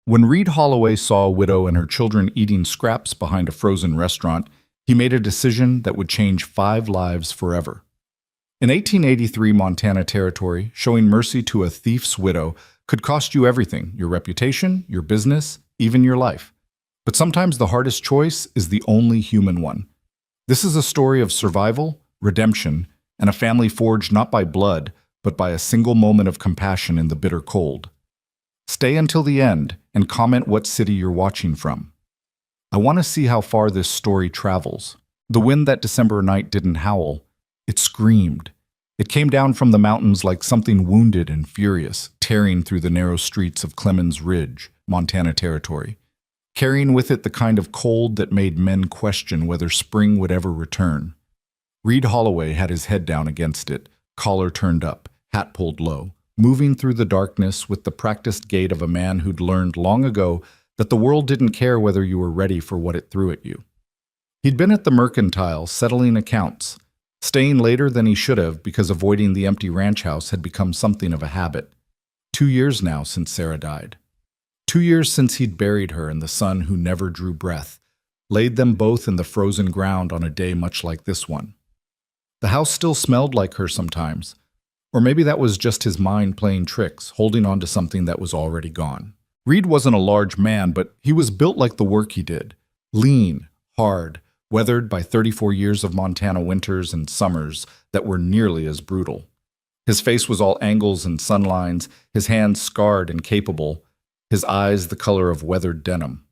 When Reed Holloway saw a widow and her children eating scraps behind a frozen restaurant, he made a decision that would change 5 lives forever. In 1883 Montana Territory, showing mercy to a thief's widow could cost you everything: your reputation, your business, even your life. But sometimes the hardest choice is the only human one. This is a story of survival, redemption, and a family forged not by blood, but by a single moment of compassion in the bitter cold. Stay until the end and comment what city you're watching from. I want to see how far this story travels. The wind that December night didn't howl. It screamed. It came down from the mountains like something wounded and furious, tearing through the narrow streets of Clemens Ridge, Montana Territory, carrying with it the kind of cold that made men question whether spring would ever return. Reed Holloway had his head down against it, collar turned up, hat pulled low, moving through the darkness with the practiced gait of a man who'd learned long ago that the world didn't care whether you were ready for what it threw at you. He'd been at the mercantile, settling accounts, staying later than he should have because avoiding the empty ranch house had become something of a habit. 2 years now since Sarah died. 2 years since he'd buried her and the son who never drew breath, laid them both in the frozen ground on a day much like this one. The house still smelled like her sometimes, or maybe that was just his mind playing tricks, holding on to something that was already gone. Reed wasn't a large man, but he was built like the work he did. Lean, hard, weathered by 34 years of Montana winters and summers that were nearly as brutal. His face was all angles and sunlines, his hands scarred and capable, his eyes the color of weathered denim.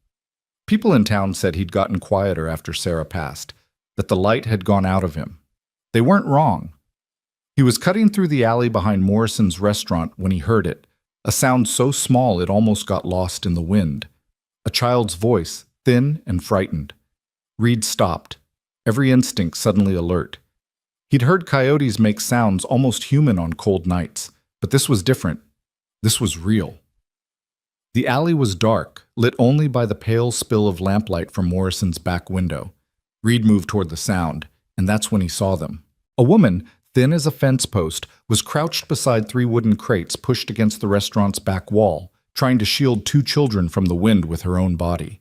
People in town said he'd gotten quieter after Sarah passed, that the light had gone out of him. They weren't wrong. He was cutting through the alley behind Morrison's restaurant when he heard it, a sound so small it almost got lost in the wind. A child's voice, thin and frightened. Reed stopped, every instinct suddenly alert. He'd heard coyotes make sounds almost human on cold nights, but this was different. This was real. The alley was dark, lit only by the pale spill of lamplight from Morrison's back window. Reed moved toward the sound, and that's when he saw them. A woman, thin as a fence post, was crouched beside 3 wooden crates pushed against the restaurant's back wall, trying to shield 2 children from the wind with her own body.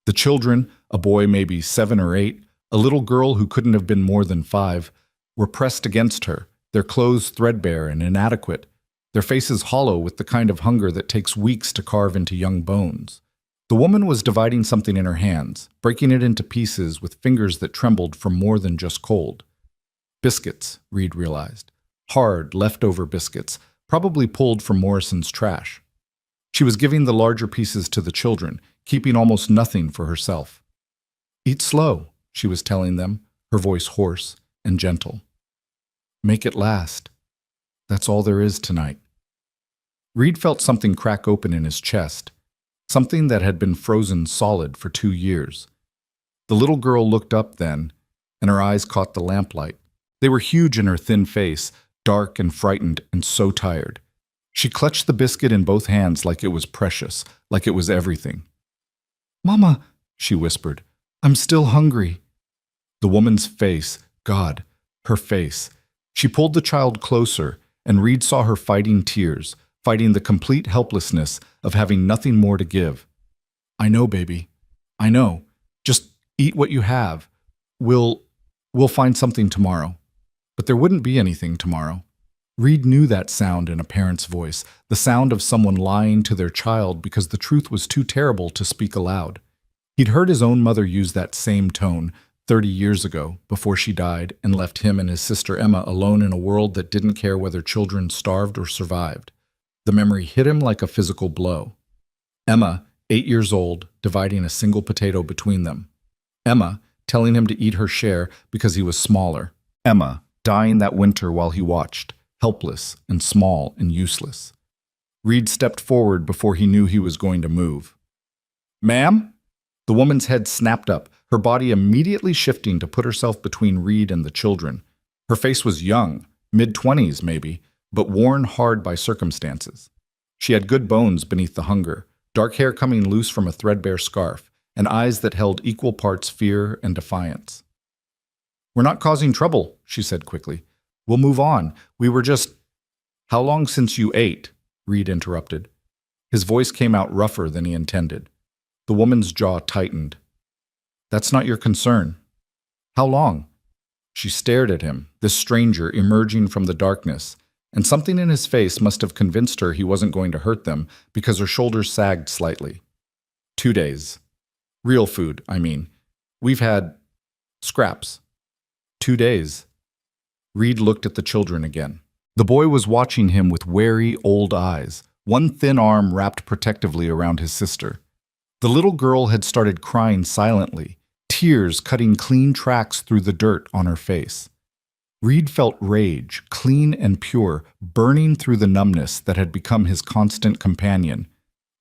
The children, a boy maybe 7 or 8, a little girl who couldn't have been more than 5, were pressed against her, their clothes threadbare and inadequate, their faces hollow with the kind of hunger that takes weeks to carve into young bones. The woman was dividing something in her hands, breaking it into pieces with fingers that trembled from more than just cold. Biscuits, Reed realized. Hard, leftover biscuits, probably pulled from Morrison's trash. She was giving the larger pieces to the children, keeping almost nothing for herself. "Eat slow," she was telling them, her voice hoarse and gentle. "Make it last. That's all there is tonight." Reed felt something crack open in his chest, something that had been frozen solid for 2 years. The little girl looked up then, and her eyes caught the lamplight. They were huge in her thin face, dark and frightened and so tired. She clutched the biscuit in both hands like it was precious, like it was everything. "Mama," she whispered, "I'm still hungry." The woman's face, God, her face. She pulled the child closer, and Reed saw her fighting tears, fighting the complete helplessness of having nothing more to give. "I know, baby. I know. Just eat what you have. We'll find something tomorrow." But there wouldn't be anything tomorrow. Reed knew that sound in a parent's voice, the sound of someone lying to their child because the truth was too terrible to speak aloud. He'd heard his own mother use that same tone 30 years ago, before she died and left him and his sister Emma alone in a world that didn't care whether children starved or survived. The memory hit him like a physical blow. Emma, 8 years old, dividing a single potato between them. Emma, telling him to eat her share because he was smaller. Emma, dying that winter while he watched, helpless and small and useless. Reed stepped forward before he knew he was going to move. "Ma'am?" The woman's head snapped up, her body immediately shifting to put herself between Reed and the children. Her face was young, mid-20s maybe, but worn hard by circumstances. She had good bones beneath the hunger, dark hair coming loose from a threadbare scarf, and eyes that held equal parts fear and defiance. "We're not causing trouble," she said quickly. "We'll move on. We were just—" "How long since you ate?" Reed interrupted. His voice came out rougher than he intended. The woman's jaw tightened. That's not your concern. How long? She stared at him, this stranger emerging from the darkness, and something in his face must have convinced her he wasn't going to hurt them because her shoulders sagged slightly. 2 days. Real food, I mean. We've had scraps. 2 days. Reed looked at the children again. The boy was watching him with wary, old eyes, one thin arm wrapped protectively around his sister. The little girl had started crying silently, tears cutting clean tracks through the dirt on her face. Reed felt rage, clean and pure, burning through the numbness that had become his constant companion.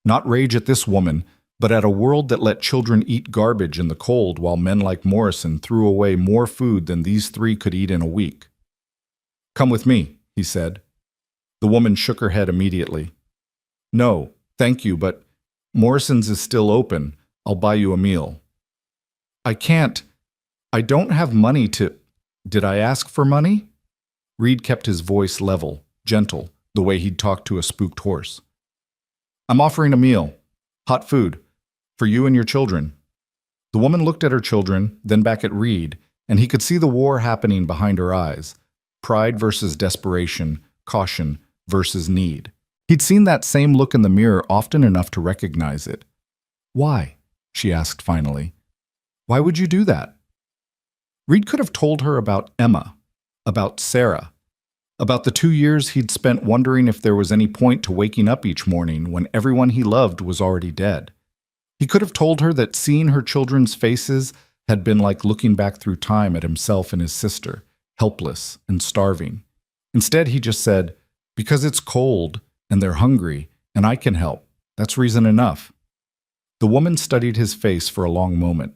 Not rage at this woman, but at a world that let children eat garbage in the cold while men like Morrison threw away more food than these three could eat in a week. Come with me, he said. The woman shook her head immediately. No, thank you, but Morrison's is still open. I'll buy you a meal. I can't. I don't have money to... Did I ask for money? Reed kept his voice level, gentle, the way he'd talk to a spooked horse. I'm offering a meal. Hot food. For you and your children. The woman looked at her children, then back at Reed, and he could see the war happening behind her eyes. Pride versus desperation, caution versus need. He'd seen that same look in the mirror often enough to recognize it. Why? She asked finally. Why would you do that? Reed could have told her about Emma, about Sarah, about the 2 years he'd spent wondering if there was any point to waking up each morning when everyone he loved was already dead. He could have told her that seeing her children's faces had been like looking back through time at himself and his sister, helpless and starving. Instead, he just said, because it's cold and they're hungry and I can help. That's reason enough. The woman studied his face for a long moment.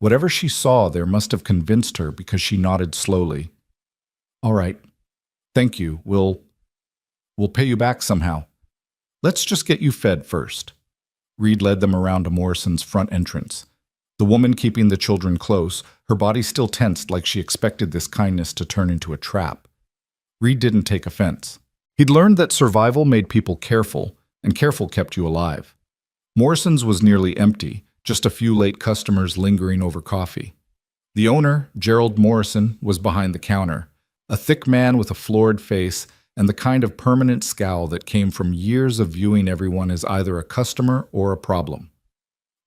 Whatever she saw there must have convinced her because she nodded slowly. All right. Thank you. We'll pay you back somehow. Let's just get you fed first. Reed led them around to Morrison's front entrance. The woman keeping the children close, her body still tensed like she expected this kindness to turn into a trap. Reed didn't take offense. He'd learned that survival made people careful, and careful kept you alive. Morrison's was nearly empty, just a few late customers lingering over coffee. The owner, Gerald Morrison, was behind the counter, a thick man with a florid face and the kind of permanent scowl that came from years of viewing everyone as either a customer or a problem.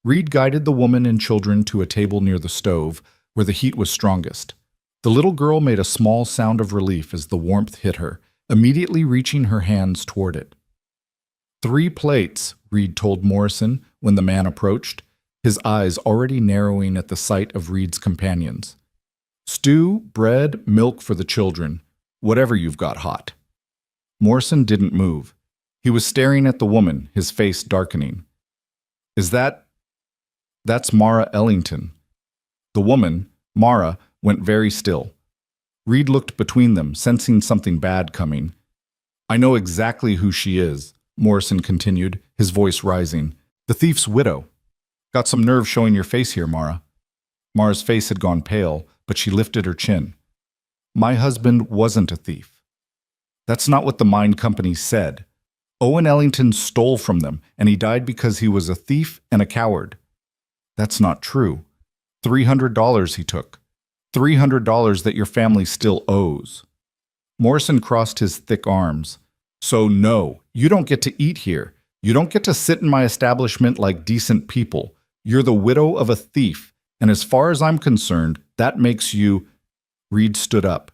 Reed guided the woman and children to a table near the stove, where the heat was strongest. The little girl made a small sound of relief as the warmth hit her, immediately reaching her hands toward it. 3 plates, Reed told Morrison when the man approached, his eyes already narrowing at the sight of Reed's companions. Stew, bread, milk for the children, whatever you've got hot. Morrison didn't move. He was staring at the woman, his face darkening. That's Mara Ellington. The woman, Mara, went very still. Reed looked between them, sensing something bad coming. I know exactly who she is, Morrison continued, his voice rising. The thief's widow. Got some nerve showing your face here, Mara. Mara's face had gone pale, but she lifted her chin. My husband wasn't a thief. That's not what the mine company said. Owen Ellington stole from them, and he died because he was a thief and a coward. That's not true. $300 he took. $300 that your family still owes. Morrison crossed his thick arms. So no, you don't get to eat here. You don't get to sit in my establishment like decent people. You're the widow of a thief, and as far as I'm concerned, that makes you... Reed stood up.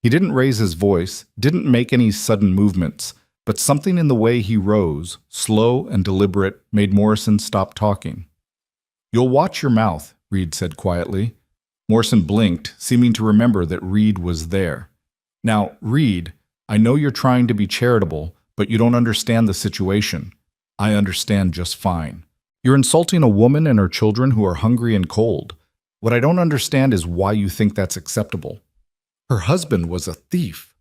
He didn't raise his voice, didn't make any sudden movements, but something in the way he rose, slow and deliberate, made Morrison stop talking. You'll watch your mouth, Reed said quietly. Morrison blinked, seeming to remember that Reed was there. Now, Reed, I know you're trying to be charitable, but you don't understand the situation. I understand just fine. You're insulting a woman and her children who are hungry and cold. What I don't understand is why you think that's acceptable. Her husband was a thief.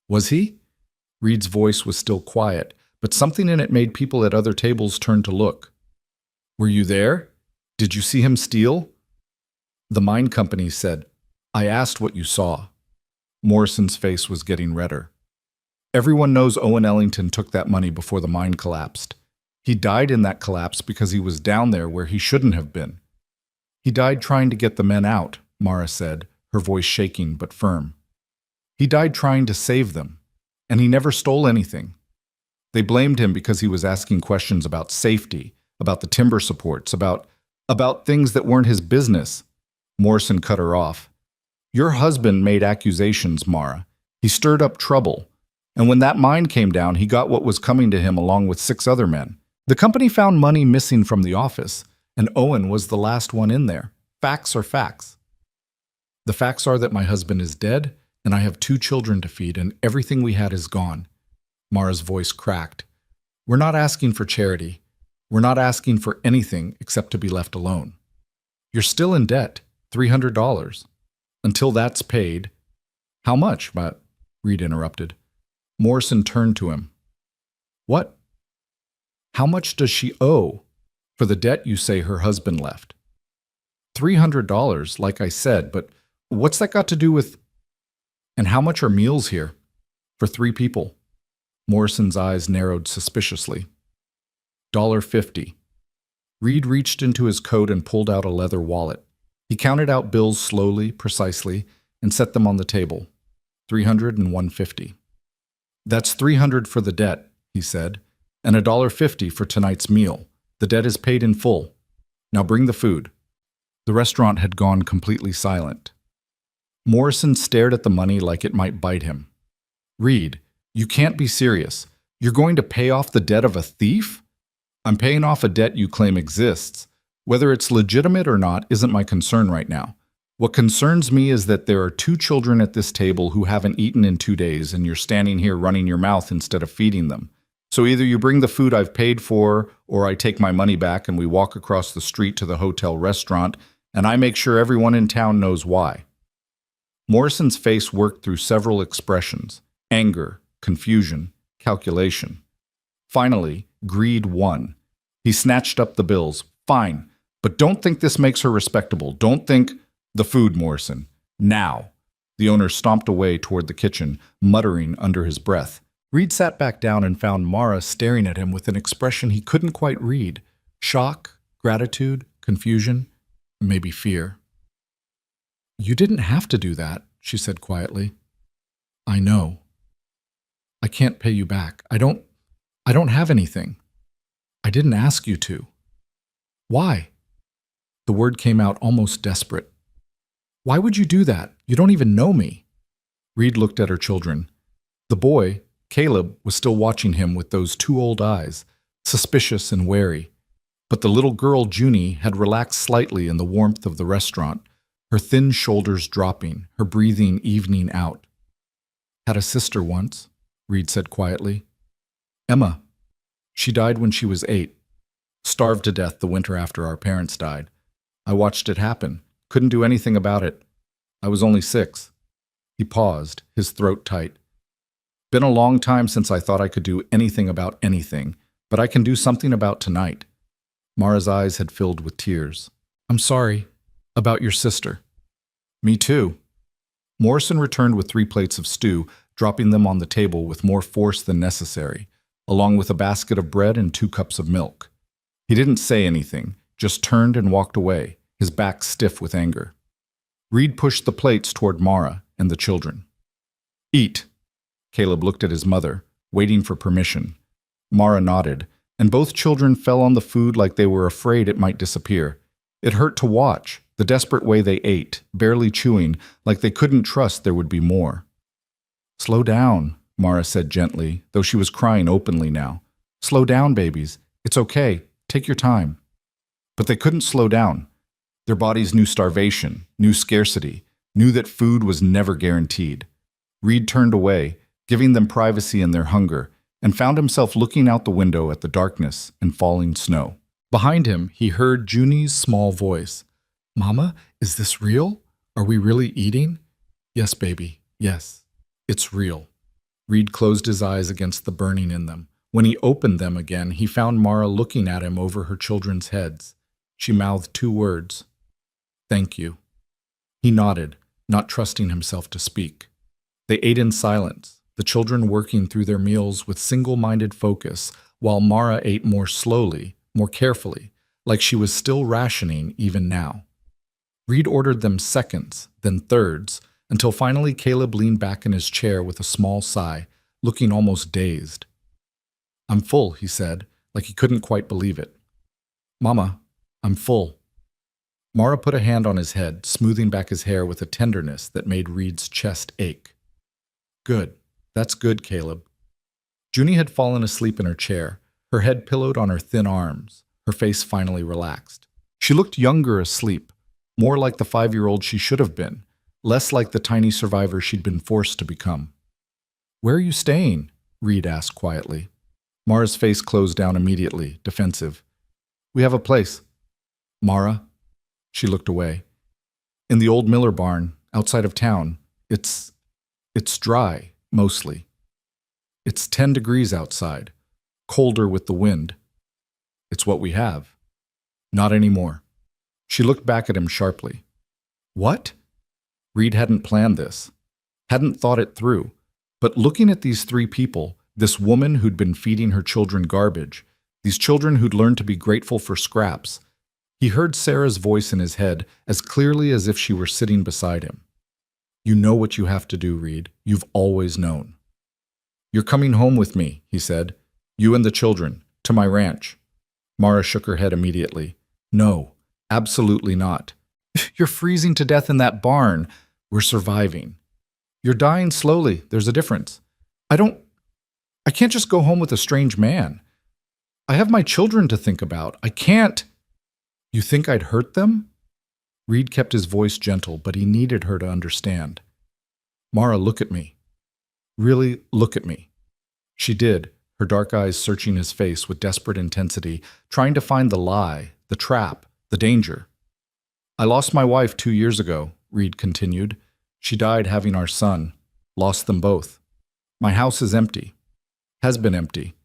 Was he? Reed's voice was still quiet, but something in it made people at other tables turn to look. Were you there? Did you see him steal? The mine company said, I asked what you saw. Morrison's face was getting redder. Everyone knows Owen Ellington took that money before the mine collapsed. He died in that collapse because he was down there where he shouldn't have been. He died trying to get the men out, Mara said, her voice shaking but firm. He died trying to save them, and he never stole anything. They blamed him because he was asking questions about safety, about the timber supports, about things that weren't his business. Morrison cut her off. Your husband made accusations, Mara. He stirred up trouble. And when that mine came down, he got what was coming to him along with 6 other men. The company found money missing from the office, and Owen was the last one in there. Facts are facts. The facts are that my husband is dead, and I have 2 children to feed, and everything we had is gone. Mara's voice cracked. We're not asking for charity. We're not asking for anything except to be left alone. You're still in debt, $300. Until that's paid. How much? But Reed interrupted. Morrison turned to him. What? How much does she owe for the debt you say her husband left? $300, like I said, but what's that got to do with... And how much are meals here? For 3 people. Morrison's eyes narrowed suspiciously. $1.50. Reed reached into his coat and pulled out a leather wallet. He counted out bills slowly, precisely, and set them on the table. 300 and 150. That's 300 for the debt, he said, and $1.50 for tonight's meal. The debt is paid in full. Now bring the food. The restaurant had gone completely silent. Morrison stared at the money like it might bite him. Reed, you can't be serious. You're going to pay off the debt of a thief? I'm paying off a debt you claim exists. Whether it's legitimate or not isn't my concern right now. What concerns me is that there are 2 children at this table who haven't eaten in 2 days, and you're standing here running your mouth instead of feeding them. So either you bring the food I've paid for, or I take my money back and we walk across the street to the hotel restaurant, and I make sure everyone in town knows why. Morrison's face worked through several expressions: anger, confusion, calculation. Finally, greed won. He snatched up the bills. Fine, but don't think this makes her respectable. Don't think... The food, Morrison. Now. The owner stomped away toward the kitchen, muttering under his breath. Reed sat back down and found Mara staring at him with an expression he couldn't quite read. Shock, gratitude, confusion, maybe fear. You didn't have to do that, she said quietly. I know. I can't pay you back. I don't have anything. I didn't ask you to. Why? The word came out almost desperate. Why would you do that? You don't even know me. Reed looked at her children. The boy, Caleb, was still watching him with those 2 old eyes, suspicious and wary. But the little girl, Junie, had relaxed slightly in the warmth of the restaurant, her thin shoulders dropping, her breathing evening out. Had a sister once, Reed said quietly. Emma. She died when she was 8. Starved to death the winter after our parents died. I watched it happen. Couldn't do anything about it. I was only 6. He paused, his throat tight. Been a long time since I thought I could do anything about anything, but I can do something about tonight. Mara's eyes had filled with tears. I'm sorry. About your sister. Me too. Morrison returned with 3 plates of stew, dropping them on the table with more force than necessary, along with a basket of bread and 2 cups of milk. He didn't say anything, just turned and walked away, his back stiff with anger. Reed pushed the plates toward Mara and the children. Eat. Caleb looked at his mother, waiting for permission. Mara nodded, and both children fell on the food like they were afraid it might disappear. It hurt to watch, the desperate way they ate, barely chewing, like they couldn't trust there would be more. Slow down, Mara said gently, though she was crying openly now. Slow down, babies. It's okay. Take your time. But they couldn't slow down. Their bodies knew starvation, knew scarcity, knew that food was never guaranteed. Reed turned away, giving them privacy in their hunger, and found himself looking out the window at the darkness and falling snow. Behind him, he heard Junie's small voice. Mama, is this real? Are we really eating? Yes, baby, yes. It's real. Reed closed his eyes against the burning in them. When he opened them again, he found Mara looking at him over her children's heads. She mouthed 2 words. Thank you. He nodded, not trusting himself to speak. They ate in silence, the children working through their meals with single-minded focus, while Mara ate more slowly, more carefully, like she was still rationing even now. Reed ordered them seconds, then thirds, until finally Caleb leaned back in his chair with a small sigh, looking almost dazed. "I'm full," he said, like he couldn't quite believe it. "Mama, I'm full." Mara put a hand on his head, smoothing back his hair with a tenderness that made Reed's chest ache. "Good. That's good, Caleb." Junie had fallen asleep in her chair, her head pillowed on her thin arms, her face finally relaxed. She looked younger asleep, more like the 5-year-old she should have been, less like the tiny survivor she'd been forced to become. "Where are you staying?" Reed asked quietly. Mara's face closed down immediately, defensive. "We have a place." "Mara?" She looked away. "In the old Miller barn, outside of town. It's dry, mostly. It's 10 degrees outside, colder with the wind. It's what we have." "Not anymore." She looked back at him sharply. "What?" Reed hadn't planned this, hadn't thought it through, but looking at these 3 people, this woman who'd been feeding her children garbage, these children who'd learned to be grateful for scraps, he heard Sarah's voice in his head as clearly as if she were sitting beside him. "You know what you have to do, Reed. You've always known." "You're coming home with me," he said. "You and the children, to my ranch." Mara shook her head immediately. "No, absolutely not. You're freezing to death in that barn. We're surviving. You're dying slowly. There's a difference. I can't just go home with a strange man. I have my children to think about. I can't." "You think I'd hurt them?" Reed kept his voice gentle, but he needed her to understand. "Mara, look at me. Really, look at me." She did, her dark eyes searching his face with desperate intensity, trying to find the lie, the trap, the danger. "I lost my wife 2 years ago," Reed continued. "She died having our son. Lost them both. My house is empty. Has been empty.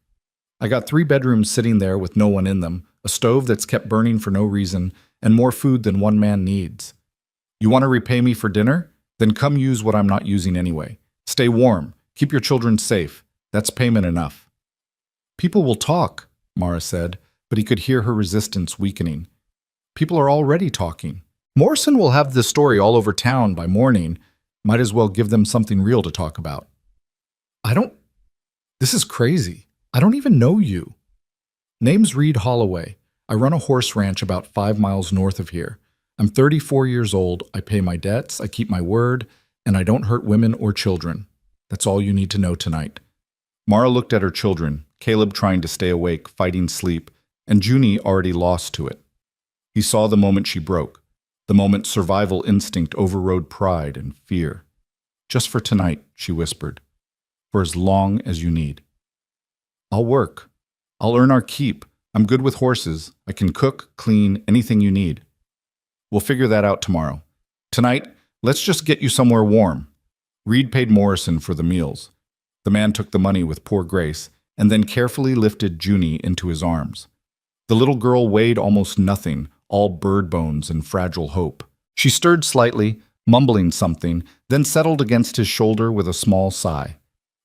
I got 3 bedrooms sitting there with no one in them, a stove that's kept burning for no reason, and more food than one man needs. You want to repay me for dinner? Then come use what I'm not using anyway. Stay warm. Keep your children safe. That's payment enough." "People will talk," Mara said, but he could hear her resistance weakening. "People are already talking. Morrison will have this story all over town by morning. Might as well give them something real to talk about." This is crazy. I don't even know you." "Name's Reed Holloway. I run a horse ranch about 5 miles north of here. I'm 34 years old. I pay my debts, I keep my word, and I don't hurt women or children. That's all you need to know tonight." Mara looked at her children, Caleb trying to stay awake, fighting sleep, and Junie already lost to it. He saw the moment she broke, the moment survival instinct overrode pride and fear. "Just for tonight," she whispered. "For as long as you need. I'll work. I'll earn our keep. I'm good with horses. I can cook, clean, anything you need. We'll figure that out tomorrow. Tonight, let's just get you somewhere warm." Reed paid Morrison for the meals. The man took the money with poor grace and then carefully lifted Junie into his arms. The little girl weighed almost nothing, all bird bones and fragile hope. She stirred slightly, mumbling something, then settled against his shoulder with a small sigh.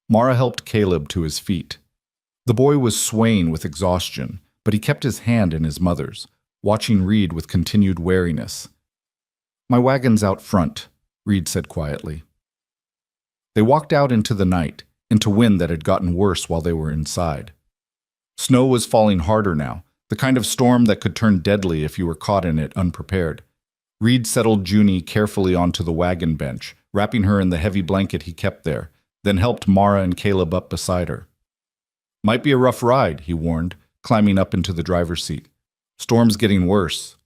Mara helped Caleb to his feet. The boy was swaying with exhaustion, but he kept his hand in his mother's, watching Reed with continued wariness. "My wagon's out front," Reed said quietly. They walked out into the night, into wind that had gotten worse while they were inside. Snow was falling harder now, the kind of storm that could turn deadly if you were caught in it unprepared. Reed settled Junie carefully onto the wagon bench, wrapping her in the heavy blanket he kept there, then helped Mara and Caleb up beside her. "Might be a rough ride," he warned, climbing up into the driver's seat. "Storm's getting worse."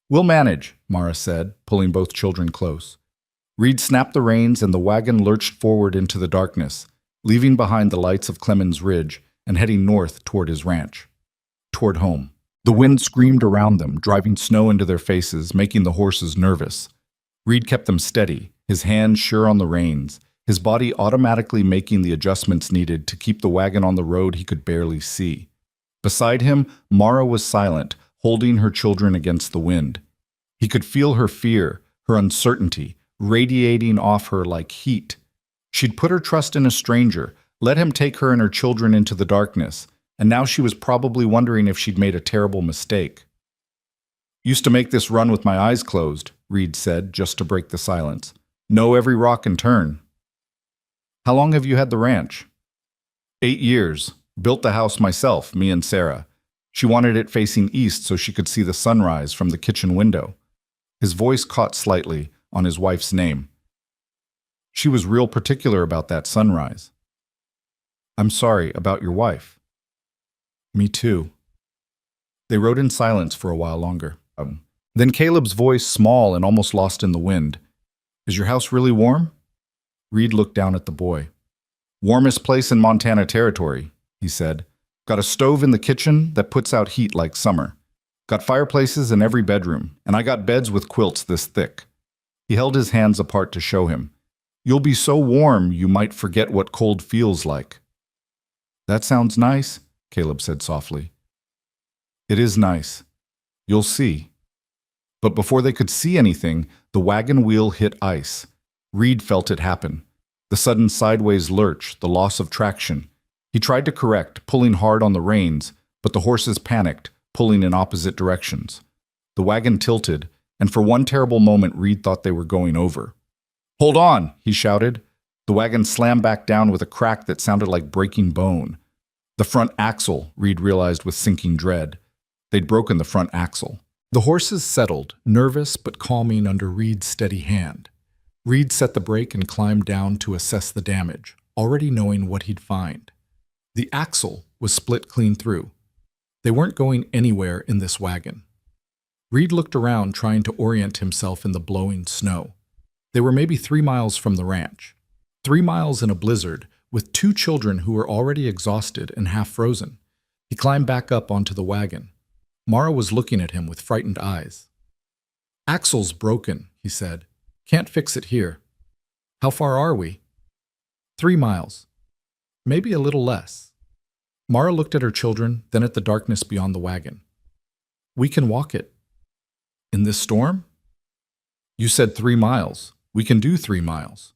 "We'll manage," Mara said, pulling both children close. Reed snapped the reins and the wagon lurched forward into the darkness, leaving behind the lights of Clemens Ridge and heading north toward his ranch. Toward home. The wind screamed around them, driving snow into their faces, making the horses nervous. Reed kept them steady, his hands sure on the reins, his body automatically making the adjustments needed to keep the wagon on the road he could barely see. Beside him, Mara was silent, holding her children against the wind. He could feel her fear, her uncertainty, radiating off her like heat. She'd put her trust in a stranger, let him take her and her children into the darkness, and now she was probably wondering if she'd made a terrible mistake. "Used to make this run with my eyes closed," Reed said, just to break the silence. "Know every rock and turn." "How long have you had the ranch?" 8 years. Built the house myself, me and Sarah. She wanted it facing east so she could see the sunrise from the kitchen window. His voice caught slightly on his wife's name. She was real particular about that sunrise. "I'm sorry about your wife." "Me too." They rode in silence for a while longer. Then Caleb's voice, small and almost lost in the wind. "Is your house really warm?" Reed looked down at the boy. "Warmest place in Montana Territory," he said. "Got a stove in the kitchen that puts out heat like summer. Got fireplaces in every bedroom, and I got beds with quilts this thick." He held his hands apart to show him. "You'll be so warm you might forget what cold feels like." "That sounds nice," Caleb said softly. "It is nice. You'll see." But before they could see anything, the wagon wheel hit ice. Reed felt it happen. The sudden sideways lurch, the loss of traction. He tried to correct, pulling hard on the reins, but the horses panicked, pulling in opposite directions. The wagon tilted, and for one terrible moment Reed thought they were going over. "Hold on!" he shouted. The wagon slammed back down with a crack that sounded like breaking bone. The front axle, Reed realized with sinking dread. They'd broken the front axle. The horses settled, nervous but calming under Reed's steady hand. Reed set the brake and climbed down to assess the damage, already knowing what he'd find. The axle was split clean through. They weren't going anywhere in this wagon. Reed looked around, trying to orient himself in the blowing snow. They were maybe 3 miles from the ranch. 3 miles in a blizzard, with 2 children who were already exhausted and half frozen. He climbed back up onto the wagon. Mara was looking at him with frightened eyes. "Axle's broken," he said. "Can't fix it here." "How far are we?" 3 miles. Maybe a little less. Mara looked at her children, then at the darkness beyond the wagon. "We can walk it." "In this storm?" "You said 3 miles. We can do 3 miles."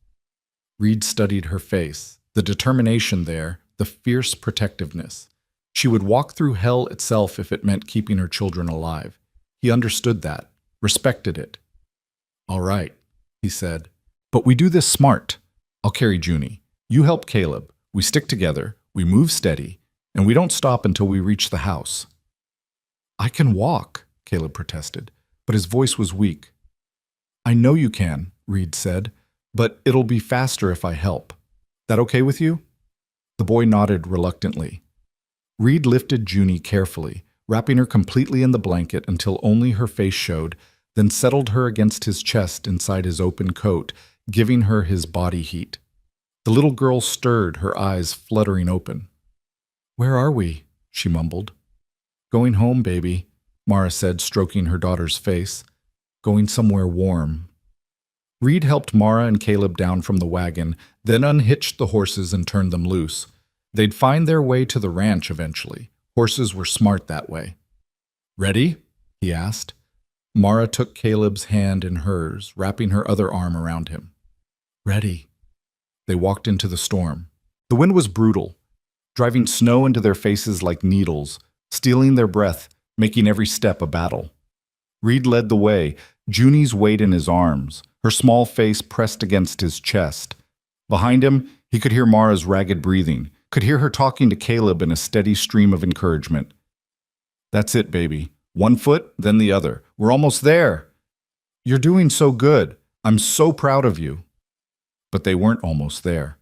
Reed studied her face, the determination there, the fierce protectiveness. She would walk through hell itself if it meant keeping her children alive. He understood that, respected it. "All right," he said. "But we do this smart. I'll carry Junie. You help Caleb. We stick together, we move steady, and we don't stop until we reach the house." "I can walk," Caleb protested, but his voice was weak. "I know you can," Reed said, "but it'll be faster if I help. That okay with you?" The boy nodded reluctantly. Reed lifted Junie carefully, wrapping her completely in the blanket until only her face showed, then settled her against his chest inside his open coat, giving her his body heat. The little girl stirred, her eyes fluttering open. "Where are we?" she mumbled. "Going home, baby," Mara said, stroking her daughter's face. "Going somewhere warm." Reed helped Mara and Caleb down from the wagon, then unhitched the horses and turned them loose. They'd find their way to the ranch eventually. Horses were smart that way. "Ready?" he asked. Mara took Caleb's hand in hers, wrapping her other arm around him. "Ready." They walked into the storm. The wind was brutal, driving snow into their faces like needles, stealing their breath, making every step a battle. Reed led the way, Junie's weight in his arms, her small face pressed against his chest. Behind him, he could hear Mara's ragged breathing, could hear her talking to Caleb in a steady stream of encouragement. "That's it, baby. One foot, then the other. We're almost there. You're doing so good. I'm so proud of you." But they weren't almost there.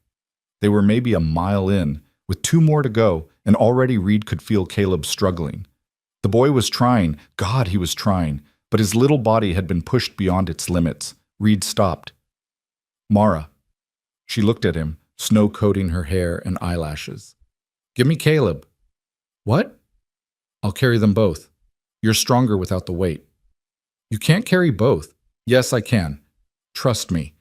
They were maybe a mile in, with 2 more to go, and already Reed could feel Caleb struggling. The boy was trying, God, he was trying, but his little body had been pushed beyond its limits. Reed stopped. "Mara." She looked at him, snow coating her hair and eyelashes. "Give me Caleb." "What?" "I'll carry them both. You're stronger without the weight." "You can't carry both." "Yes, I can. Trust me."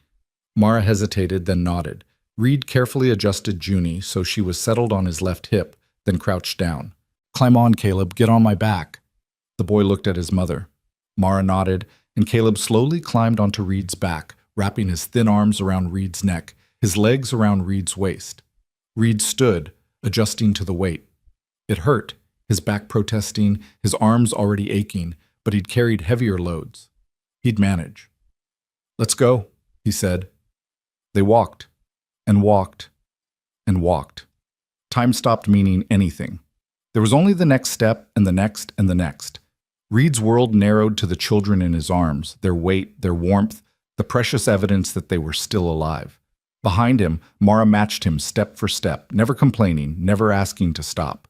Mara hesitated, then nodded. Reed carefully adjusted Junie so she was settled on his left hip, then crouched down. "Climb on, Caleb. Get on my back." The boy looked at his mother. Mara nodded, and Caleb slowly climbed onto Reed's back, wrapping his thin arms around Reed's neck, his legs around Reed's waist. Reed stood, adjusting to the weight. It hurt, his back protesting, his arms already aching, but he'd carried heavier loads. He'd manage. "Let's go," he said. They walked, and walked, and walked. Time stopped meaning anything. There was only the next step, and the next, and the next. Reed's world narrowed to the children in his arms, their weight, their warmth, the precious evidence that they were still alive. Behind him, Mara matched him step for step, never complaining, never asking to stop.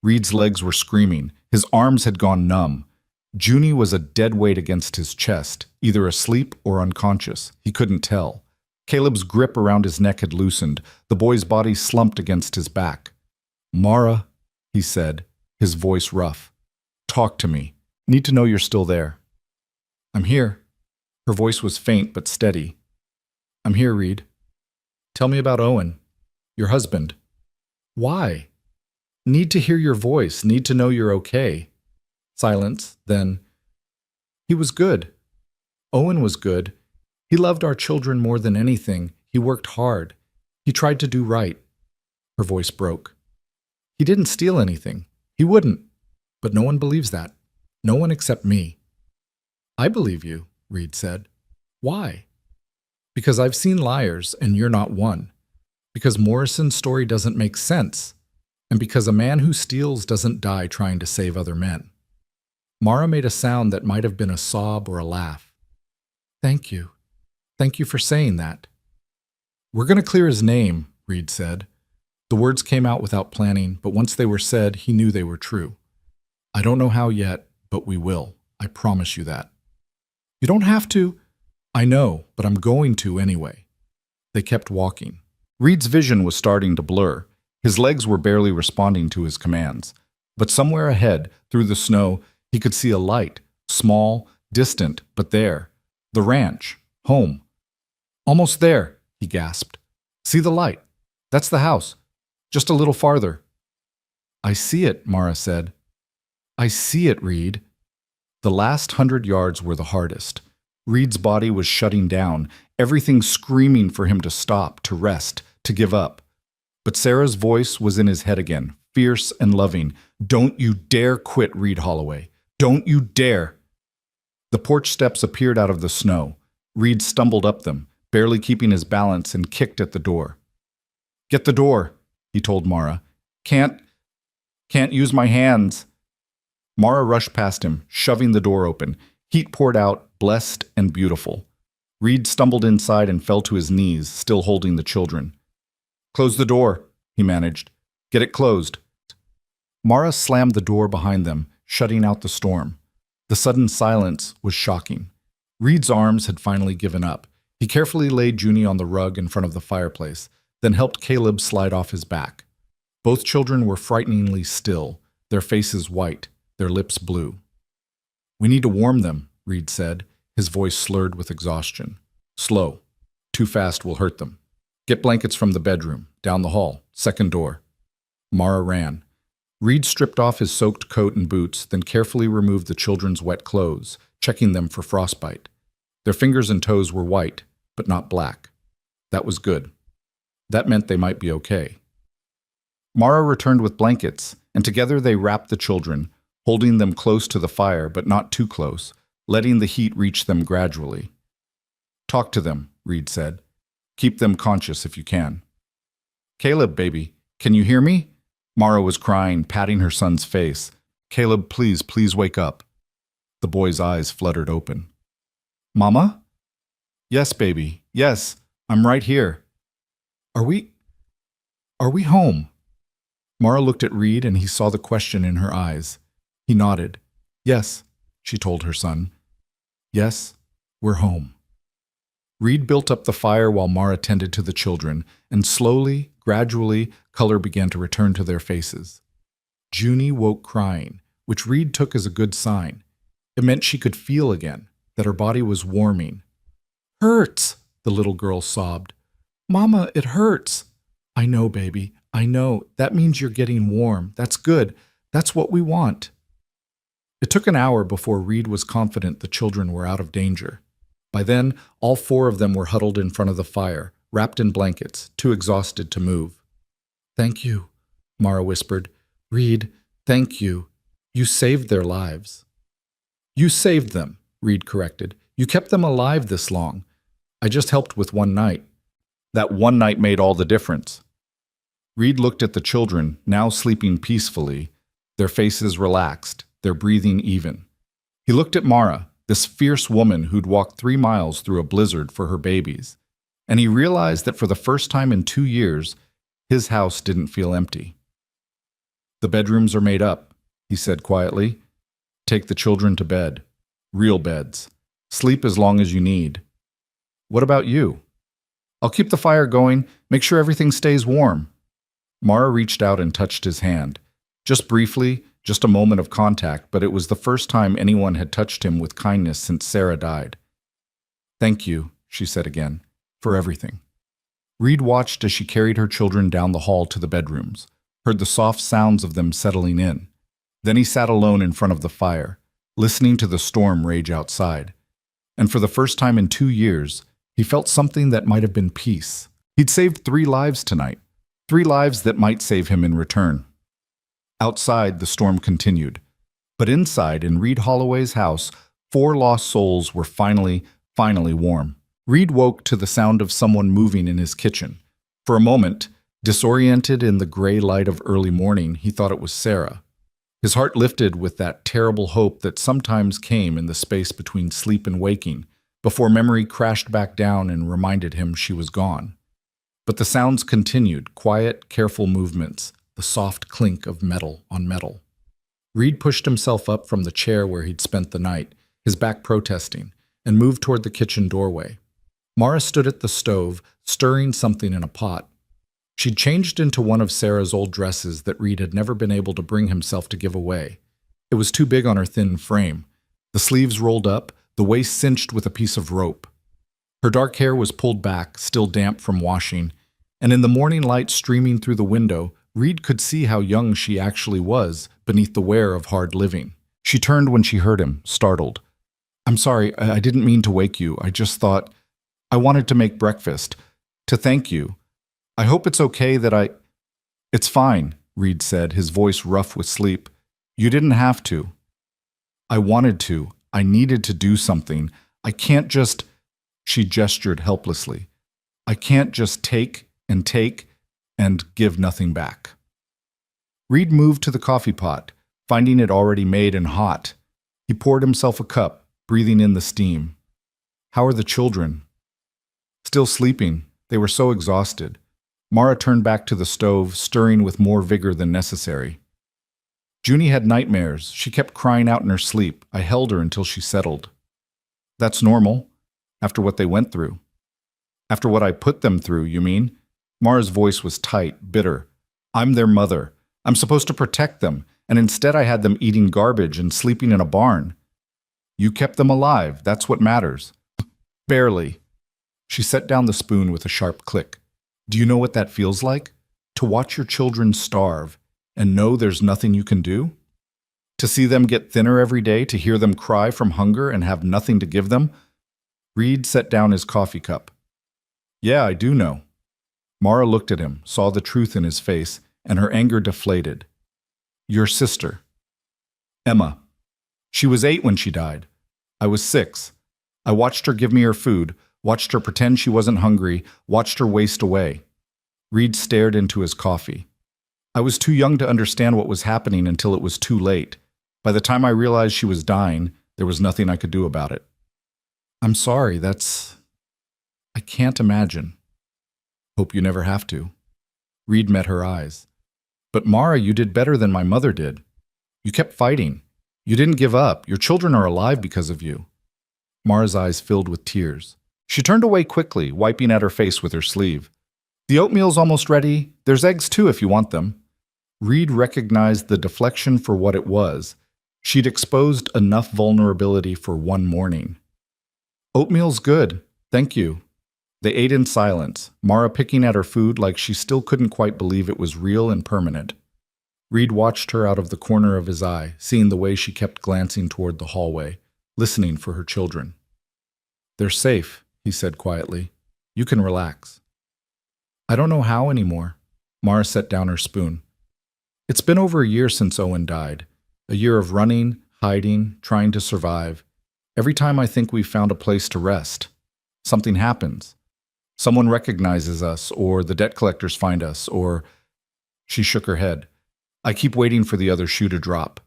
Reed's legs were screaming. His arms had gone numb. Junie was a dead weight against his chest, either asleep or unconscious. He couldn't tell. Caleb's grip around his neck had loosened. The boy's body slumped against his back. "Mara," he said, his voice rough. "Talk to me. Need to know you're still there." "I'm here." Her voice was faint but steady. "I'm here, Reed. Tell me about Owen, your husband." "Why?" "Need to hear your voice. Need to know you're okay." Silence, then, "He was good. Owen was good. He loved our children more than anything. He worked hard. He tried to do right." Her voice broke. "He didn't steal anything. He wouldn't. But no one believes that. No one except me." "I believe you," Reed said. "Why?" "Because I've seen liars, and you're not one. Because Morrison's story doesn't make sense. And because a man who steals doesn't die trying to save other men." Mara made a sound that might have been a sob or a laugh. "Thank you. Thank you for saying that." "We're going to clear his name," Reed said. The words came out without planning, but once they were said, he knew they were true. "I don't know how yet, but we will. I promise you that." "You don't have to." "I know, but I'm going to anyway." They kept walking. Reed's vision was starting to blur. His legs were barely responding to his commands. But somewhere ahead, through the snow, he could see a light, small, distant, but there. The ranch, home. "Almost there," he gasped. "See the light? That's the house. Just a little farther." "I see it," Mara said. "I see it, Reed." The last 100 yards were the hardest. Reed's body was shutting down, everything screaming for him to stop, to rest, to give up. But Sarah's voice was in his head again, fierce and loving. "Don't you dare quit, Reed Holloway. Don't you dare." The porch steps appeared out of the snow. Reed stumbled up them, barely keeping his balance, and kicked at the door. "Get the door," he told Mara. Can't use my hands." Mara rushed past him, shoving the door open. Heat poured out, blessed and beautiful. Reed stumbled inside and fell to his knees, still holding the children. "Close the door," he managed. "Get it closed." Mara slammed the door behind them, shutting out the storm. The sudden silence was shocking. Reed's arms had finally given up. He carefully laid Junie on the rug in front of the fireplace, then helped Caleb slide off his back. Both children were frighteningly still, their faces white, their lips blue. "We need to warm them," Reed said, his voice slurred with exhaustion. "Slow. Too fast will hurt them. Get blankets from the bedroom, down the hall, second door." Mara ran. Reed stripped off his soaked coat and boots, then carefully removed the children's wet clothes, checking them for frostbite. Their fingers and toes were white, but not black. That was good. That meant they might be okay. Mara returned with blankets, and together they wrapped the children, holding them close to the fire but not too close, letting the heat reach them gradually. "Talk to them," Reed said. "Keep them conscious if you can." "Caleb, baby, can you hear me?" Mara was crying, patting her son's face. "Caleb, please, please wake up." The boy's eyes fluttered open. "Mama?" "Yes, baby, yes, I'm right here." Are we home?" Mara looked at Reed and he saw the question in her eyes. He nodded. "Yes," she told her son. "Yes, we're home." Reed built up the fire while Mara tended to the children, and slowly, gradually, color began to return to their faces. Junie woke crying, which Reed took as a good sign. It meant she could feel again, that her body was warming. "Hurts," the little girl sobbed. "Mama, it hurts." "I know, baby, I know. That means you're getting warm. That's good. That's what we want." It took an hour before Reed was confident the children were out of danger. By then, all 4 of them were huddled in front of the fire, wrapped in blankets, too exhausted to move. "Thank you," Mara whispered. Reed, thank you. You saved their lives. You saved them, Reed corrected. You kept them alive this long. I just helped with one night. That one night made all the difference. Reed looked at the children, now sleeping peacefully, their faces relaxed, their breathing even. He looked at Mara, this fierce woman who'd walked 3 miles through a blizzard for her babies, and he realized that for the first time in 2 years, his house didn't feel empty. The bedrooms are made up, he said quietly. Take the children to bed. Real beds. Sleep as long as you need. What about you? I'll keep the fire going, make sure everything stays warm. Mara reached out and touched his hand. Just briefly, just a moment of contact, but it was the first time anyone had touched him with kindness since Sarah died. Thank you, she said again, for everything. Reed watched as she carried her children down the hall to the bedrooms, heard the soft sounds of them settling in. Then he sat alone in front of the fire, listening to the storm rage outside. And for the first time in 2 years, he felt something that might have been peace. He'd saved 3 lives tonight, 3 lives that might save him in return. Outside, the storm continued. But inside, in Reed Holloway's house, 4 lost souls were finally warm. Reed woke to the sound of someone moving in his kitchen. For a moment, disoriented in the gray light of early morning, he thought it was Sarah. His heart lifted with that terrible hope that sometimes came in the space between sleep and waking, before memory crashed back down and reminded him she was gone. But the sounds continued, quiet, careful movements, the soft clink of metal on metal. Reed pushed himself up from the chair where he'd spent the night, his back protesting, and moved toward the kitchen doorway. Mara stood at the stove, stirring something in a pot. She'd changed into one of Sarah's old dresses that Reed had never been able to bring himself to give away. It was too big on her thin frame. The sleeves rolled up, the waist cinched with a piece of rope. Her dark hair was pulled back, still damp from washing, and in the morning light streaming through the window, Reed could see how young she actually was beneath the wear of hard living. She turned when she heard him, startled. I'm sorry, I didn't mean to wake you. I just thought I wanted to make breakfast, to thank you. I hope it's okay that It's fine, Reed said, his voice rough with sleep. You didn't have to. I wanted to. I needed to do something. I can't just... She gestured helplessly. I can't just take and give nothing back. Reed moved to the coffee pot, finding it already made and hot. He poured himself a cup, breathing in the steam. How are the children? Still sleeping. They were so exhausted. Mara turned back to the stove, stirring with more vigor than necessary. Junie had nightmares. She kept crying out in her sleep. I held her until she settled. That's normal, after what they went through. After what I put them through, you mean? Mara's voice was tight, bitter. I'm their mother. I'm supposed to protect them, and instead I had them eating garbage and sleeping in a barn. You kept them alive. That's what matters. Barely. She set down the spoon with a sharp click. Do you know what that feels like? To watch your children starve and know there's nothing you can do? To see them get thinner every day, to hear them cry from hunger and have nothing to give them? Reed set down his coffee cup. Yeah, I do know. Mara looked at him, saw the truth in his face, and her anger deflated. Your sister. Emma. She was 8 when she died. I was 6. I watched her give me her food, watched her pretend she wasn't hungry, watched her waste away. Reed stared into his coffee. I was too young to understand what was happening until it was too late. By the time I realized she was dying, there was nothing I could do about it. I'm sorry, I can't imagine. Hope you never have to. Reed met her eyes. But Mara, you did better than my mother did. You kept fighting. You didn't give up. Your children are alive because of you. Mara's eyes filled with tears. She turned away quickly, wiping at her face with her sleeve. The oatmeal's almost ready. There's eggs too if you want them. Reed recognized the deflection for what it was. She'd exposed enough vulnerability for one morning. Oatmeal's good. Thank you. They ate in silence, Mara picking at her food like she still couldn't quite believe it was real and permanent. Reed watched her out of the corner of his eye, seeing the way she kept glancing toward the hallway, listening for her children. They're safe, he said quietly. You can relax. I don't know how anymore. Mara set down her spoon. It's been over a year since Owen died. A year of running, hiding, trying to survive. Every time I think we've found a place to rest, something happens. Someone recognizes us, or the debt collectors find us, or... She shook her head. I keep waiting for the other shoe to drop.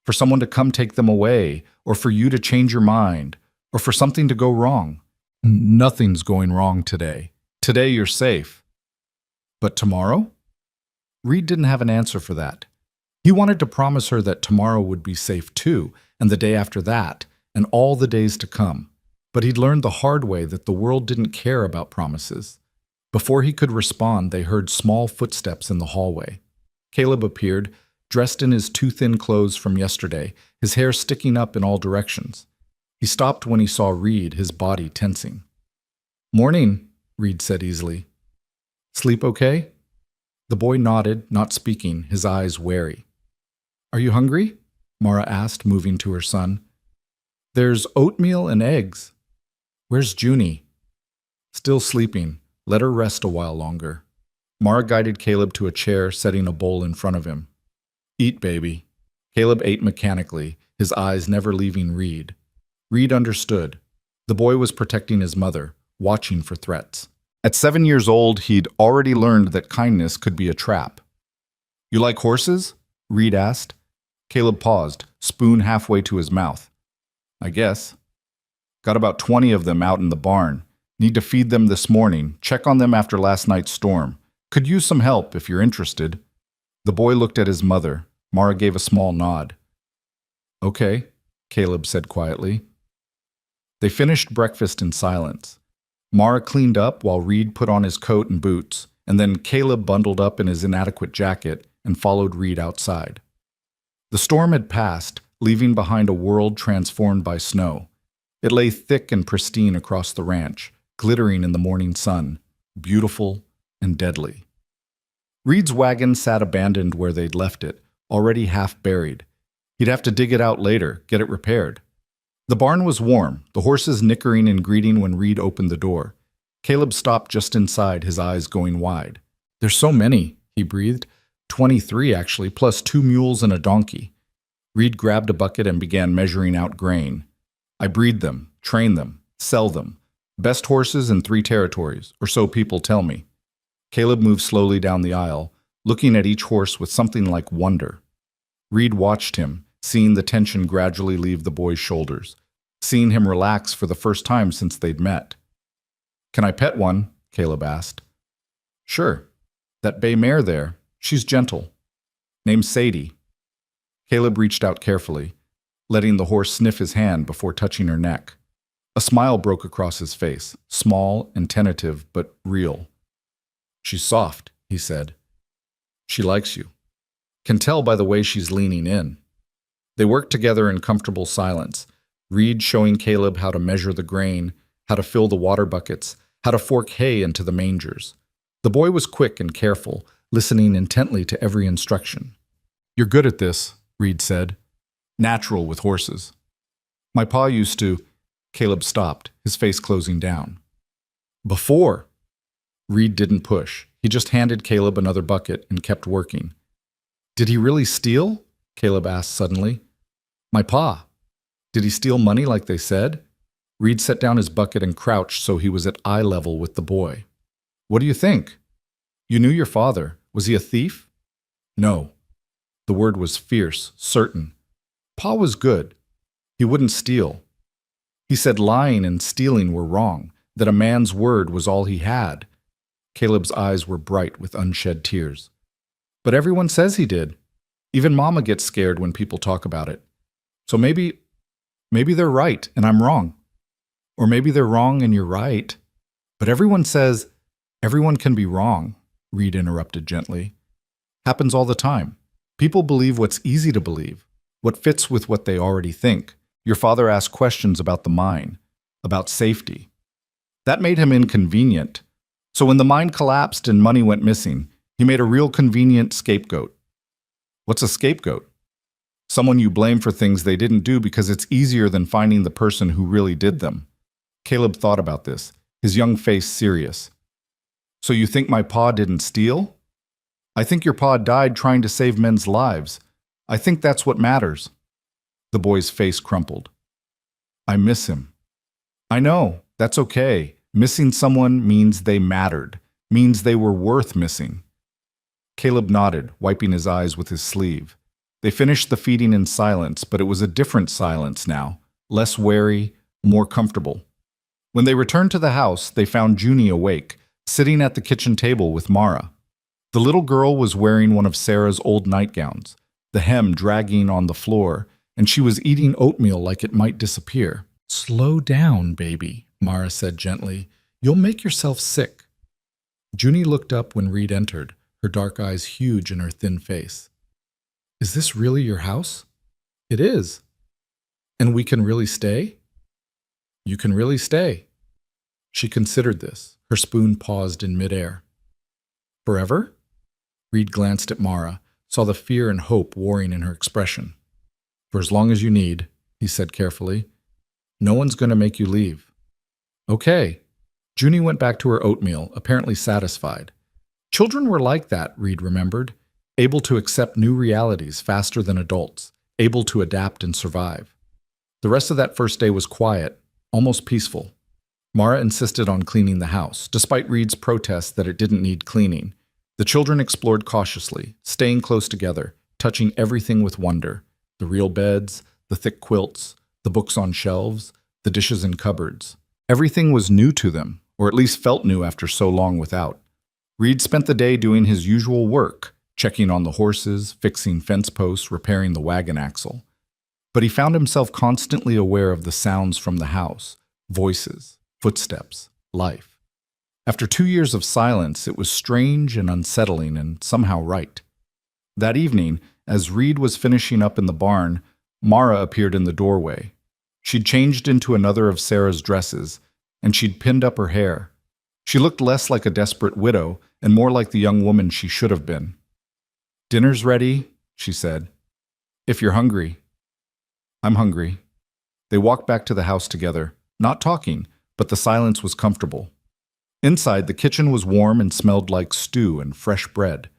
For someone to come take them away, or for you to change your mind, or for something to go wrong. Nothing's going wrong today. Today you're safe. But tomorrow? Reed didn't have an answer for that. He wanted to promise her that tomorrow would be safe too, and the day after that, and all the days to come. But he'd learned the hard way that the world didn't care about promises. Before he could respond, they heard small footsteps in the hallway. Caleb appeared, dressed in his too-thin clothes from yesterday, his hair sticking up in all directions. He stopped when he saw Reed, his body tensing. "Morning," Reed said easily. "Sleep okay?" The boy nodded, not speaking, his eyes wary. "Are you hungry?" Mara asked, moving to her son. "There's oatmeal and eggs." "Where's Junie?" "Still sleeping. Let her rest a while longer." Mara guided Caleb to a chair, setting a bowl in front of him. "Eat, baby." Caleb ate mechanically, his eyes never leaving Reed. Reed understood. The boy was protecting his mother, watching for threats. At 7 years old, he'd already learned that kindness could be a trap. "You like horses?" Reed asked. Caleb paused, spoon halfway to his mouth. "I guess. Got about 20 of them out in the barn. Need to feed them this morning. Check on them after last night's storm. Could use some help if you're interested." The boy looked at his mother. Mara gave a small nod. "Okay," Caleb said quietly. They finished breakfast in silence. Mara cleaned up while Reed put on his coat and boots, and then Caleb bundled up in his inadequate jacket and followed Reed outside. The storm had passed, leaving behind a world transformed by snow. It lay thick and pristine across the ranch, glittering in the morning sun, beautiful and deadly. Reed's wagon sat abandoned where they'd left it, already half buried. He'd have to dig it out later, get it repaired. The barn was warm, the horses nickering and greeting when Reed opened the door. Caleb stopped just inside, his eyes going wide. "There's so many," he breathed. 23, actually, plus 2 mules and a donkey. Reed grabbed a bucket and began measuring out grain. "I breed them, train them, sell them. Best horses in 3 territories, or so people tell me." Caleb moved slowly down the aisle, looking at each horse with something like wonder. Reed watched him, seeing the tension gradually leave the boy's shoulders, seeing him relax for the first time since they'd met. "Can I pet one?" Caleb asked. "Sure. That bay mare there, she's gentle. Name's Sadie." Caleb reached out carefully, letting the horse sniff his hand before touching her neck. A smile broke across his face, small and tentative, but real. "She's soft," he said. "She likes you. Can tell by the way she's leaning in." They worked together in comfortable silence, Reed showing Caleb how to measure the grain, how to fill the water buckets, how to fork hay into the mangers. The boy was quick and careful, listening intently to every instruction. "You're good at this," Reed said. "Natural with horses." "My pa used to..." Caleb stopped, his face closing down. "Before." Reed didn't push. He just handed Caleb another bucket and kept working. "Did he really steal?" Caleb asked suddenly. "My pa. Did he steal money like they said?" Reed set down his bucket and crouched so he was at eye level with the boy. "What do you think? You knew your father. Was he a thief?" "No." The word was fierce, certain. "Pa was good. He wouldn't steal. He said lying and stealing were wrong, that a man's word was all he had." Caleb's eyes were bright with unshed tears. "But everyone says he did. Even Mama gets scared when people talk about it. So maybe they're right and I'm wrong. Or maybe they're wrong and you're right. But everyone says everyone can be wrong," Reed interrupted gently. "Happens all the time. People believe what's easy to believe, what fits with what they already think. Your father asked questions about the mine, about safety. That made him inconvenient. So when the mine collapsed and money went missing, he made a real convenient scapegoat." "What's a scapegoat?" "Someone you blame for things they didn't do because it's easier than finding the person who really did them." Caleb thought about this, his young face serious. "So you think my pa didn't steal?" I think your pa died trying to save men's lives. I think that's what matters. The boy's face crumpled. I miss him. I know, that's okay. Missing someone means they mattered, means they were worth missing. Caleb nodded, wiping his eyes with his sleeve. They finished the feeding in silence, but it was a different silence now, less wary, more comfortable. When they returned to the house, they found Junie awake, sitting at the kitchen table with Mara. The little girl was wearing one of Sarah's old nightgowns, the hem dragging on the floor, and she was eating oatmeal like it might disappear. "Slow down, baby," Mara said gently. "You'll make yourself sick." Junie looked up when Reed entered, her dark eyes huge in her thin face. "Is this really your house?" "It is." "And we can really stay?" "You can really stay." She considered this. Her spoon paused in midair. "Forever?" Reed glanced at Mara, saw the fear and hope warring in her expression. "For as long as you need," he said carefully. "No one's going to make you leave." "Okay." Junie went back to her oatmeal, apparently satisfied. Children were like that, Reed remembered, able to accept new realities faster than adults, able to adapt and survive. The rest of that first day was quiet, almost peaceful. Mara insisted on cleaning the house, despite Reed's protest that it didn't need cleaning. The children explored cautiously, staying close together, touching everything with wonder. The real beds, the thick quilts, the books on shelves, the dishes in cupboards. Everything was new to them, or at least felt new after so long without. Reed spent the day doing his usual work, checking on the horses, fixing fence posts, repairing the wagon axle. But he found himself constantly aware of the sounds from the house, voices, footsteps, life. After 2 years of silence, it was strange and unsettling and somehow right. That evening, as Reed was finishing up in the barn, Mara appeared in the doorway. She'd changed into another of Sarah's dresses, and she'd pinned up her hair. She looked less like a desperate widow and more like the young woman she should have been. "Dinner's ready," she said. "If you're hungry." "I'm hungry." They walked back to the house together, not talking, but the silence was comfortable. Inside, the kitchen was warm and smelled like stew and fresh bread.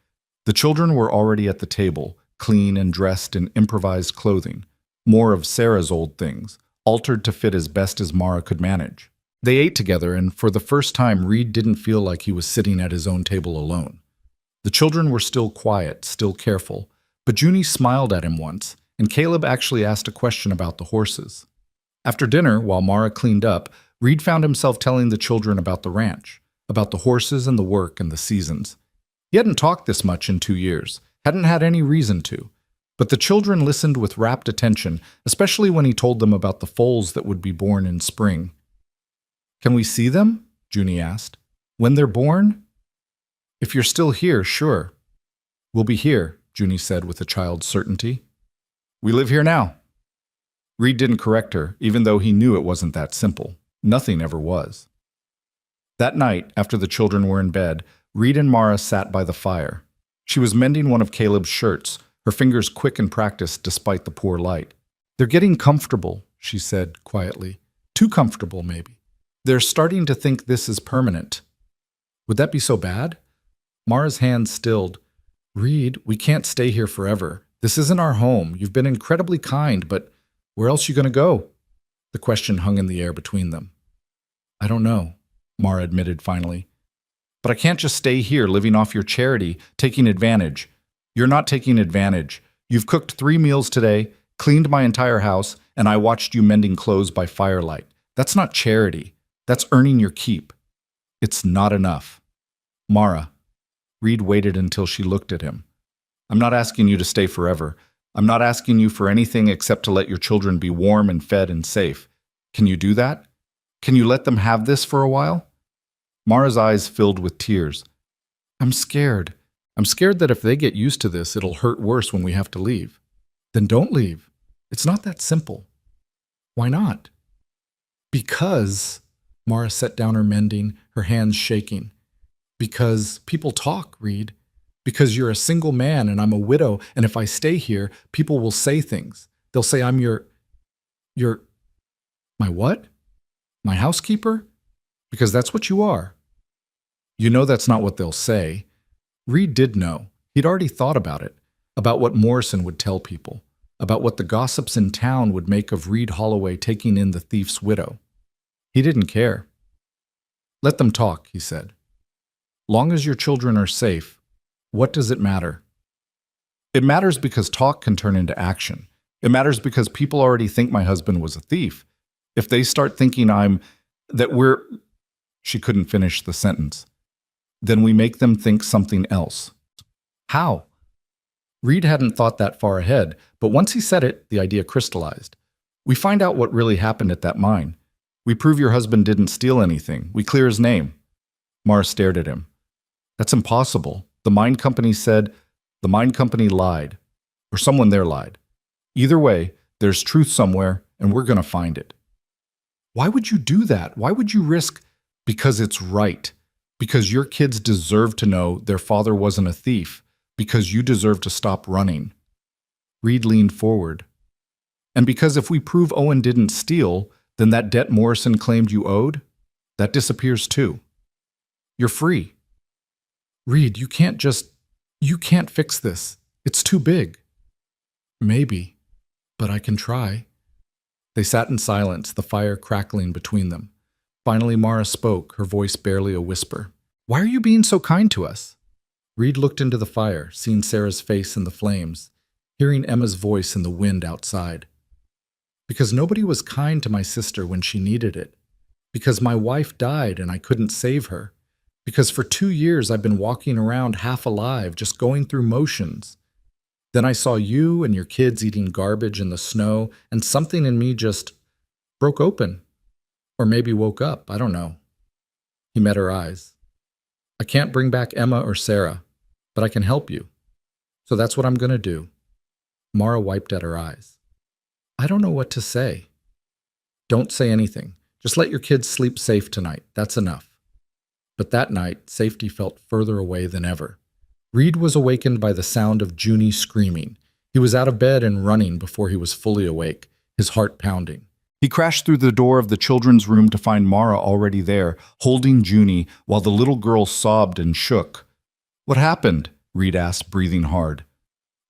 The children were already at the table, clean and dressed in improvised clothing, more of Sarah's old things, altered to fit as best as Mara could manage. They ate together, and for the first time, Reed didn't feel like he was sitting at his own table alone. The children were still quiet, still careful, but Junie smiled at him once, and Caleb actually asked a question about the horses. After dinner, while Mara cleaned up, Reed found himself telling the children about the ranch, about the horses and the work and the seasons. He hadn't talked this much in 2 years, hadn't had any reason to, but the children listened with rapt attention, especially when he told them about the foals that would be born in spring. "Can we see them?" Junie asked. "When they're born?" "If you're still here, sure." "We'll be here," Junie said with a child's certainty. "We live here now." Reed didn't correct her, even though he knew it wasn't that simple. Nothing ever was. That night, after the children were in bed, Reed and Mara sat by the fire. She was mending one of Caleb's shirts, her fingers quick and practiced despite the poor light. "They're getting comfortable," she said quietly. "Too comfortable, maybe. They're starting to think this is permanent." "Would that be so bad?" Mara's hand stilled. "Reed, we can't stay here forever. This isn't our home. You've been incredibly kind, but where else are you going to go?" The question hung in the air between them. "I don't know," Mara admitted finally. "But I can't just stay here living off your charity, taking advantage. You're not taking advantage. You've cooked 3 meals today, cleaned my entire house, and I watched you mending clothes by firelight. That's not charity. That's earning your keep. It's not enough." "Mara." Reed waited until she looked at him. "I'm not asking you to stay forever. I'm not asking you for anything except to let your children be warm and fed and safe. Can you do that? Can you let them have this for a while?" Mara's eyes filled with tears. "I'm scared. I'm scared that if they get used to this, it'll hurt worse when we have to leave." "Then don't leave. It's not that simple." "Why not?" "Because," Mara set down her mending, her hands shaking. "Because people talk, Reed. Because you're a single man and I'm a widow, and if I stay here, people will say things. They'll say I'm your... My what? My housekeeper? Because that's what you are." "You know that's not what they'll say." Reed did know. He'd already thought about it, about what Morrison would tell people, about what the gossips in town would make of Reed Holloway taking in the thief's widow. He didn't care. "Let them talk," he said. "Long as your children are safe, what does it matter?" It matters because talk can turn into action. It matters because people already think my husband was a thief. If they start thinking She couldn't finish the sentence. Then we make them think something else. How? Reed hadn't thought that far ahead, but once he said it, the idea crystallized. We find out what really happened at that mine. We prove your husband didn't steal anything. We clear his name. Mara stared at him. That's impossible. The mine company said the mine company lied, or someone there lied. Either way, there's truth somewhere, and we're going to find it. Why would you do that? Why would you risk? Because it's right. Because your kids deserve to know their father wasn't a thief. Because you deserve to stop running. Reed leaned forward. And because if we prove Owen didn't steal, then that debt Morrison claimed you owed, that disappears too. You're free. Reed, you can't fix this. It's too big. Maybe, but I can try. They sat in silence, the fire crackling between them. Finally, Mara spoke, her voice barely a whisper. Why are you being so kind to us? Reed looked into the fire, seeing Sarah's face in the flames, hearing Emma's voice in the wind outside. Because nobody was kind to my sister when she needed it. Because my wife died and I couldn't save her. Because for 2 years I've been walking around half alive, just going through motions. Then I saw you and your kids eating garbage in the snow, and something in me just broke open. Or maybe woke up, I don't know. He met her eyes. I can't bring back Emma or Sarah, but I can help you. So that's what I'm going to do. Mara wiped at her eyes. I don't know what to say. Don't say anything. Just let your kids sleep safe tonight. That's enough. But that night, safety felt further away than ever. Reed was awakened by the sound of Junie screaming. He was out of bed and running before he was fully awake, his heart pounding. He crashed through the door of the children's room to find Mara already there, holding Junie, while the little girl sobbed and shook. What happened? Reed asked, breathing hard.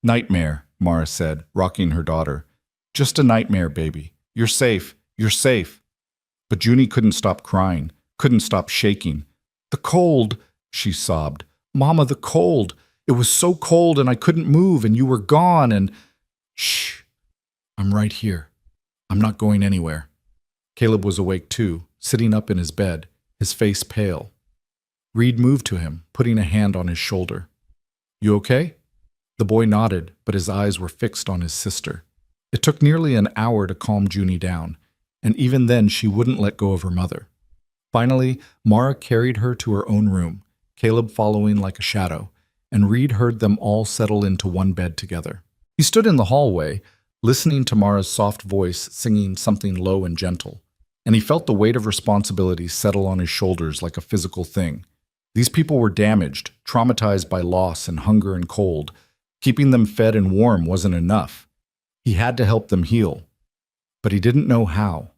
Nightmare, Mara said, rocking her daughter. Just a nightmare, baby. You're safe. You're safe. But Junie couldn't stop crying, couldn't stop shaking. The cold, she sobbed. Mama, the cold. It was so cold and I couldn't move and you were gone and… Shh. I'm right here. I'm not going anywhere. Caleb was awake too, sitting up in his bed, his face pale. Reed moved to him, putting a hand on his shoulder. You okay? The boy nodded, but his eyes were fixed on his sister. It took nearly an hour to calm Junie down, and even then she wouldn't let go of her mother. Finally, Mara carried her to her own room, Caleb following like a shadow, and Reed heard them all settle into one bed together. He stood in the hallway, listening to Mara's soft voice singing something low and gentle, and he felt the weight of responsibility settle on his shoulders like a physical thing. These people were damaged, traumatized by loss and hunger and cold. Keeping them fed and warm wasn't enough. He had to help them heal, but he didn't know how.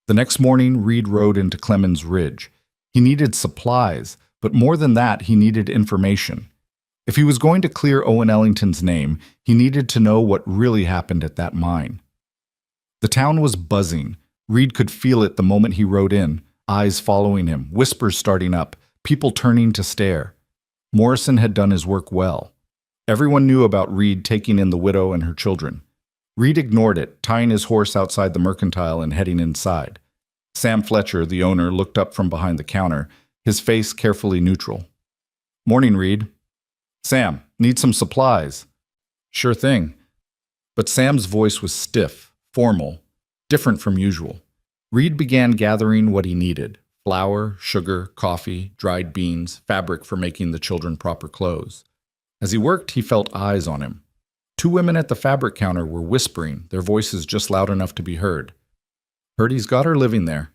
The next morning, Reed rode into Clemens Ridge. He needed supplies, but more than that, he needed information. If he was going to clear Owen Ellington's name, he needed to know what really happened at that mine. The town was buzzing. Reed could feel it the moment he rode in, eyes following him, whispers starting up, people turning to stare. Morrison had done his work well. Everyone knew about Reed taking in the widow and her children. Reed ignored it, tying his horse outside the mercantile and heading inside. Sam Fletcher, the owner, looked up from behind the counter, his face carefully neutral. Morning, Reed. Sam, need some supplies. Sure thing. But Sam's voice was stiff, formal, different from usual. Reed began gathering what he needed: flour, sugar, coffee, dried beans, fabric for making the children proper clothes. As he worked, he felt eyes on him. 2 women at the fabric counter were whispering, their voices just loud enough to be heard. Heard he's got her living there.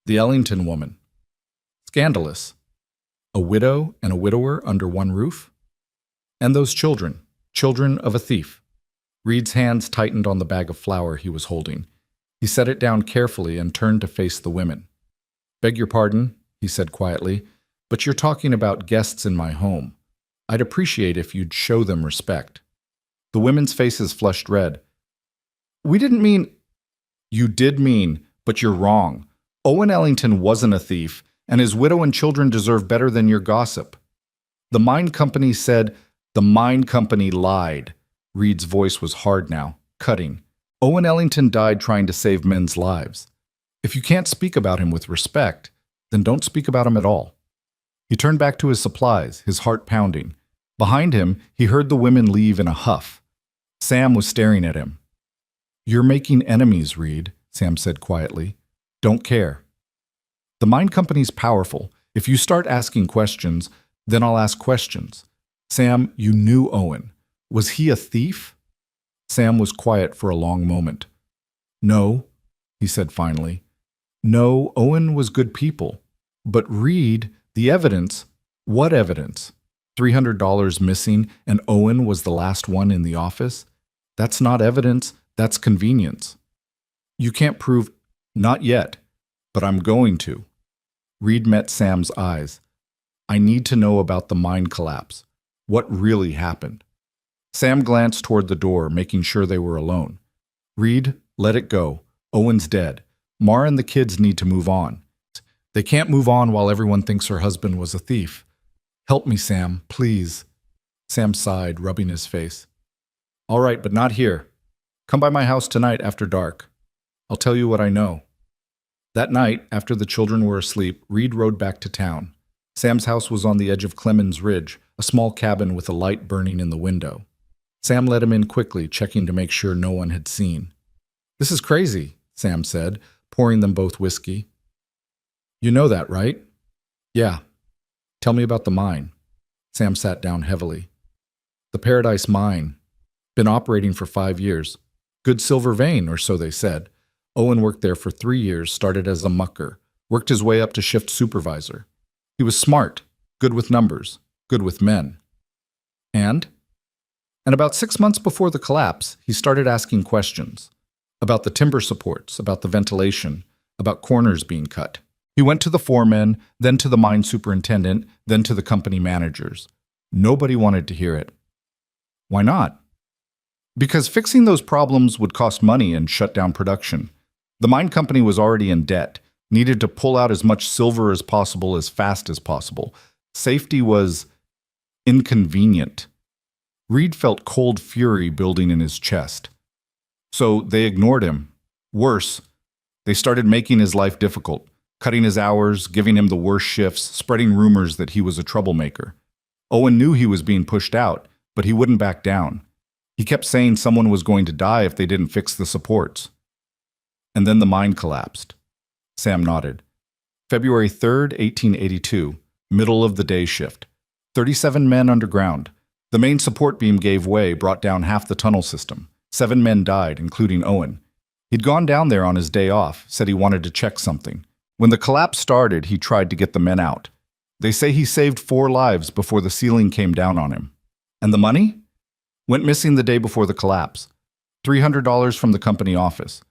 The Ellington woman. Scandalous. A widow and a widower under one roof? And those children, children of a thief. Reed's hands tightened on the bag of flour he was holding. He set it down carefully and turned to face the women. Beg your pardon, he said quietly, but you're talking about guests in my home. I'd appreciate if you'd show them respect." The women's faces flushed red. "We didn't mean—" "You did mean, but you're wrong. Owen Ellington wasn't a thief, and his widow and children deserve better than your gossip." "The mine company said—" "The mine company lied." Reed's voice was hard now, cutting. "Owen Ellington died trying to save men's lives. If you can't speak about him with respect, then don't speak about him at all." He turned back to his supplies, his heart pounding. Behind him, he heard the women leave in a huff. Sam was staring at him. "You're making enemies, Reed," Sam said quietly. "Don't care. The mine company's powerful. If you start asking questions, then I'll ask questions. Sam, you knew Owen. Was he a thief?" Sam was quiet for a long moment. "No," he said finally. "No, Owen was good people. But Reed, the evidence—" "What evidence? $300 missing and Owen was the last one in the office? That's not evidence, that's convenience. You can't prove—" "Not yet, but I'm going to." Reed met Sam's eyes. "I need to know about the mine collapse. What really happened?" Sam glanced toward the door, making sure they were alone. "Reed, let it go. Owen's dead. Mara and the kids need to move on. They can't move on while everyone thinks her husband was a thief. Help me, Sam, please." Sam sighed, rubbing his face. "All right, but not here. Come by my house tonight after dark. I'll tell you what I know." That night, after the children were asleep, Reed rode back to town. Sam's house was on the edge of Clemens Ridge, a small cabin with a light burning in the window. Sam let him in quickly, checking to make sure no one had seen. "This is crazy," Sam said, pouring them both whiskey. "You know that, right?" "Yeah." "Tell me about the mine." Sam sat down heavily. "The Paradise Mine. Been operating for 5 years. Good silver vein, or so they said. Owen worked there for 3 years, started as a mucker, worked his way up to shift supervisor. He was smart, good with numbers, good with men. And about 6 months before the collapse, he started asking questions. About the timber supports, about the ventilation, about corners being cut. He went to the foremen, then to the mine superintendent, then to the company managers. Nobody wanted to hear it. Why not? Because fixing those problems would cost money and shut down production. The mine company was already in debt, needed to pull out as much silver as possible as fast as possible. Safety was inconvenient. Reed felt cold fury building in his chest. So they ignored him. Worse, they started making his life difficult, cutting his hours, giving him the worst shifts, spreading rumors that he was a troublemaker. Owen knew he was being pushed out, but he wouldn't back down. He kept saying someone was going to die if they didn't fix the supports. And then the mine collapsed. Sam nodded. February 3rd, 1882, middle of the day shift. 37 men underground. The main support beam gave way, brought down half the tunnel system. 7 men died, including Owen. He'd gone down there on his day off, said he wanted to check something. When the collapse started, he tried to get the men out. They say he saved 4 lives before the ceiling came down on him. And the money? Went missing the day before the collapse. $300 from the company office.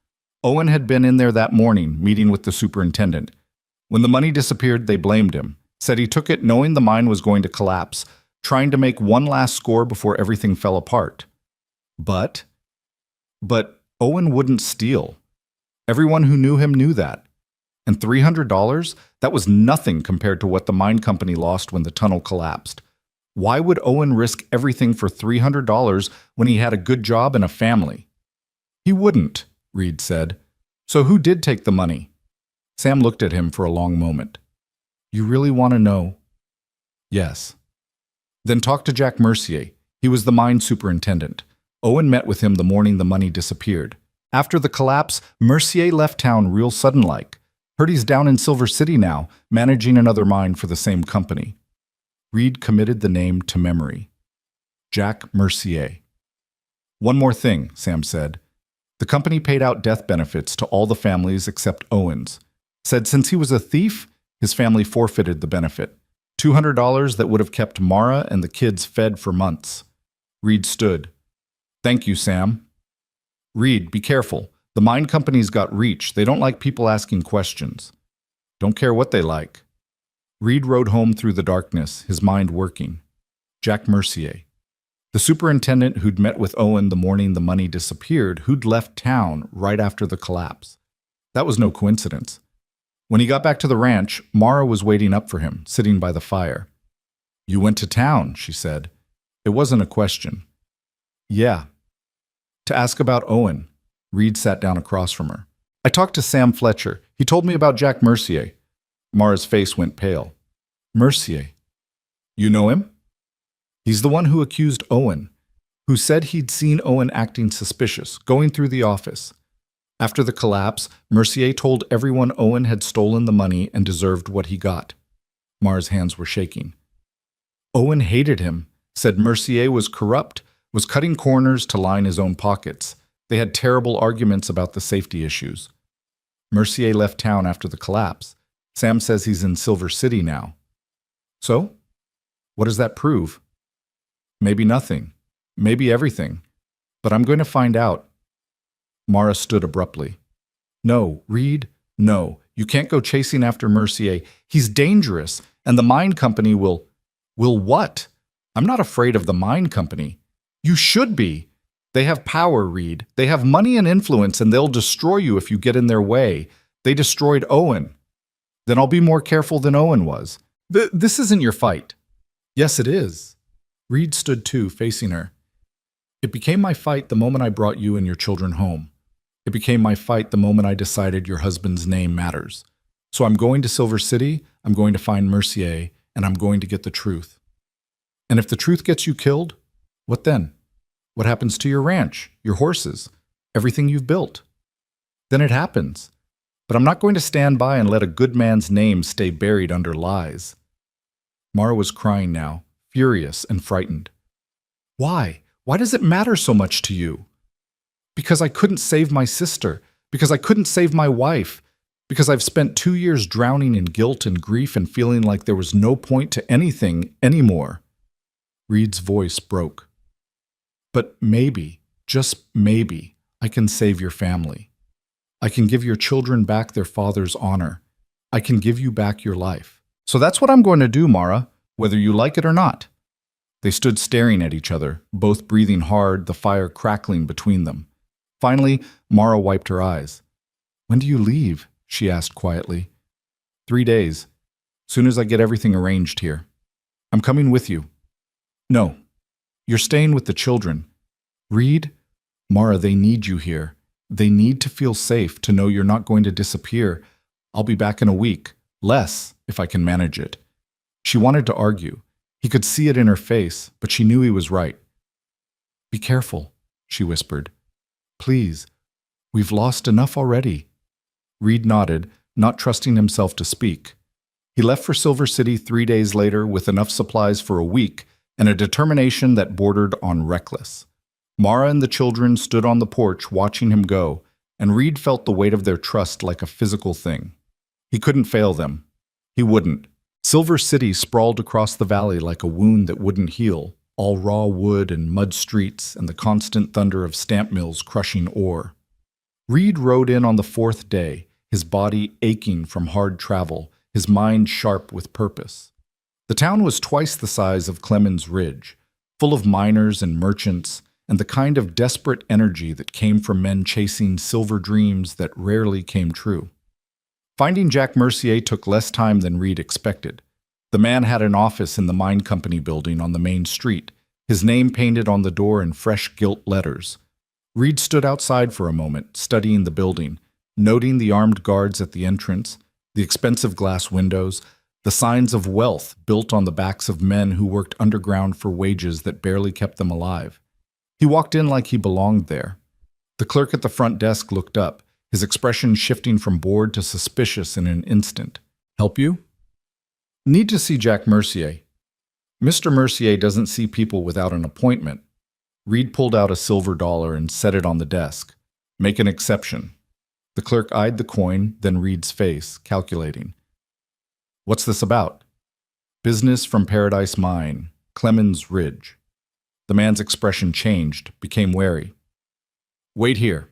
Owen had been in there that morning, meeting with the superintendent. When the money disappeared, they blamed him. Said he took it knowing the mine was going to collapse, trying to make one last score before everything fell apart. But Owen wouldn't steal. Everyone who knew him knew that. And $300? That was nothing compared to what the mine company lost when the tunnel collapsed. Why would Owen risk everything for $300 when he had a good job and a family? He wouldn't, Reed said. So who did take the money? Sam looked at him for a long moment. You really want to know? Yes. Then talk to Jack Mercier. He was the mine superintendent. Owen met with him the morning the money disappeared. After the collapse, Mercier left town real sudden-like. Heard he's down in Silver City now, managing another mine for the same company. Reed committed the name to memory. Jack Mercier. One more thing, Sam said. The company paid out death benefits to all the families except Owen's. Said since he was a thief, his family forfeited the benefit. $200 that would have kept Mara and the kids fed for months. Reed stood. Thank you, Sam. Reed, be careful. The mine company's got reach. They don't like people asking questions. Don't care what they like. Reed rode home through the darkness, his mind working. Jack Mercier. The superintendent who'd met with Owen the morning the money disappeared, who'd left town right after the collapse. That was no coincidence. When he got back to the ranch, Mara was waiting up for him, sitting by the fire. "You went to town," she said. It wasn't a question. "Yeah." "To ask about Owen." Reed sat down across from her. "I talked to Sam Fletcher. He told me about Jack Mercier." Mara's face went pale. "Mercier? You know him?" "He's the one who accused Owen, who said he'd seen Owen acting suspicious, going through the office. After the collapse, Mercier told everyone Owen had stolen the money and deserved what he got." Mara's hands were shaking. "Owen hated him, said Mercier was corrupt, was cutting corners to line his own pockets. They had terrible arguments about the safety issues. Mercier left town after the collapse. Sam says he's in Silver City now." "So? What does that prove?" "Maybe nothing. Maybe everything. But I'm going to find out." Mara stood abruptly. "No, Reed, no. You can't go chasing after Mercier. He's dangerous, and the mine company will... Will what? I'm not afraid of the mine company. You should be. They have power, Reed. They have money and influence, and they'll destroy you if you get in their way. They destroyed Owen. Then I'll be more careful than Owen was. This isn't your fight." "Yes, it is." Reed stood too, facing her. "It became my fight the moment I brought you and your children home. It became my fight the moment I decided your husband's name matters. So I'm going to Silver City, I'm going to find Mercier, and I'm going to get the truth. And if the truth gets you killed, what then? What happens to your ranch, your horses, everything you've built? Then it happens. But I'm not going to stand by and let a good man's name stay buried under lies." Mara was crying now, furious and frightened. "Why? Why does it matter so much to you?" "Because I couldn't save my sister. Because I couldn't save my wife. Because I've spent 2 years drowning in guilt and grief and feeling like there was no point to anything anymore." Reed's voice broke. "But maybe, just maybe, I can save your family. I can give your children back their father's honor. I can give you back your life. So that's what I'm going to do, Mara, whether you like it or not." They stood staring at each other, both breathing hard, the fire crackling between them. Finally, Mara wiped her eyes. "When do you leave?" she asked quietly. 3 days. Soon as I get everything arranged here. I'm coming with you." "No. You're staying with the children. Reed, Mara, they need you here. They need to feel safe, to know you're not going to disappear. I'll be back in a week. Less, if I can manage it." She wanted to argue. He could see it in her face, but she knew he was right. "Be careful," she whispered. "Please. We've lost enough already." Reed nodded, not trusting himself to speak. He left for Silver City 3 days later with enough supplies for a week and a determination that bordered on reckless. Mara and the children stood on the porch watching him go, and Reed felt the weight of their trust like a physical thing. He couldn't fail them. He wouldn't. Silver City sprawled across the valley like a wound that wouldn't heal, all raw wood and mud streets and the constant thunder of stamp mills crushing ore. Reed rode in on the 4th day, his body aching from hard travel, his mind sharp with purpose. The town was twice the size of Clemens Ridge, full of miners and merchants, and the kind of desperate energy that came from men chasing silver dreams that rarely came true. Finding Jack Mercier took less time than Reed expected. The man had an office in the mine company building on the main street, his name painted on the door in fresh gilt letters. Reed stood outside for a moment, studying the building, noting the armed guards at the entrance, the expensive glass windows, the signs of wealth built on the backs of men who worked underground for wages that barely kept them alive. He walked in like he belonged there. The clerk at the front desk looked up, his expression shifting from bored to suspicious in an instant. "Help you?" "Need to see Jack Mercier." "Mr. Mercier doesn't see people without an appointment." Reed pulled out a silver dollar and set it on the desk. "Make an exception." The clerk eyed the coin, then Reed's face, calculating. "What's this about?" "Business from Paradise Mine, Clemens Ridge." The man's expression changed, became wary. "Wait here."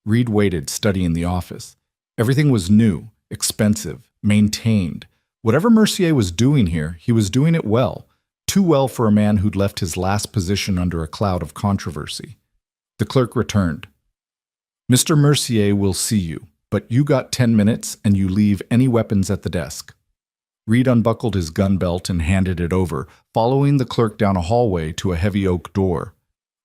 Reed waited, studying the office. Everything was new, expensive, maintained. Whatever Mercier was doing here, he was doing it well. too well for a man who'd left his last position under a cloud of controversy. The clerk returned. Mr. Mercier will see you, but you got 10 minutes and you leave any weapons at the desk. Reed unbuckled his gun belt and handed it over, following the clerk down a hallway to a heavy oak door.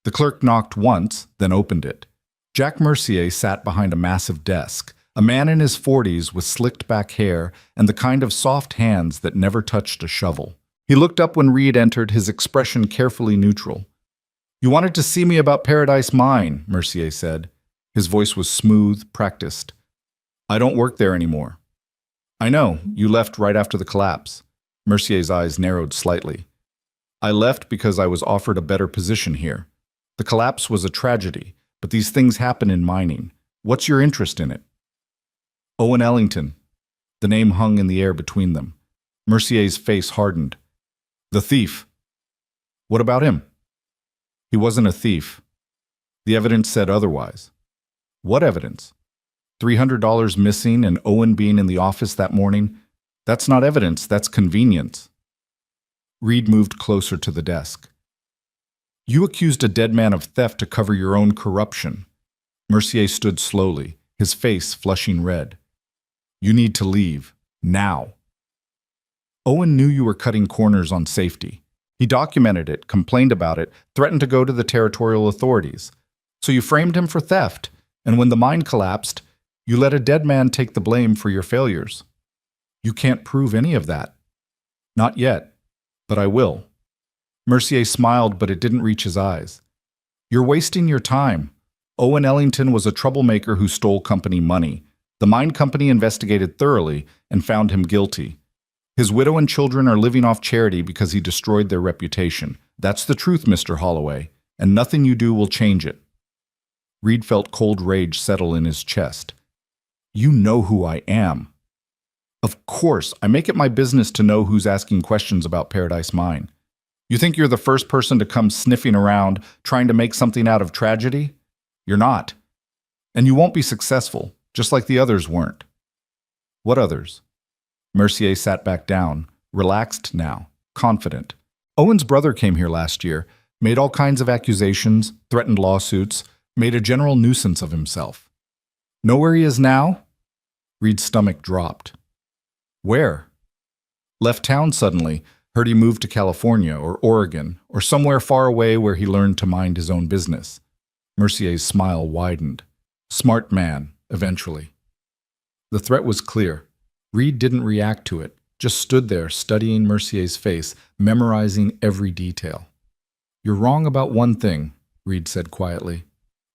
The clerk knocked once, then opened it. Jack Mercier sat behind a massive desk, a man in his 40s with slicked back hair and the kind of soft hands that never touched a shovel. He looked up when Reed entered, his expression carefully neutral. "You wanted to see me about Paradise Mine," Mercier said. His voice was smooth, practiced. "I don't work there anymore." "I know, you left right after the collapse." Mercier's eyes narrowed slightly. "I left because I was offered a better position here. The collapse was a tragedy, but these things happen in mining. What's your interest in it?" "Owen Ellington." The name hung in the air between them. Mercier's face hardened. "The thief." "What about him?" "He wasn't a thief. The evidence said otherwise." "What evidence?" $300 missing and Owen being in the office that morning. That's not evidence, that's convenience. Reed moved closer to the desk. "You accused a dead man of theft to cover your own corruption." Mercier stood slowly, his face flushing red. "You need to leave. Now." "Owen knew you were cutting corners on safety. He documented it, complained about it, threatened to go to the territorial authorities. So you framed him for theft, and when the mine collapsed, you let a dead man take the blame for your failures. You can't prove any of that." "Not yet, but I will." Mercier smiled, but it didn't reach his eyes. "You're wasting your time. Owen Ellington was a troublemaker who stole company money. The mine company investigated thoroughly and found him guilty. His widow and children are living off charity because he destroyed their reputation. That's the truth, Mr. Holloway, and nothing you do will change it." Reed felt cold rage settle in his chest. "You know who I am." "Of course, I make it my business to know who's asking questions about Paradise Mine. You think you're the first person to come sniffing around, trying to make something out of tragedy? You're not. And you won't be successful, just like the others weren't." "What others?" Mercier sat back down, relaxed now, confident. "Owen's brother came here last year, made all kinds of accusations, threatened lawsuits, made a general nuisance of himself. Know where he is now?" Reed's stomach dropped. "Where?" "Left town suddenly. Heard he moved to California or Oregon or somewhere far away where he learned to mind his own business." Mercier's smile widened. "Smart man, eventually." The threat was clear. Reed didn't react to it, just stood there studying Mercier's face, memorizing every detail. "You're wrong about one thing," Reed said quietly.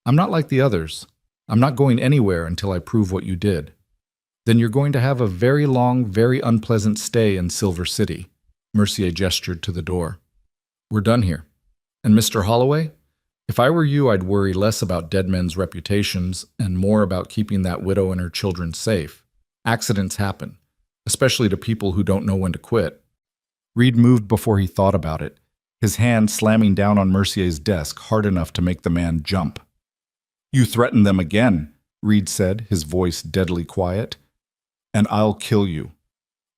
"I'm not like the others. I'm not going anywhere until I prove what you did. Then you're going to have a very long, very unpleasant stay in Silver City." Mercier gestured to the door. "We're done here. And Mr. Holloway, if I were you, I'd worry less about dead men's reputations and more about keeping that widow and her children safe. Accidents happen, especially to people who don't know when to quit." Reed moved before he thought about it, his hand slamming down on Mercier's desk hard enough to make the man jump. "You threaten them again," Reed said, his voice deadly quiet. "And I'll kill you.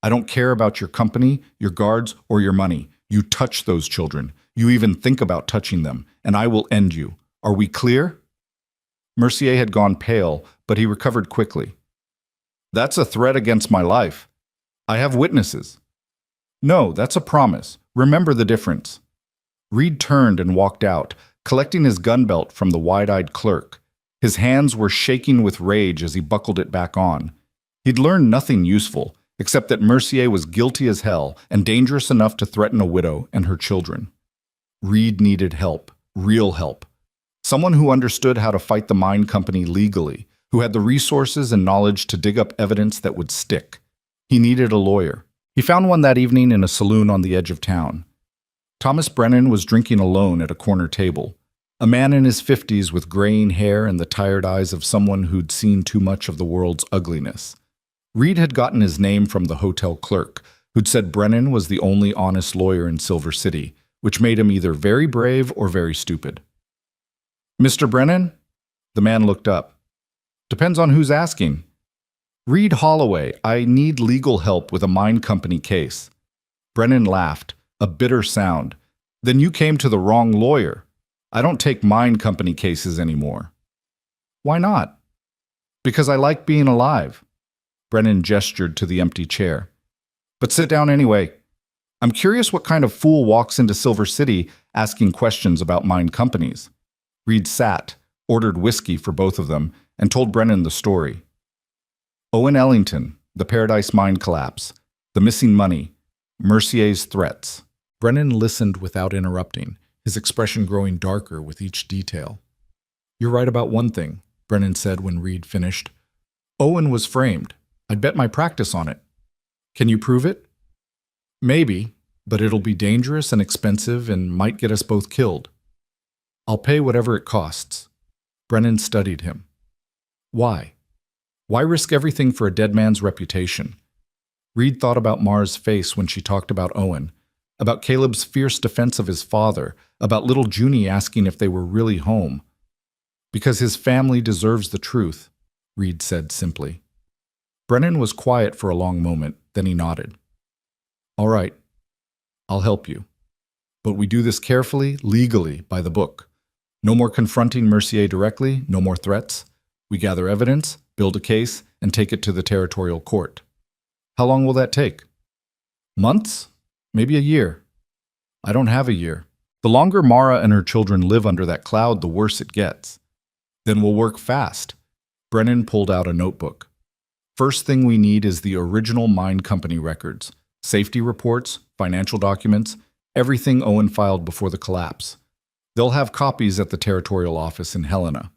I don't care about your company, your guards, or your money. You touch those children. You even think about touching them, and I will end you. Are we clear?" Mercier had gone pale, but he recovered quickly. "That's a threat against my life. I have witnesses." "No, that's a promise. Remember the difference." Reed turned and walked out, collecting his gun belt from the wide-eyed clerk. His hands were shaking with rage as he buckled it back on. He'd learned nothing useful, except that Mercier was guilty as hell and dangerous enough to threaten a widow and her children. Reed needed help, real help. Someone who understood how to fight the mine company legally, who had the resources and knowledge to dig up evidence that would stick. He needed a lawyer. He found one that evening in a saloon on the edge of town. Thomas Brennan was drinking alone at a corner table, a man in his 50s with graying hair and the tired eyes of someone who'd seen too much of the world's ugliness. Reed had gotten his name from the hotel clerk, who'd said Brennan was the only honest lawyer in Silver City, which made him either very brave or very stupid. "Mr. Brennan?" The man looked up. "Depends on who's asking." "Reed Holloway, I need legal help with a mine company case." Brennan laughed, a bitter sound. Then you came to the wrong lawyer. I don't take mine company cases anymore. Why not? Because I like being alive. Brennan gestured to the empty chair. But sit down anyway. I'm curious what kind of fool walks into Silver City asking questions about mine companies. Reed sat, ordered whiskey for both of them, and told Brennan the story. Owen Ellington, the Paradise Mine collapse, the missing money, Mercier's threats. Brennan listened without interrupting, his expression growing darker with each detail. You're right about one thing, Brennan said when Reed finished. Owen was framed. I'd bet my practice on it. Can you prove it? Maybe, but it'll be dangerous and expensive and might get us both killed. I'll pay whatever it costs. Brennan studied him. Why? Why risk everything for a dead man's reputation? Reed thought about Mara's face when she talked about Owen, about Caleb's fierce defense of his father, about little Junie asking if they were really home. Because his family deserves the truth, Reed said simply. Brennan was quiet for a long moment, then he nodded. All right, I'll help you. But we do this carefully, legally, by the book. No more confronting Mercier directly, no more threats. We gather evidence, build a case, and take it to the territorial court. How long will that take? Months? Maybe a year. I don't have a year. The longer Mara and her children live under that cloud, the worse it gets. Then we'll work fast. Brennan pulled out a notebook. First thing we need is the original mine company records, safety reports, financial documents, everything Owen filed before the collapse. They'll have copies at the territorial office in Helena.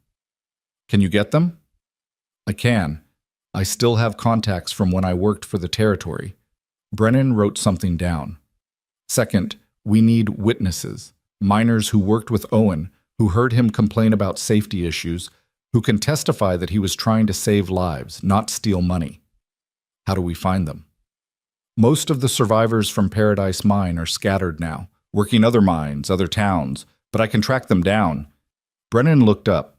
Can you get them? I can. I still have contacts from when I worked for the territory. Brennan wrote something down. Second, we need witnesses, miners who worked with Owen, who heard him complain about safety issues, who can testify that he was trying to save lives, not steal money. How do we find them? Most of the survivors from Paradise Mine are scattered now, working other mines, other towns, but I can track them down. Brennan looked up.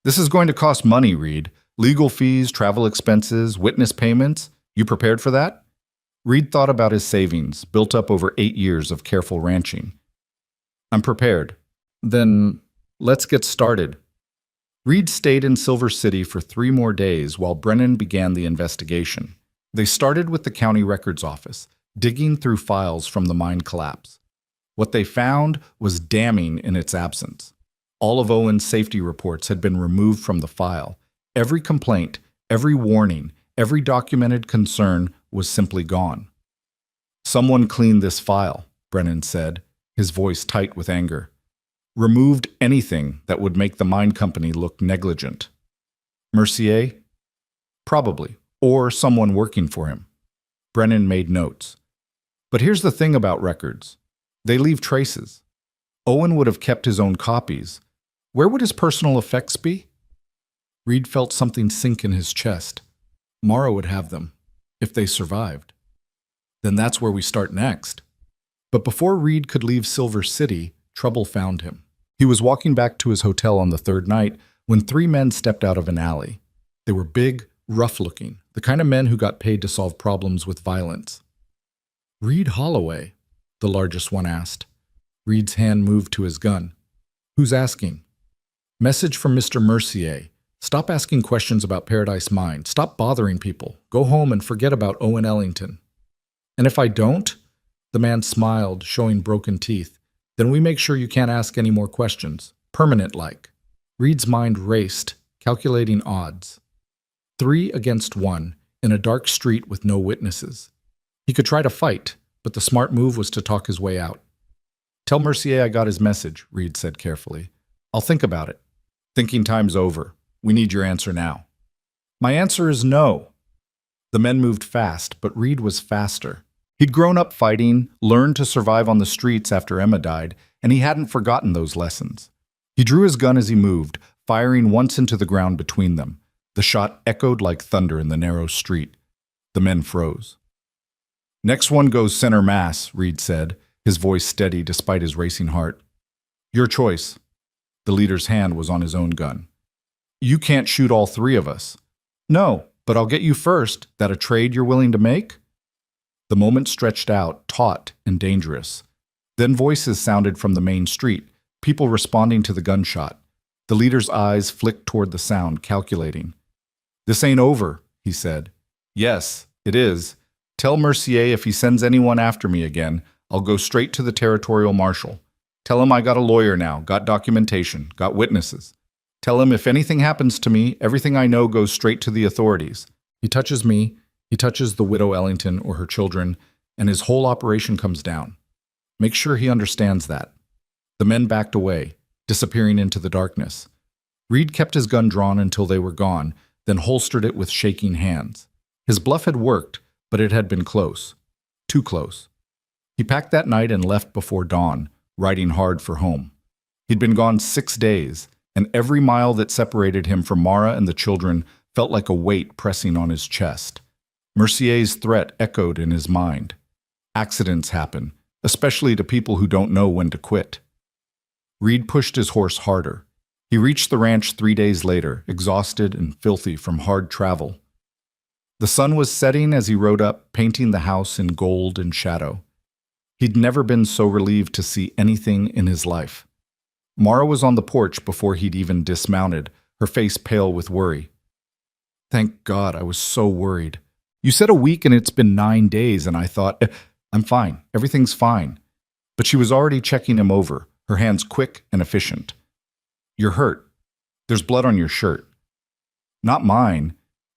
This is going to cost money, Reed. Legal fees, travel expenses, witness payments. You prepared for that? Reed thought about his savings, built up over 8 years of careful ranching. I'm prepared. Then let's get started. Reed stayed in Silver City for 3 more days while Brennan began the investigation. They started with the county records office, digging through files from the mine collapse. What they found was damning in its absence. All of Owen's safety reports had been removed from the file. Every complaint, every warning, every documented concern was simply gone. Someone cleaned this file, Brennan said, his voice tight with anger. Removed anything that would make the mine company look negligent. Mercier? Probably, or someone working for him. Brennan made notes. But here's the thing about records. They leave traces. Owen would have kept his own copies. Where would his personal effects be? Reed felt something sink in his chest. Mara would have them, if they survived. Then that's where we start next. But before Reed could leave Silver City, trouble found him. He was walking back to his hotel on the 3rd night when 3 men stepped out of an alley. They were big, rough-looking, the kind of men who got paid to solve problems with violence. Reed Holloway, the largest one asked. Reed's hand moved to his gun. Who's asking? Message from Mr. Mercier. Stop asking questions about Paradise Mine. Stop bothering people. Go home and forget about Owen Ellington. And if I don't? The man smiled, showing broken teeth. Then we make sure you can't ask any more questions. Permanent-like. Reed's mind raced, calculating odds. 3 against 1, in a dark street with no witnesses. He could try to fight, but the smart move was to talk his way out. Tell Mercier I got his message, Reed said carefully. I'll think about it. Thinking time's over. We need your answer now. My answer is no. The men moved fast, but Reed was faster. He'd grown up fighting, learned to survive on the streets after Emma died, and he hadn't forgotten those lessons. He drew his gun as he moved, firing once into the ground between them. The shot echoed like thunder in the narrow street. The men froze. Next one goes center mass, Reed said, his voice steady despite his racing heart. Your choice. The leader's hand was on his own gun. You can't shoot all 3 of us. No, but I'll get you first. That a trade you're willing to make? The moment stretched out, taut and dangerous. Then voices sounded from the main street, people responding to the gunshot. The leader's eyes flicked toward the sound, calculating. "This ain't over," he said. "Yes, it is. Tell Mercier if he sends anyone after me again, I'll go straight to the territorial marshal. Tell him I got a lawyer now, got documentation, got witnesses. Tell him if anything happens to me, everything I know goes straight to the authorities. He touches me, he touches the widow Ellington or her children, and his whole operation comes down. Make sure he understands that." The men backed away, disappearing into the darkness. Reed kept his gun drawn until they were gone, then holstered it with shaking hands. His bluff had worked, but it had been close. Too close. He packed that night and left before dawn, riding hard for home. He'd been gone 6 days, and every mile that separated him from Mara and the children felt like a weight pressing on his chest. Mercier's threat echoed in his mind. Accidents happen, especially to people who don't know when to quit. Reed pushed his horse harder. He reached the ranch 3 days later, exhausted and filthy from hard travel. The sun was setting as he rode up, painting the house in gold and shadow. He'd never been so relieved to see anything in his life. Mara was on the porch before he'd even dismounted, her face pale with worry. "Thank God, I was so worried. You said a week and it's been 9 days, and I thought, I'm fine, everything's fine." But she was already checking him over, her hands quick and efficient. "You're hurt. There's blood on your shirt." "Not mine.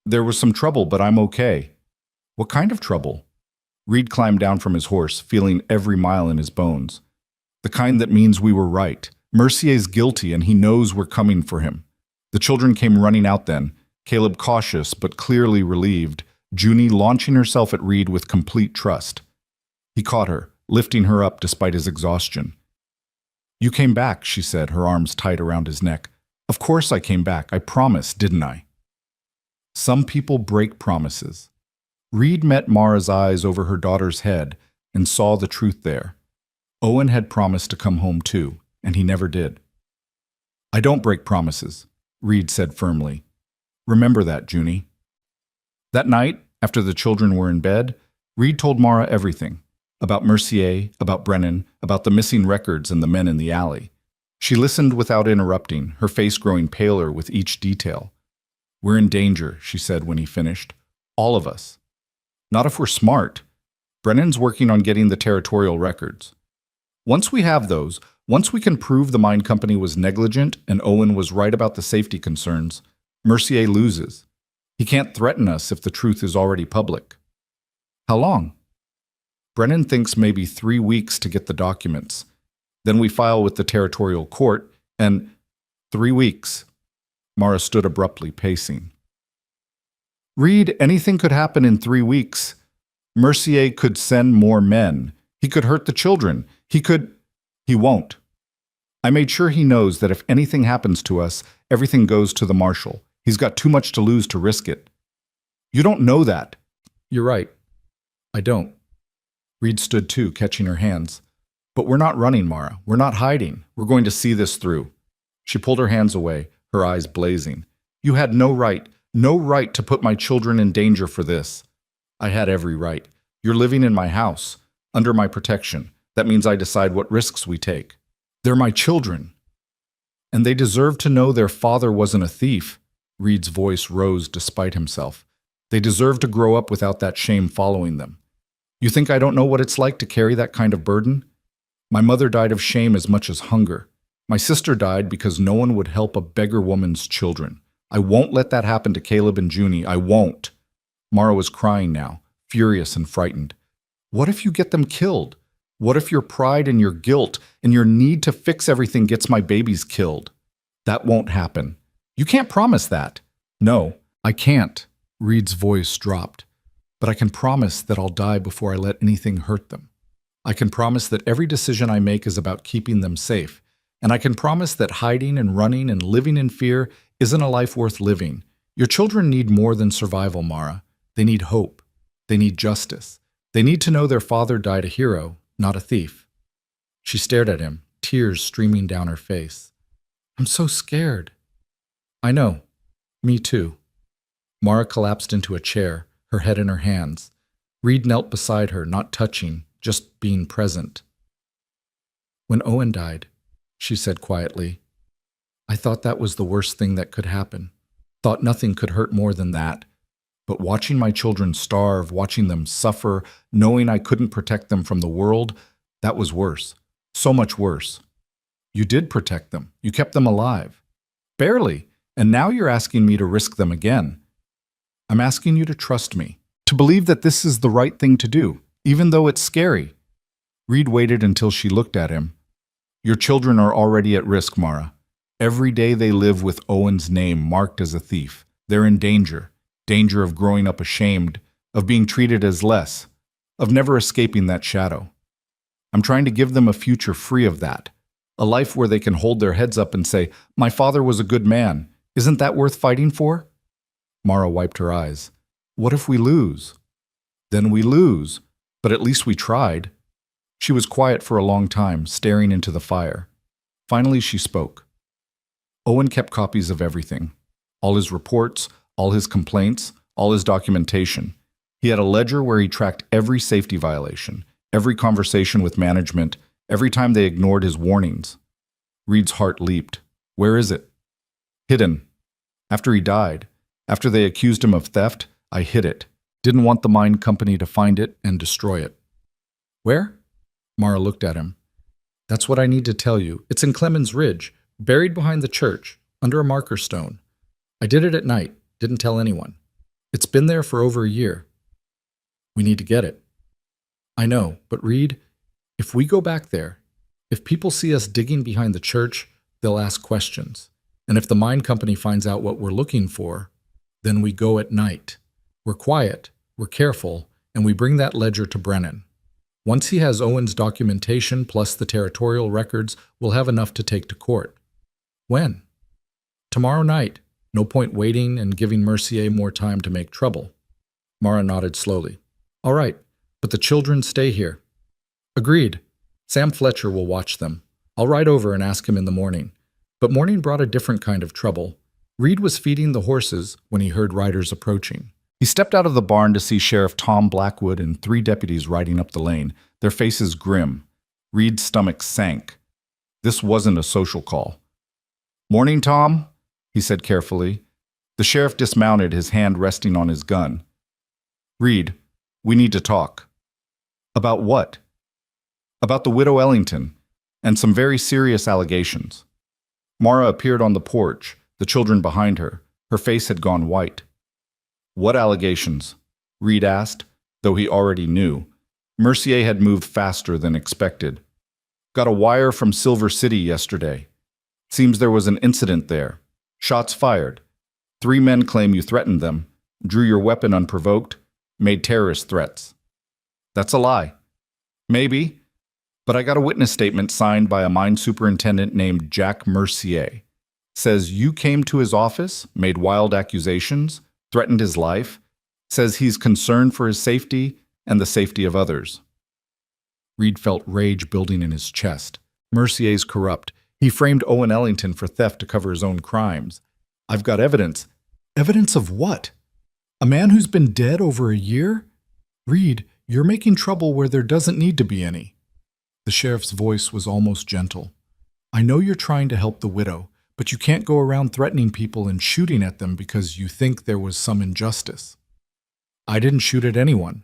There was some trouble, but I'm okay." "What kind of trouble?" Reed climbed down from his horse, feeling every mile in his bones. "The kind that means we were right. Mercier's guilty, and he knows we're coming for him." The children came running out then, Caleb cautious but clearly relieved, Junie launching herself at Reed with complete trust. He caught her, lifting her up despite his exhaustion. "You came back," she said, her arms tight around his neck. "Of course I came back. I promised, didn't I?" Some people break promises. Reed met Mara's eyes over her daughter's head and saw the truth there. Owen had promised to come home too, and he never did. "I don't break promises," Reed said firmly. "Remember that, Junie." That night, after the children were in bed, Reed told Mara everything. About Mercier, about Brennan, about the missing records and the men in the alley. She listened without interrupting, her face growing paler with each detail. "We're in danger," she said when he finished. "All of us. Not if we're smart. Brennan's working on getting the territorial records. Once we have those, once we can prove the mine company was negligent and Owen was right about the safety concerns, Mercier loses. He can't threaten us if the truth is already public." "How long?" "Brennan thinks maybe 3 weeks to get the documents. Then we file with the territorial court, and 3 weeks. Mara stood abruptly, pacing. "Reed, anything could happen in 3 weeks. Mercier could send more men. He could hurt the children. He won't. I made sure he knows that if anything happens to us, everything goes to the marshal. He's got too much to lose to risk it." "You don't know that." "You're right. I don't." Reed stood too, catching her hands. "But we're not running, Mara. We're not hiding. We're going to see this through." She pulled her hands away, her eyes blazing. "You had no right to put my children in danger for this." "I had every right. You're living in my house, under my protection. That means I decide what risks we take. They're my children. And they deserve to know their father wasn't a thief." Reed's voice rose despite himself. "They deserve to grow up without that shame following them. You think I don't know what it's like to carry that kind of burden? My mother died of shame as much as hunger. My sister died because no one would help a beggar woman's children. I won't let that happen to Caleb and Junie. I won't." Mara was crying now, furious and frightened. "What if you get them killed? What if your pride and your guilt and your need to fix everything gets my babies killed?" "That won't happen." "You can't promise that." "No, I can't." Reed's voice dropped. "But I can promise that I'll die before I let anything hurt them. I can promise that every decision I make is about keeping them safe. And I can promise that hiding and running and living in fear isn't a life worth living. Your children need more than survival, Mara. They need hope. They need justice. They need to know their father died a hero, not a thief." She stared at him, tears streaming down her face. "I'm so scared." "I know. Me too." Mara collapsed into a chair, her head in her hands. Reed knelt beside her, not touching, just being present. When Owen died, she said quietly, I thought that was the worst thing that could happen. Thought nothing could hurt more than that. But watching my children starve, watching them suffer, knowing I couldn't protect them from the world, that was worse. So much worse. You did protect them. You kept them alive. Barely. And now you're asking me to risk them again. I'm asking you to trust me, to believe that this is the right thing to do, even though it's scary. Reed waited until she looked at him. Your children are already at risk, Mara. Every day they live with Owen's name marked as a thief. They're in danger. Danger of growing up ashamed, of being treated as less, of never escaping that shadow. I'm trying to give them a future free of that. A life where they can hold their heads up and say, my father was a good man. Isn't that worth fighting for? Mara wiped her eyes. What if we lose? Then we lose. But at least we tried. She was quiet for a long time, staring into the fire. Finally she spoke. Owen kept copies of everything. All his reports, all his complaints, all his documentation. He had a ledger where he tracked every safety violation, every conversation with management, every time they ignored his warnings. Reed's heart leaped. Where is it? Hidden. After he died, after they accused him of theft, I hid it. Didn't want the mine company to find it and destroy it. Where? Mara looked at him. That's what I need to tell you. It's in Clemens Ridge, buried behind the church, under a marker stone. I did it at night. Didn't tell anyone. It's been there for over a year. We need to get it. I know, but Reed, if we go back there, if people see us digging behind the church, they'll ask questions. And if the mine company finds out what we're looking for, then we go at night. We're quiet, we're careful, and we bring that ledger to Brennan. Once he has Owen's documentation plus the territorial records, we'll have enough to take to court. When? Tomorrow night. No point waiting and giving Mercier more time to make trouble. Mara nodded slowly. All right, but the children stay here. Agreed. Sam Fletcher will watch them. I'll ride over and ask him in the morning. But morning brought a different kind of trouble. Reed was feeding the horses when he heard riders approaching. He stepped out of the barn to see Sheriff Tom Blackwood and 3 deputies riding up the lane, their faces grim. Reed's stomach sank. This wasn't a social call. Morning, Tom, he said carefully. The sheriff dismounted, his hand resting on his gun. Reed, we need to talk. About what? About the widow Ellington, and some very serious allegations. Mara appeared on the porch, the children behind her. Her face had gone white. What allegations? Reed asked, though he already knew. Mercier had moved faster than expected. Got a wire from Silver City yesterday. Seems there was an incident there. Shots fired. 3 men claim you threatened them, drew your weapon unprovoked, made terrorist threats. That's a lie. Maybe, but I got a witness statement signed by a mine superintendent named Jack Mercier. Says you came to his office, made wild accusations, threatened his life, says he's concerned for his safety and the safety of others. Reed felt rage building in his chest. Mercier's corrupt. He framed Owen Ellington for theft to cover his own crimes. I've got evidence. Evidence of what? A man who's been dead over a year? Reed, you're making trouble where there doesn't need to be any. The sheriff's voice was almost gentle. I know you're trying to help the widow, but you can't go around threatening people and shooting at them because you think there was some injustice. I didn't shoot at anyone.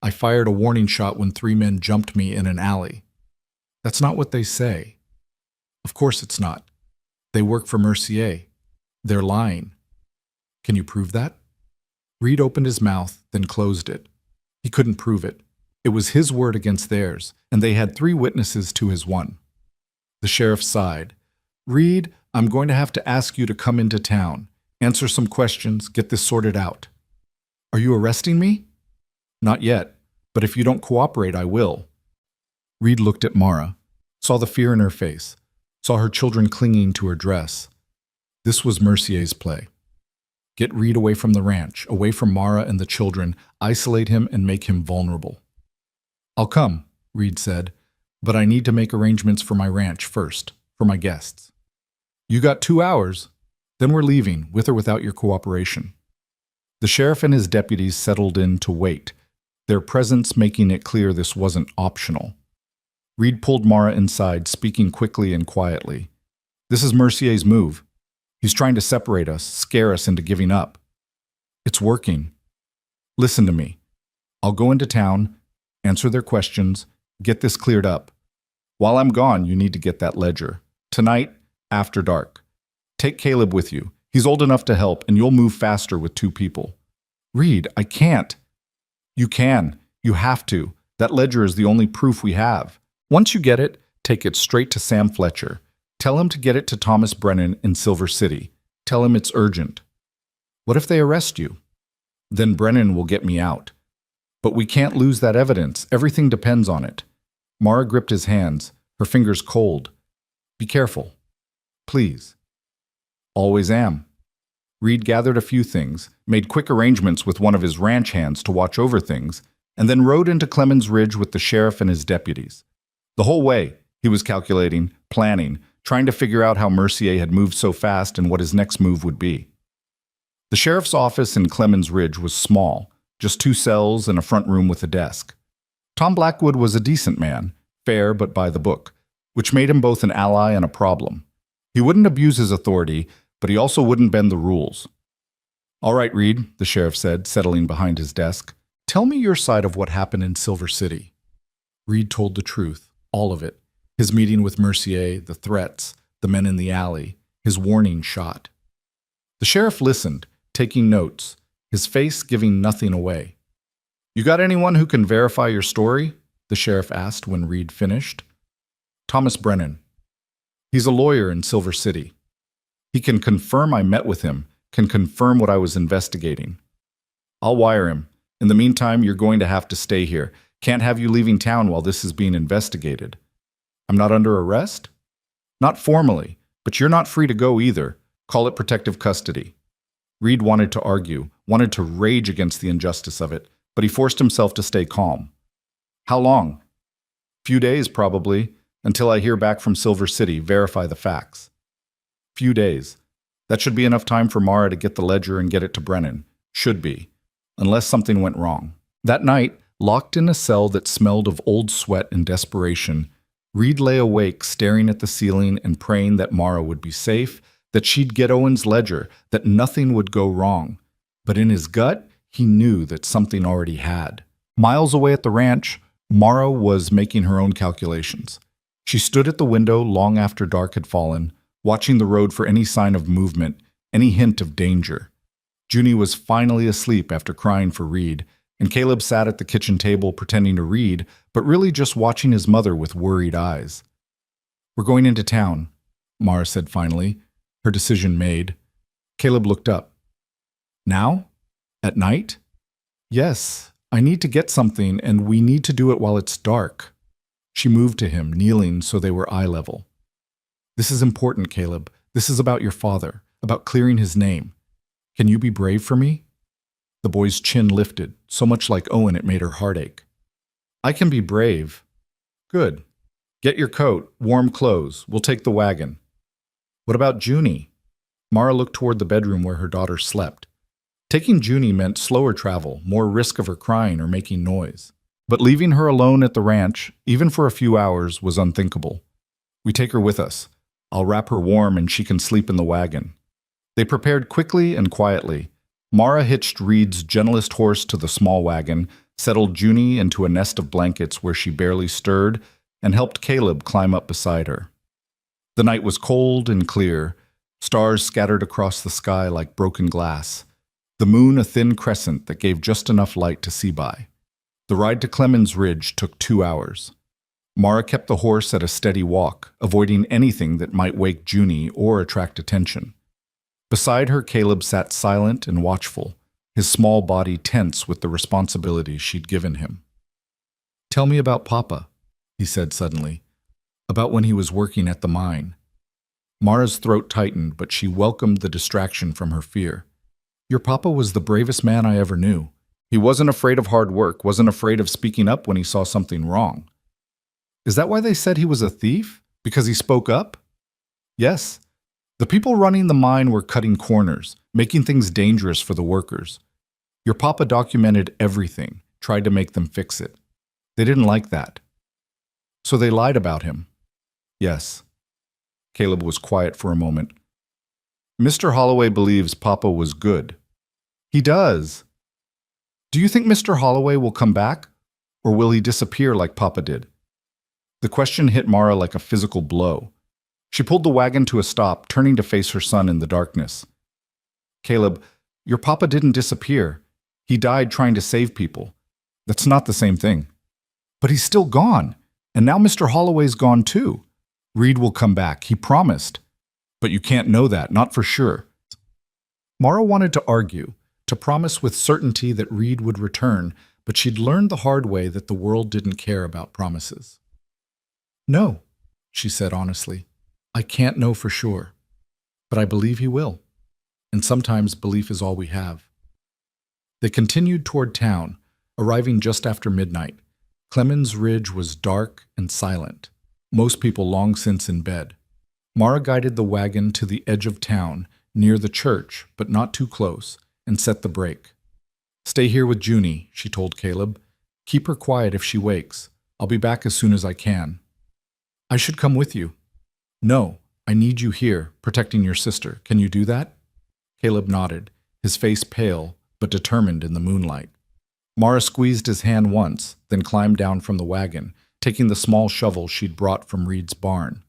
I fired a warning shot when 3 men jumped me in an alley. That's not what they say. Of course it's not. They work for Mercier. They're lying. Can you prove that? Reed opened his mouth, then closed it. He couldn't prove it. It was his word against theirs, and they had 3 witnesses to his 1. The sheriff sighed. Reed, I'm going to have to ask you to come into town, answer some questions, get this sorted out. Are you arresting me? Not yet, but if you don't cooperate, I will. Reed looked at Mara, saw the fear in her face, saw her children clinging to her dress. This was Mercier's play. Get Reed away from the ranch, away from Mara and the children, isolate him and make him vulnerable. I'll come, Reed said, but I need to make arrangements for my ranch first, for my guests. You got 2 hours, then we're leaving, with or without your cooperation. The sheriff and his deputies settled in to wait, their presence making it clear this wasn't optional. Reed pulled Mara inside, speaking quickly and quietly. This is Mercier's move. He's trying to separate us, scare us into giving up. It's working. Listen to me. I'll go into town, answer their questions, get this cleared up. While I'm gone, you need to get that ledger. Tonight, after dark. Take Caleb with you. He's old enough to help, and you'll move faster with 2 people. Reed, I can't. You can. You have to. That ledger is the only proof we have. Once you get it, take it straight to Sam Fletcher. Tell him to get it to Thomas Brennan in Silver City. Tell him it's urgent. What if they arrest you? Then Brennan will get me out. But we can't lose that evidence. Everything depends on it. Mara gripped his hands, her fingers cold. Be careful. Please. Always am. Reed gathered a few things, made quick arrangements with one of his ranch hands to watch over things, and then rode into Clemens Ridge with the sheriff and his deputies. The whole way, he was calculating, planning, trying to figure out how Mercier had moved so fast and what his next move would be. The sheriff's office in Clemens Ridge was small, just 2 cells and a front room with a desk. Tom Blackwood was a decent man, fair but by the book, which made him both an ally and a problem. He wouldn't abuse his authority, but he also wouldn't bend the rules. All right, Reed, the sheriff said, settling behind his desk. Tell me your side of what happened in Silver City. Reed told the truth, all of it. His meeting with Mercier, the threats, the men in the alley, his warning shot. The sheriff listened, taking notes, his face giving nothing away. You got anyone who can verify your story? The sheriff asked when Reed finished. Thomas Brennan. He's a lawyer in Silver City. He can confirm I met with him, can confirm what I was investigating. I'll wire him. In the meantime, you're going to have to stay here. Can't have you leaving town while this is being investigated. I'm not under arrest? Not formally, but you're not free to go either. Call it protective custody. Reed wanted to argue, wanted to rage against the injustice of it, but he forced himself to stay calm. How long? Few days, probably, until I hear back from Silver City, verify the facts. Few days. That should be enough time for Mara to get the ledger and get it to Brennan. Should be. Unless something went wrong. That night, locked in a cell that smelled of old sweat and desperation, Reed lay awake staring at the ceiling and praying that Mara would be safe, that she'd get Owen's ledger, that nothing would go wrong. But in his gut, he knew that something already had. Miles away at the ranch, Mara was making her own calculations. She stood at the window long after dark had fallen, watching the road for any sign of movement, any hint of danger. Junie was finally asleep after crying for Reed, and Caleb sat at the kitchen table pretending to read, but really just watching his mother with worried eyes. We're going into town, Mara said finally, her decision made. Caleb looked up. Now? At night? Yes, I need to get something, and we need to do it while it's dark. She moved to him, kneeling so they were eye level. This is important, Caleb. This is about your father, about clearing his name. Can you be brave for me? The boy's chin lifted, so much like Owen it made her heart ache. I can be brave. Good. Get your coat, warm clothes. We'll take the wagon. What about Junie? Mara looked toward the bedroom where her daughter slept. Taking Junie meant slower travel, more risk of her crying or making noise. But leaving her alone at the ranch, even for a few hours, was unthinkable. We take her with us. I'll wrap her warm and she can sleep in the wagon. They prepared quickly and quietly. Mara hitched Reed's gentlest horse to the small wagon, settled Junie into a nest of blankets where she barely stirred, and helped Caleb climb up beside her. The night was cold and clear, stars scattered across the sky like broken glass, the moon a thin crescent that gave just enough light to see by. The ride to Clemens Ridge took 2 hours. Mara kept the horse at a steady walk, avoiding anything that might wake Junie or attract attention. Beside her, Caleb sat silent and watchful, his small body tense with the responsibility she'd given him. Tell me about Papa, he said suddenly, about when he was working at the mine. Mara's throat tightened, but she welcomed the distraction from her fear. Your papa was the bravest man I ever knew. He wasn't afraid of hard work, wasn't afraid of speaking up when he saw something wrong. Is that why they said he was a thief? Because he spoke up? Yes. The people running the mine were cutting corners, making things dangerous for the workers. Your papa documented everything, tried to make them fix it. They didn't like that. So they lied about him? Yes. Caleb was quiet for a moment. Mr. Holloway believes Papa was good. He does. Do you think Mr. Holloway will come back, or will he disappear like Papa did? The question hit Mara like a physical blow. She pulled the wagon to a stop, turning to face her son in the darkness. Caleb, your Papa didn't disappear. He died trying to save people. That's not the same thing. But he's still gone, and now Mr. Holloway's gone too. Reed will come back, he promised. But you can't know that, not for sure. Mara wanted to argue, to promise with certainty that Reed would return, but she'd learned the hard way that the world didn't care about promises. No, she said honestly. I can't know for sure, but I believe he will. And sometimes belief is all we have. They continued toward town, arriving just after midnight. Clemens Ridge was dark and silent, most people long since in bed. Mara guided the wagon to the edge of town, near the church, but not too close, and set the brake. Stay here with Junie, she told Caleb. Keep her quiet if she wakes. I'll be back as soon as I can. I should come with you. No, I need you here, protecting your sister. Can you do that? Caleb nodded, his face pale, but determined in the moonlight. Mara squeezed his hand once, then climbed down from the wagon, taking the small shovel she'd brought from Reed's barn.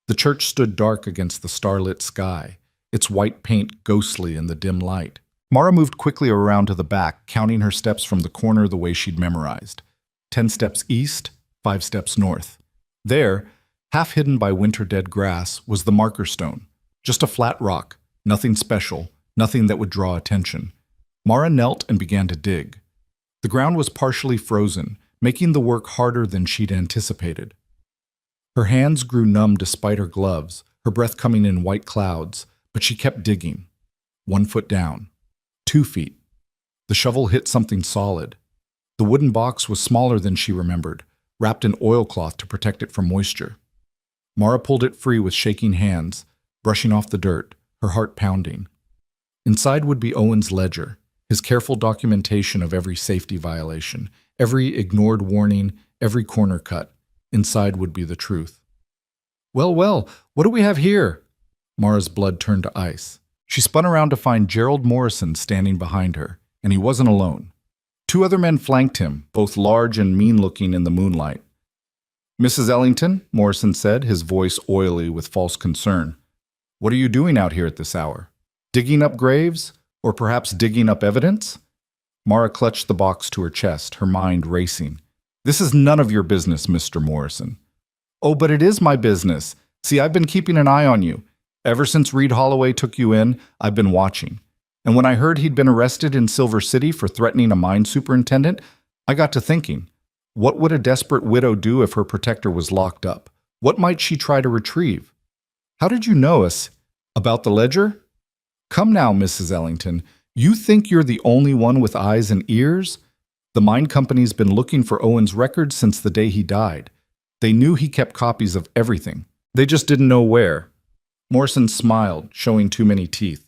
The church stood dark against the starlit sky, its white paint ghostly in the dim light. Mara moved quickly around to the back, counting her steps from the corner the way she'd memorized. 10 steps east, 5 steps north. There, half hidden by winter-dead grass, was the marker stone. Just a flat rock, nothing special, nothing that would draw attention. Mara knelt and began to dig. The ground was partially frozen, making the work harder than she'd anticipated. Her hands grew numb despite her gloves, her breath coming in white clouds, but she kept digging. 1 foot down. 2 feet. The shovel hit something solid. The wooden box was smaller than she remembered, wrapped in oilcloth to protect it from moisture. Mara pulled it free with shaking hands, brushing off the dirt, her heart pounding. Inside would be Owen's ledger, his careful documentation of every safety violation, every ignored warning, every corner cut. Inside would be the truth. Well, what do we have here? Mara's blood turned to ice. She spun around to find Gerald Morrison standing behind her, and he wasn't alone. 2 other men flanked him, both large and mean-looking in the moonlight. Mrs. Ellington, Morrison said, his voice oily with false concern. What are you doing out here at this hour? Digging up graves? Or perhaps digging up evidence? Mara clutched the box to her chest, her mind racing. This is none of your business, Mr. Morrison. Oh, but it is my business. See, I've been keeping an eye on you. Ever since Reed Holloway took you in, I've been watching. And when I heard he'd been arrested in Silver City for threatening a mine superintendent, I got to thinking, what would a desperate widow do if her protector was locked up? What might she try to retrieve? How did you know us? About the ledger? Come now, Mrs. Ellington. You think you're the only one with eyes and ears? The mine company's been looking for Owen's records since the day he died. They knew he kept copies of everything. They just didn't know where. Morrison smiled, showing too many teeth.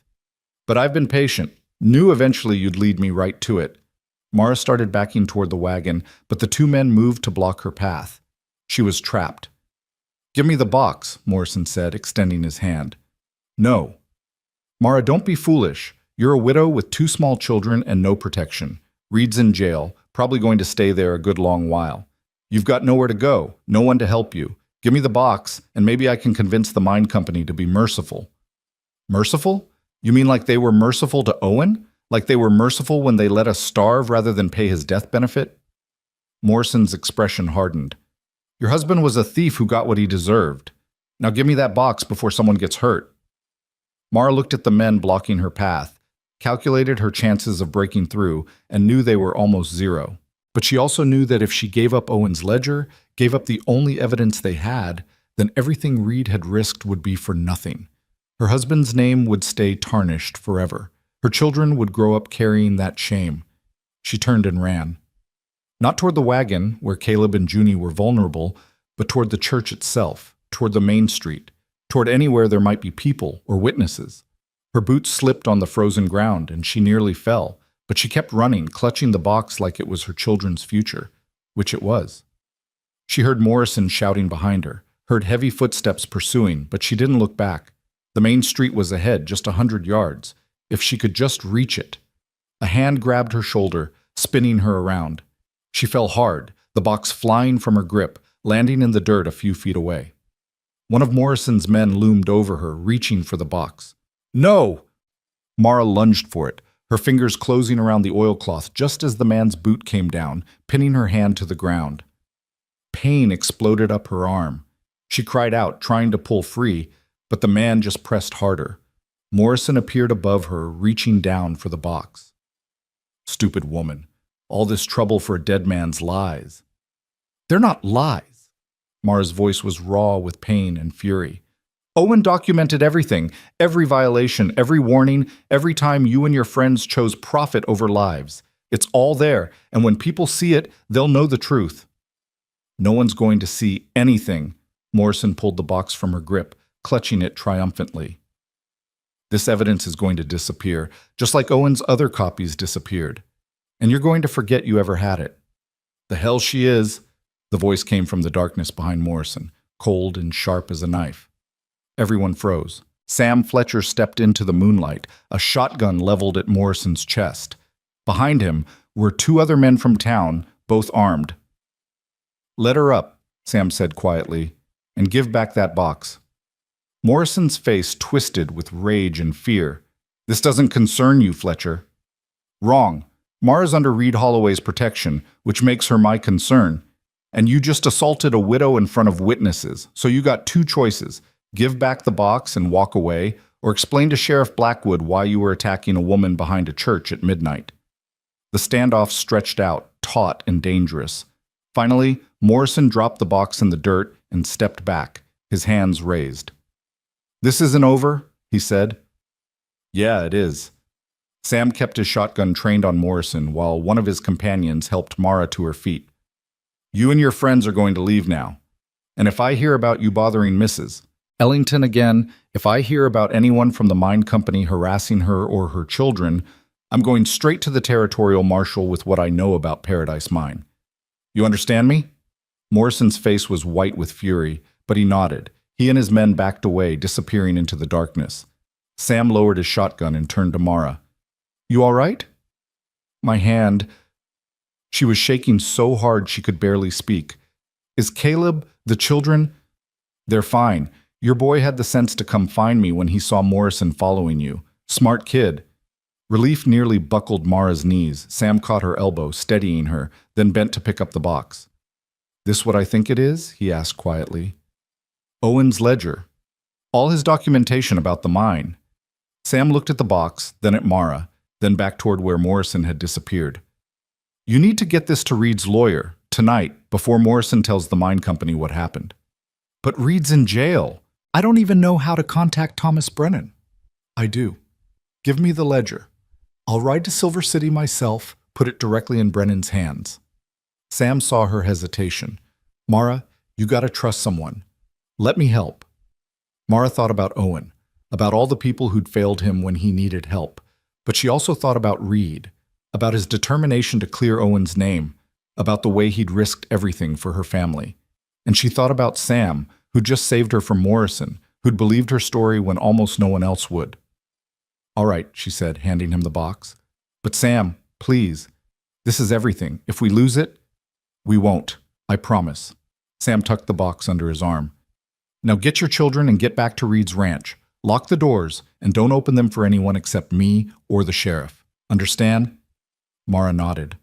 But I've been patient. Knew eventually you'd lead me right to it. Mara started backing toward the wagon, but the 2 men moved to block her path. She was trapped. Give me the box, Morrison said, extending his hand. No. Mara, don't be foolish. You're a widow with 2 small children and no protection. Reed's in jail, probably going to stay there a good long while. You've got nowhere to go, no one to help you. Give me the box, and maybe I can convince the mine company to be merciful. Merciful? You mean like they were merciful to Owen? Like they were merciful when they let us starve rather than pay his death benefit? Morrison's expression hardened. Your husband was a thief who got what he deserved. Now give me that box before someone gets hurt. Mara looked at the men blocking her path, calculated her chances of breaking through, and knew they were almost 0. But she also knew that if she gave up Owen's ledger, gave up the only evidence they had, then everything Reed had risked would be for nothing. Her husband's name would stay tarnished forever. Her children would grow up carrying that shame. She turned and ran. Not toward the wagon, where Caleb and Junie were vulnerable, but toward the church itself, toward the main street, toward anywhere there might be people or witnesses. Her boots slipped on the frozen ground, and she nearly fell, but she kept running, clutching the box like it was her children's future, which it was. She heard Morrison shouting behind her, heard heavy footsteps pursuing, but she didn't look back. The main street was ahead, just 100 yards. If she could just reach it. A hand grabbed her shoulder, spinning her around. She fell hard, the box flying from her grip, landing in the dirt a few feet away. One of Morrison's men loomed over her, reaching for the box. "No!" Mara lunged for it, her fingers closing around the oilcloth just as the man's boot came down, pinning her hand to the ground. Pain exploded up her arm. She cried out, trying to pull free, but the man just pressed harder. Morrison appeared above her, reaching down for the box. Stupid woman. All this trouble for a dead man's lies. They're not lies. Mara's voice was raw with pain and fury. Owen documented everything, every violation, every warning, every time you and your friends chose profit over lives. It's all there, and when people see it, they'll know the truth. No one's going to see anything. Morrison pulled the box from her grip, clutching it triumphantly. This evidence is going to disappear, just like Owen's other copies disappeared. And you're going to forget you ever had it. The hell she is. The voice came from the darkness behind Morrison, cold and sharp as a knife. Everyone froze. Sam Fletcher stepped into the moonlight, a shotgun leveled at Morrison's chest. Behind him were two other men from town, both armed. "Let her up," Sam said quietly, "and give back that box." Morrison's face twisted with rage and fear. "This doesn't concern you, Fletcher." "Wrong. Mara's under Reed Holloway's protection, which makes her my concern. And you just assaulted a widow in front of witnesses, so you got two choices. Give back the box and walk away, or explain to Sheriff Blackwood why you were attacking a woman behind a church at midnight." The standoff stretched out, taut and dangerous. Finally, Morrison dropped the box in the dirt and stepped back, his hands raised. "This isn't over," he said. "Yeah, it is." Sam kept his shotgun trained on Morrison while one of his companions helped Mara to her feet. "You and your friends are going to leave now. And if I hear about you bothering Mrs. Ellington again, if I hear about anyone from the mine company harassing her or her children, I'm going straight to the territorial marshal with what I know about Paradise Mine. You understand me?" Morrison's face was white with fury, but he nodded. He and his men backed away, disappearing into the darkness. Sam lowered his shotgun and turned to Mara. "You all right?" "My hand..." She was shaking so hard she could barely speak. "Is Caleb, the children..." "They're fine. Your boy had the sense to come find me when he saw Morrison following you. Smart kid." Relief nearly buckled Mara's knees. Sam caught her elbow, steadying her, then bent to pick up the box. "This what I think it is?" he asked quietly. "Owen's ledger. All his documentation about the mine." Sam looked at the box, then at Mara, then back toward where Morrison had disappeared. "You need to get this to Reed's lawyer, tonight, before Morrison tells the mine company what happened." "But Reed's in jail. I don't even know how to contact Thomas Brennan." "I do. Give me the ledger. I'll ride to Silver City myself, put it directly in Brennan's hands." Sam saw her hesitation. "Mara, you gotta trust someone. Let me help." Mara thought about Owen, about all the people who'd failed him when he needed help, but she also thought about Reed, about his determination to clear Owen's name, about the way he'd risked everything for her family. And she thought about Sam, who'd just saved her from Morrison, who'd believed her story when almost no one else would. "All right," she said, handing him the box. "But Sam, please, this is everything. If we lose it..." "We won't, I promise." Sam tucked the box under his arm. "Now get your children and get back to Reed's ranch. Lock the doors and don't open them for anyone except me or the sheriff. Understand?" Mara nodded.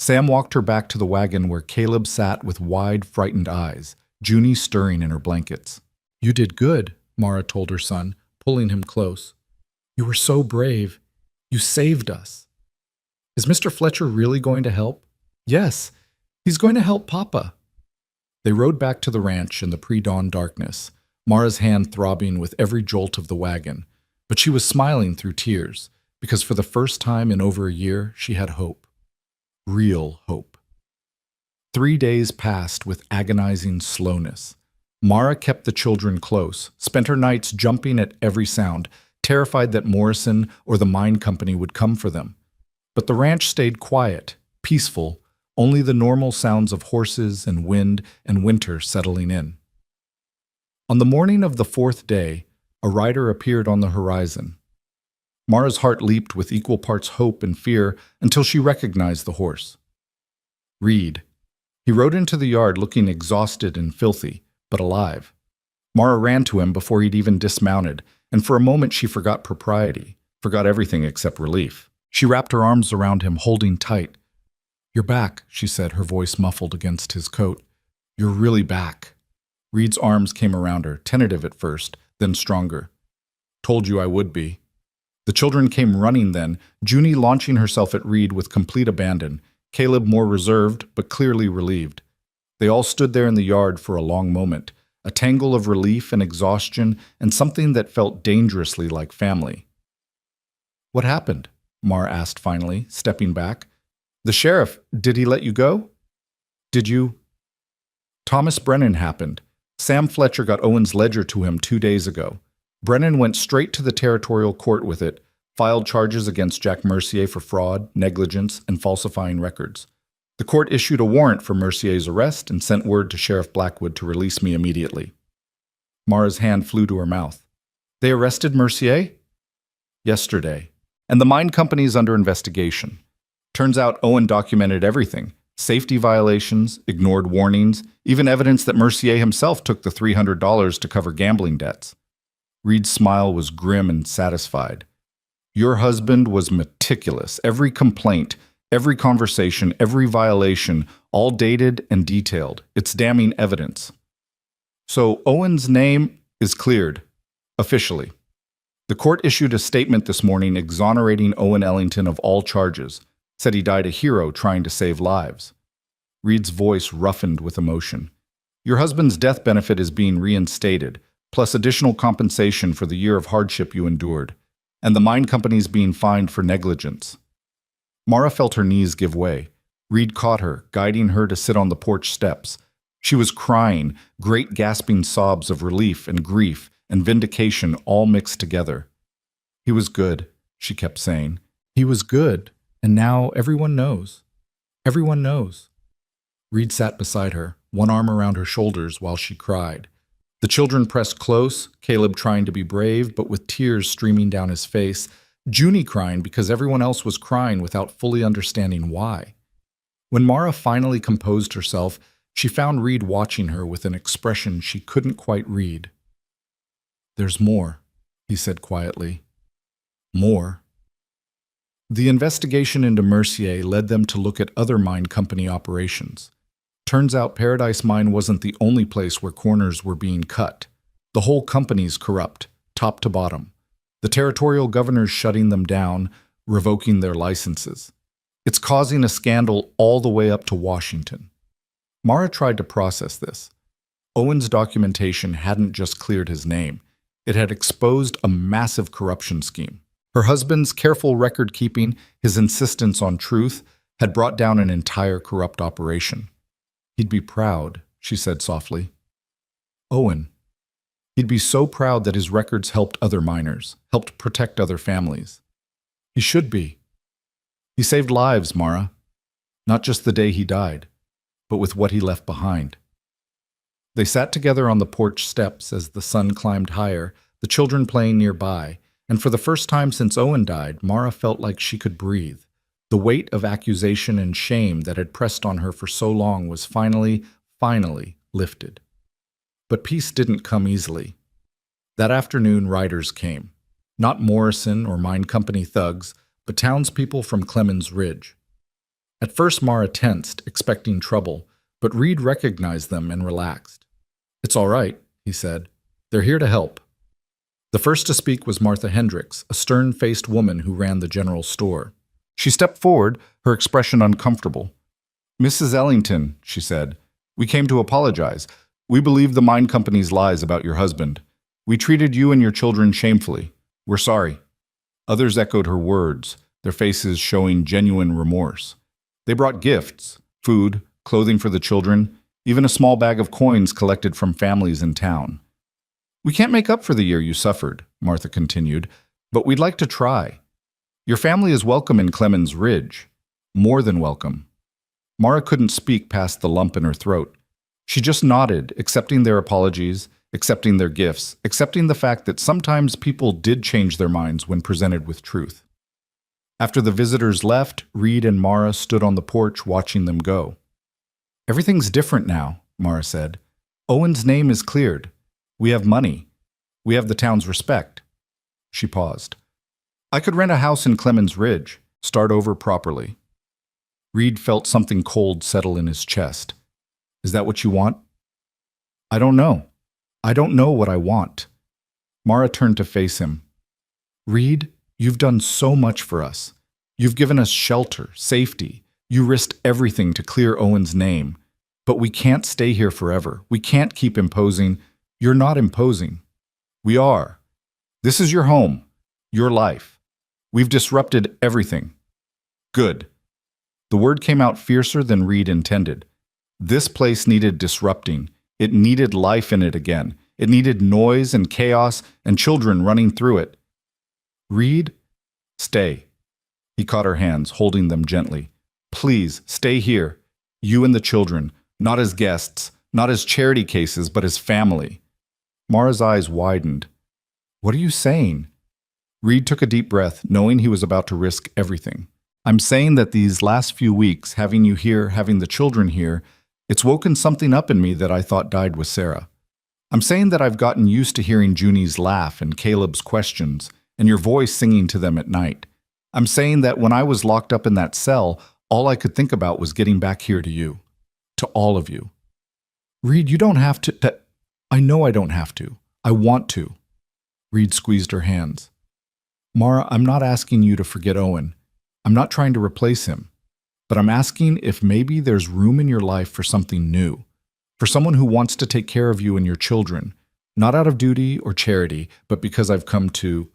Sam walked her back to the wagon where Caleb sat with wide, frightened eyes, Junie stirring in her blankets. "You did good," Mara told her son, pulling him close. "You were so brave. You saved us." "Is Mr. Fletcher really going to help?" "Yes, he's going to help Papa." They rode back to the ranch in the pre-dawn darkness, Mara's hand throbbing with every jolt of the wagon, but she was smiling through tears, because for the first time in over a year, she had hope. Real hope. 3 days passed with agonizing slowness. Mara kept the children close, spent her nights jumping at every sound, terrified that Morrison or the mine company would come for them. But the ranch stayed quiet, peaceful, only the normal sounds of horses and wind and winter settling in. On the morning of the fourth day, a rider appeared on the horizon. Mara's heart leaped with equal parts hope and fear until she recognized the horse. Reed. He rode into the yard looking exhausted and filthy, but alive. Mara ran to him before he'd even dismounted, and for a moment she forgot propriety, forgot everything except relief. She wrapped her arms around him, holding tight. "You're back," she said, her voice muffled against his coat. "You're really back." Reed's arms came around her, tentative at first, then stronger. "Told you I would be." The children came running then, Junie launching herself at Reed with complete abandon, Caleb more reserved but clearly relieved. They all stood there in the yard for a long moment, a tangle of relief and exhaustion and something that felt dangerously like family. "What happened?" Mara asked finally, stepping back. "The sheriff, did he let you go?" "Did you?" "Thomas Brennan happened. Sam Fletcher got Owen's ledger to him 2 days ago. Brennan went straight to the territorial court with it, filed charges against Jack Mercier for fraud, negligence, and falsifying records. The court issued a warrant for Mercier's arrest and sent word to Sheriff Blackwood to release me immediately." Mara's hand flew to her mouth. "They arrested Mercier?" "Yesterday. And the mine company is under investigation. Turns out Owen documented everything. Safety violations, ignored warnings, even evidence that Mercier himself took the $300 to cover gambling debts." Reed's smile was grim and satisfied. "Your husband was meticulous. Every complaint, every conversation, every violation, all dated and detailed. It's damning evidence." "So Owen's name is cleared, officially. The court issued a statement this morning exonerating Owen Ellington of all charges, said he died a hero trying to save lives." Reed's voice roughened with emotion. "Your husband's death benefit is being reinstated, plus additional compensation for the year of hardship you endured, and the mine company's being fined for negligence." Mara felt her knees give way. Reed caught her, guiding her to sit on the porch steps. She was crying, great gasping sobs of relief and grief and vindication all mixed together. "He was good," she kept saying. "He was good, and now everyone knows. Everyone knows." Reed sat beside her, one arm around her shoulders while she cried. The children pressed close, Caleb trying to be brave, but with tears streaming down his face, Junie crying because everyone else was crying without fully understanding why. When Mara finally composed herself, she found Reed watching her with an expression she couldn't quite read. "There's more," he said quietly. "More." The investigation into Mercier led them to look at other mine company operations. Turns out Paradise Mine wasn't the only place where corners were being cut. The whole company's corrupt, top to bottom. The territorial governor's shutting them down, revoking their licenses. It's causing a scandal all the way up to Washington. Mara tried to process this. Owen's documentation hadn't just cleared his name. It had exposed a massive corruption scheme. Her husband's careful record-keeping, his insistence on truth, had brought down an entire corrupt operation. "He'd be proud," she said softly. "Owen. He'd be so proud that his records helped other miners, helped protect other families. He should be. He saved lives, Mara. Not just the day he died, but with what he left behind." They sat together on the porch steps as the sun climbed higher, the children playing nearby, and for the first time since Owen died, Mara felt like she could breathe. The weight of accusation and shame that had pressed on her for so long was finally lifted. But peace didn't come easily. That afternoon, riders came. Not Morrison or mine company thugs, but townspeople from Clemens Ridge. At first, Mara tensed, expecting trouble, but Reed recognized them and relaxed. "It's all right," he said. "They're here to help." The first to speak was Martha Hendricks, a stern-faced woman who ran the general store. She stepped forward, her expression uncomfortable. "Mrs. Ellington," she said, "we came to apologize. We believe the mine company's lies about your husband. We treated you and your children shamefully. We're sorry." Others echoed her words, their faces showing genuine remorse. They brought gifts, food, clothing for the children, even a small bag of coins collected from families in town. "We can't make up for the year you suffered," Martha continued, "but we'd like to try. Your family is welcome in Clemens Ridge. More than welcome." Mara couldn't speak past the lump in her throat. She just nodded, accepting their apologies, accepting their gifts, accepting the fact that sometimes people did change their minds when presented with truth. After the visitors left, Reed and Mara stood on the porch watching them go. "Everything's different now," Mara said. "Owen's name is cleared. We have money. We have the town's respect." She paused. "I could rent a house in Clemens Ridge, start over properly." Reed felt something cold settle in his chest. "Is that what you want?" "I don't know. I don't know what I want." Mara turned to face him. "Reed, you've done so much for us. You've given us shelter, safety. You risked everything to clear Owen's name. But we can't stay here forever. We can't keep imposing. You're not imposing. We are. This is your home, your life. We've disrupted everything." "Good." The word came out fiercer than Reed intended. This place needed disrupting. It needed life in it again. It needed noise and chaos and children running through it. "Reed, stay." He caught her hands, holding them gently. "Please, stay here. You and the children, not as guests, not as charity cases, but as family." Mara's eyes widened. "What are you saying?" Reed took a deep breath, knowing he was about to risk everything. "I'm saying that these last few weeks, having you here, having the children here, it's woken something up in me that I thought died with Sarah. I'm saying that I've gotten used to hearing Junie's laugh and Caleb's questions, and your voice singing to them at night. I'm saying that when I was locked up in that cell, all I could think about was getting back here to you, to all of you." "Reed, you don't have to. I know I don't have to. I want to." Reed squeezed her hands. "Mara, I'm not asking you to forget Owen. I'm not trying to replace him. But I'm asking if maybe there's room in your life for something new, for someone who wants to take care of you and your children, not out of duty or charity, but because I've come to—"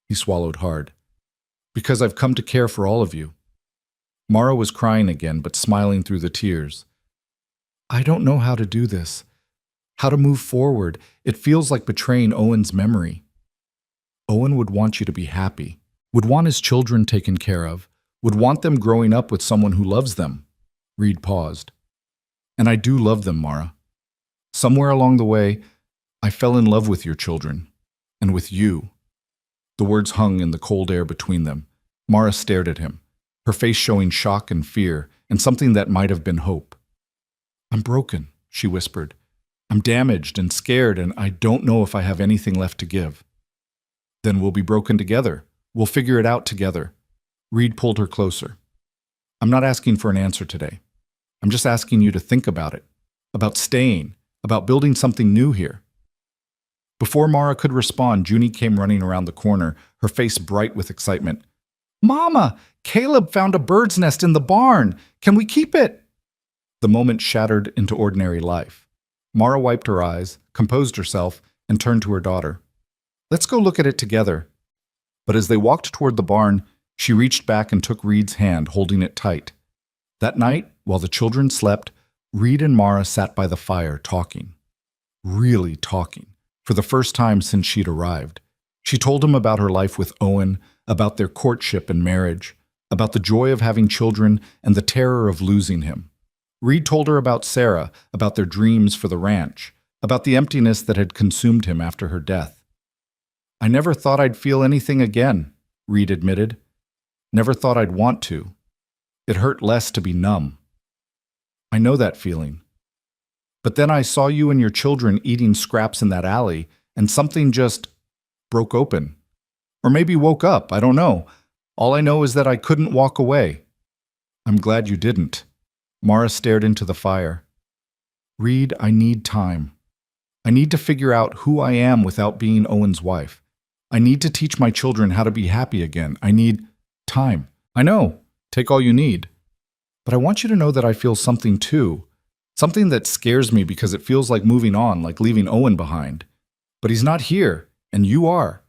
He swallowed hard. "Because I've come to care for all of you." Mara was crying again, but smiling through the tears. "I don't know how to do this. How to move forward. It feels like betraying Owen's memory." "Owen would want you to be happy, would want his children taken care of, would want them growing up with someone who loves them." Reed paused. "And I do love them, Mara. Somewhere along the way, I fell in love with your children, and with you." The words hung in the cold air between them. Mara stared at him, her face showing shock and fear, and something that might have been hope. "I'm broken," she whispered. "I'm damaged and scared, and I don't know if I have anything left to give." "Then we'll be broken together. We'll figure it out together." Reed pulled her closer. "I'm not asking for an answer today. I'm just asking you to think about it, about staying, about building something new here." Before Mara could respond, Junie came running around the corner, her face bright with excitement. "Mama, Caleb found a bird's nest in the barn. Can we keep it?" The moment shattered into ordinary life. Mara wiped her eyes, composed herself, and turned to her daughter. "Let's go look at it together." But as they walked toward the barn, she reached back and took Reed's hand, holding it tight. That night, while the children slept, Reed and Mara sat by the fire talking. Really talking. For the first time since she'd arrived. She told him about her life with Owen, about their courtship and marriage, about the joy of having children and the terror of losing him. Reed told her about Sarah, about their dreams for the ranch, about the emptiness that had consumed him after her death. "I never thought I'd feel anything again," Reed admitted. "Never thought I'd want to. It hurt less to be numb." "I know that feeling. But then I saw you and your children eating scraps in that alley, and something just broke open. Or maybe woke up, I don't know. All I know is that I couldn't walk away." "I'm glad you didn't." Mara stared into the fire. "Reed, I need time. I need to figure out who I am without being Owen's wife. I need to teach my children how to be happy again. I need time." "I know. Take all you need. But I want you to know that I feel something too. Something that scares me because it feels like moving on, like leaving Owen behind. But he's not here, and you are.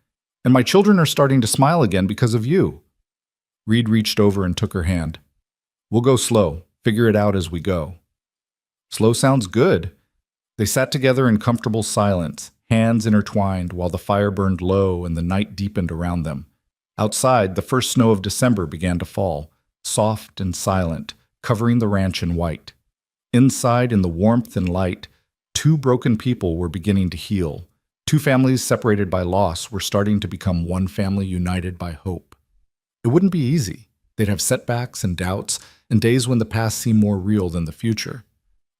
And my children are starting to smile again because of you." Reed reached over and took her hand. "We'll go slow, figure it out as we go." "Slow sounds good." They sat together in comfortable silence, hands intertwined while the fire burned low and the night deepened around them. Outside, the first snow of December began to fall, soft and silent, covering the ranch in white. Inside, in the warmth and light, two broken people were beginning to heal. Two families separated by loss were starting to become one family united by hope. It wouldn't be easy. They'd have setbacks and doubts, and days when the past seemed more real than the future.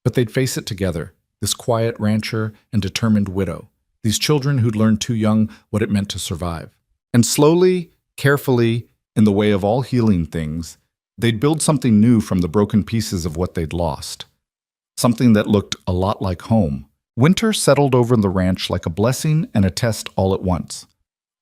But they'd face it together, this quiet rancher and determined widow, these children who'd learned too young what it meant to survive. And slowly, carefully, in the way of all healing things, they'd build something new from the broken pieces of what they'd lost. Something that looked a lot like home. Winter settled over the ranch like a blessing and a test all at once.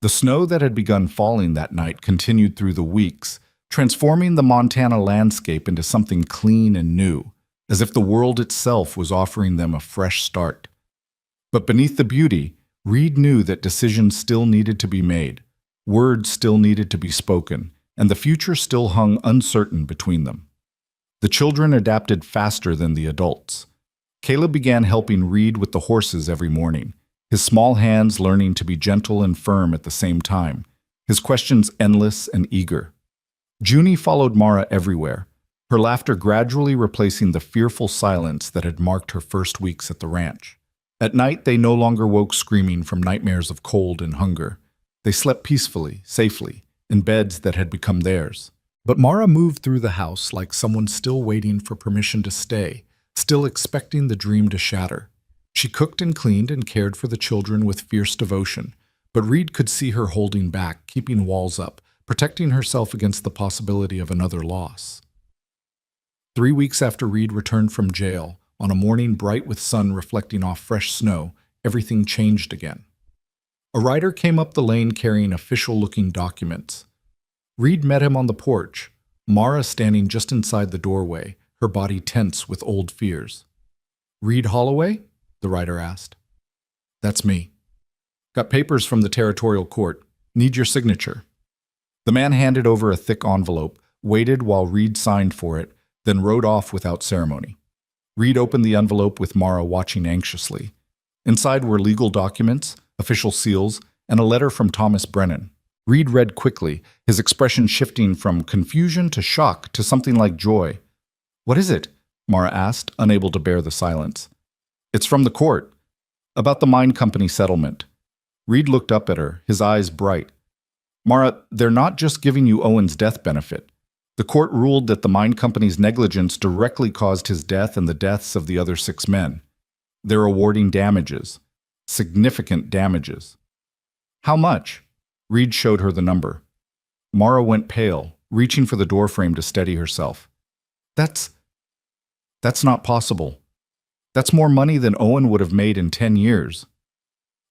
The snow that had begun falling that night continued through the weeks, transforming the Montana landscape into something clean and new, as if the world itself was offering them a fresh start. But beneath the beauty, Reed knew that decisions still needed to be made, words still needed to be spoken, and the future still hung uncertain between them. The children adapted faster than the adults. Caleb began helping Reed with the horses every morning, his small hands learning to be gentle and firm at the same time, his questions endless and eager. Junie followed Mara everywhere, her laughter gradually replacing the fearful silence that had marked her first weeks at the ranch. At night, they no longer woke screaming from nightmares of cold and hunger. They slept peacefully, safely, in beds that had become theirs. But Mara moved through the house like someone still waiting for permission to stay, still expecting the dream to shatter. She cooked and cleaned and cared for the children with fierce devotion, but Reed could see her holding back, keeping walls up, protecting herself against the possibility of another loss. 3 weeks after Reed returned from jail, on a morning bright with sun reflecting off fresh snow, everything changed again. A rider came up the lane carrying official-looking documents. Reed met him on the porch, Mara standing just inside the doorway, her body tense with old fears. "Reed Holloway?" the rider asked. "That's me. Got papers from the territorial court. Need your signature." The man handed over a thick envelope, waited while Reed signed for it, then rode off without ceremony. Reed opened the envelope with Mara watching anxiously. Inside were legal documents, official seals, and a letter from Thomas Brennan. Reed read quickly, his expression shifting from confusion to shock to something like joy. "What is it?" Mara asked, unable to bear the silence. "It's from the court. About the mine company settlement." Reed looked up at her, his eyes bright. "Mara, they're not just giving you Owen's death benefit. The court ruled that the mine company's negligence directly caused his death and the deaths of the other 6 men. They're awarding damages. Significant damages." "How much?" Reed showed her the number. Mara went pale, reaching for the doorframe to steady herself. That's not possible. That's more money than Owen would have made in 10 years.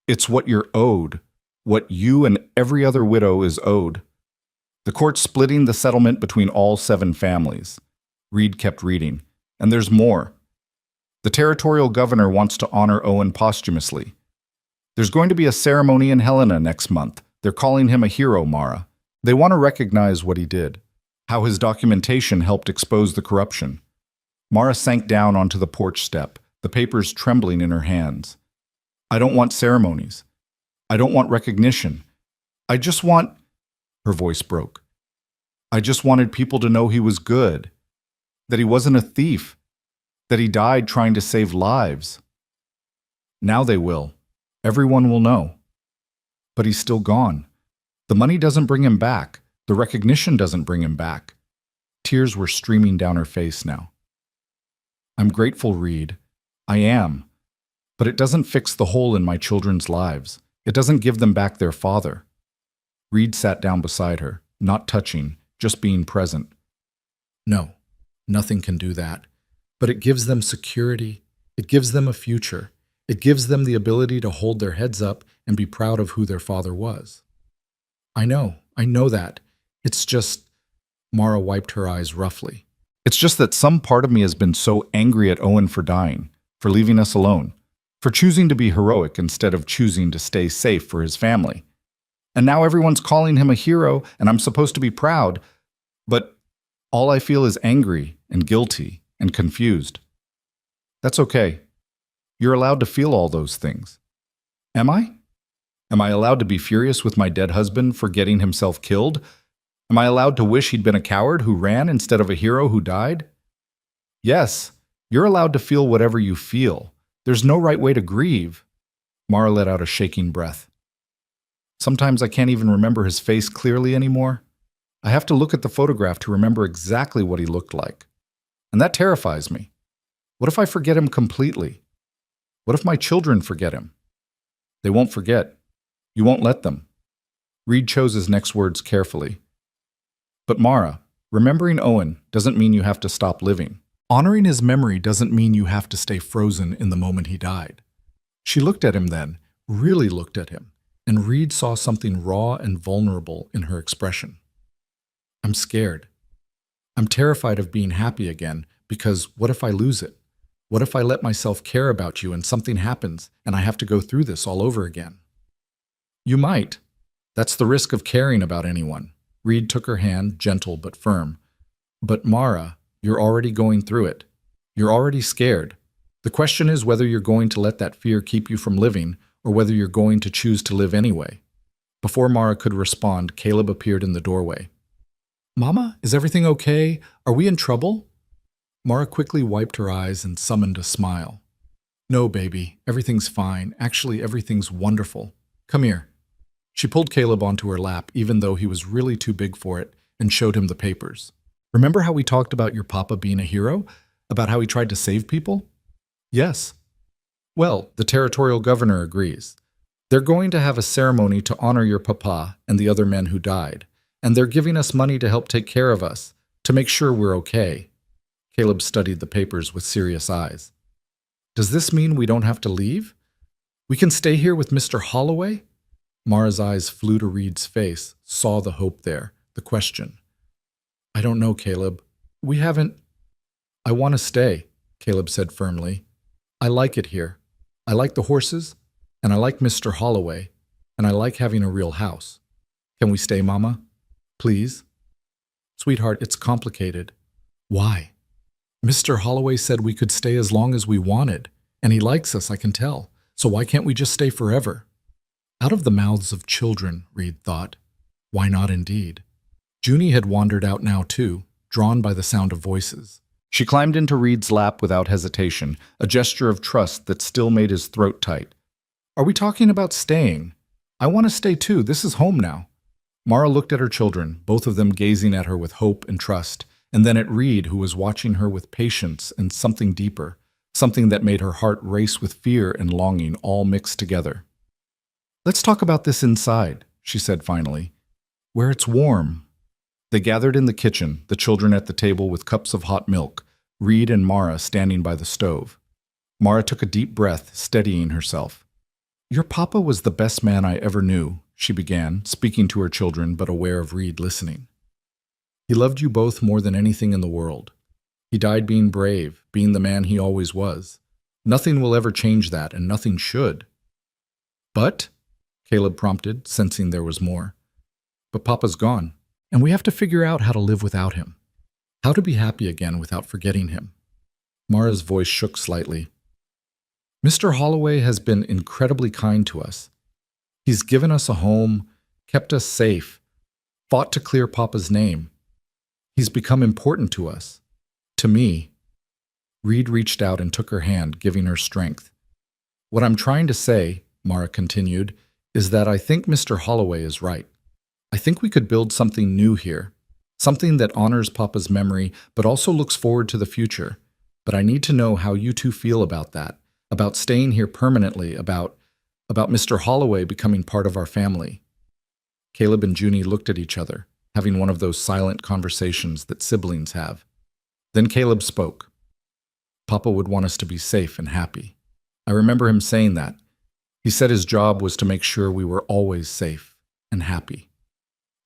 It's what you're owed, what you and every other widow is owed. The court's splitting the settlement between all 7 families. Reed kept reading. And there's more. The territorial governor wants to honor Owen posthumously. There's going to be a ceremony in Helena next month. They're calling him a hero, Mara. They want to recognize what he did, how his documentation helped expose the corruption. Mara sank down onto the porch step, the papers trembling in her hands. "I don't want ceremonies. I don't want recognition. I just want—" Her voice broke. "I just wanted people to know he was good, that he wasn't a thief, that he died trying to save lives. Now they will. Everyone will know. But he's still gone. The money doesn't bring him back. The recognition doesn't bring him back." Tears were streaming down her face now. "I'm grateful, Reed. I am. But it doesn't fix the hole in my children's lives. It doesn't give them back their father." Reed sat down beside her, not touching, just being present. "No, nothing can do that. But it gives them security. It gives them a future. It gives them the ability to hold their heads up and be proud of who their father was." I know that. It's just—" Mara wiped her eyes roughly. "It's just that some part of me has been so angry at Owen for dying, for leaving us alone, for choosing to be heroic instead of choosing to stay safe for his family. And now everyone's calling him a hero, and I'm supposed to be proud, but all I feel is angry and guilty and confused. That's okay. You're allowed to feel all those things. Am I? Am I allowed to be furious with my dead husband for getting himself killed? Am I allowed to wish he'd been a coward who ran instead of a hero who died? Yes, you're allowed to feel whatever you feel. There's no right way to grieve. Mara let out a shaking breath. Sometimes I can't even remember his face clearly anymore. I have to look at the photograph to remember exactly what he looked like. And that terrifies me. What if I forget him completely? What if my children forget him? They won't forget. You won't let them. Reed chose his next words carefully. But Mara, remembering Owen doesn't mean you have to stop living. Honoring his memory doesn't mean you have to stay frozen in the moment he died. She looked at him then, really looked at him, and Reed saw something raw and vulnerable in her expression. I'm scared. I'm terrified of being happy again, because what if I lose it? What if I let myself care about you and something happens and I have to go through this all over again? You might. That's the risk of caring about anyone. Reed took her hand, gentle but firm. But Mara, you're already going through it. You're already scared. The question is whether you're going to let that fear keep you from living or whether you're going to choose to live anyway. Before Mara could respond, Caleb appeared in the doorway. Mama, is everything okay? Are we in trouble? Mara quickly wiped her eyes and summoned a smile. No, baby, everything's fine. Actually, everything's wonderful. Come here. She pulled Caleb onto her lap, even though he was really too big for it, and showed him the papers. Remember how we talked about your papa being a hero? About how he tried to save people? Yes. Well, the territorial governor agrees. They're going to have a ceremony to honor your papa and the other men who died, and they're giving us money to help take care of us, to make sure we're okay. Caleb studied the papers with serious eyes. Does this mean we don't have to leave? We can stay here with Mr. Holloway? Mara's eyes flew to Reed's face, saw the hope there, the question. I don't know, Caleb. We haven't... I want to stay, Caleb said firmly. I like it here. I like the horses, and I like Mr. Holloway, and I like having a real house. Can we stay, Mama? Please? Sweetheart, it's complicated. Why? Mr. Holloway said we could stay as long as we wanted, and he likes us, I can tell. So why can't we just stay forever? Out of the mouths of children, Reed thought. Why not indeed? Junie had wandered out now too, drawn by the sound of voices. She climbed into Reed's lap without hesitation, a gesture of trust that still made his throat tight. Are we talking about staying? I want to stay too. This is home now. Mara looked at her children, both of them gazing at her with hope and trust, and then at Reed, who was watching her with patience and something deeper, something that made her heart race with fear and longing all mixed together. Let's talk about this inside, she said finally, where it's warm. They gathered in the kitchen, the children at the table with cups of hot milk, Reed and Mara standing by the stove. Mara took a deep breath, steadying herself. Your papa was the best man I ever knew, she began, speaking to her children but aware of Reed listening. He loved you both more than anything in the world. He died being brave, being the man he always was. Nothing will ever change that, and nothing should. But, Caleb prompted, sensing there was more. But Papa's gone, and we have to figure out how to live without him. How to be happy again without forgetting him. Mara's voice shook slightly. Mr. Holloway has been incredibly kind to us. He's given us a home, kept us safe, fought to clear Papa's name. He's become important to us. To me. Reed reached out and took her hand, giving her strength. What I'm trying to say, Mara continued, is that I think Mr. Holloway is right. I think we could build something new here, something that honors Papa's memory but also looks forward to the future. But I need to know how you two feel about that, about staying here permanently, about Mr. Holloway becoming part of our family. Caleb and Junie looked at each other, having one of those silent conversations that siblings have. Then Caleb spoke. Papa would want us to be safe and happy. I remember him saying that. He said his job was to make sure we were always safe and happy.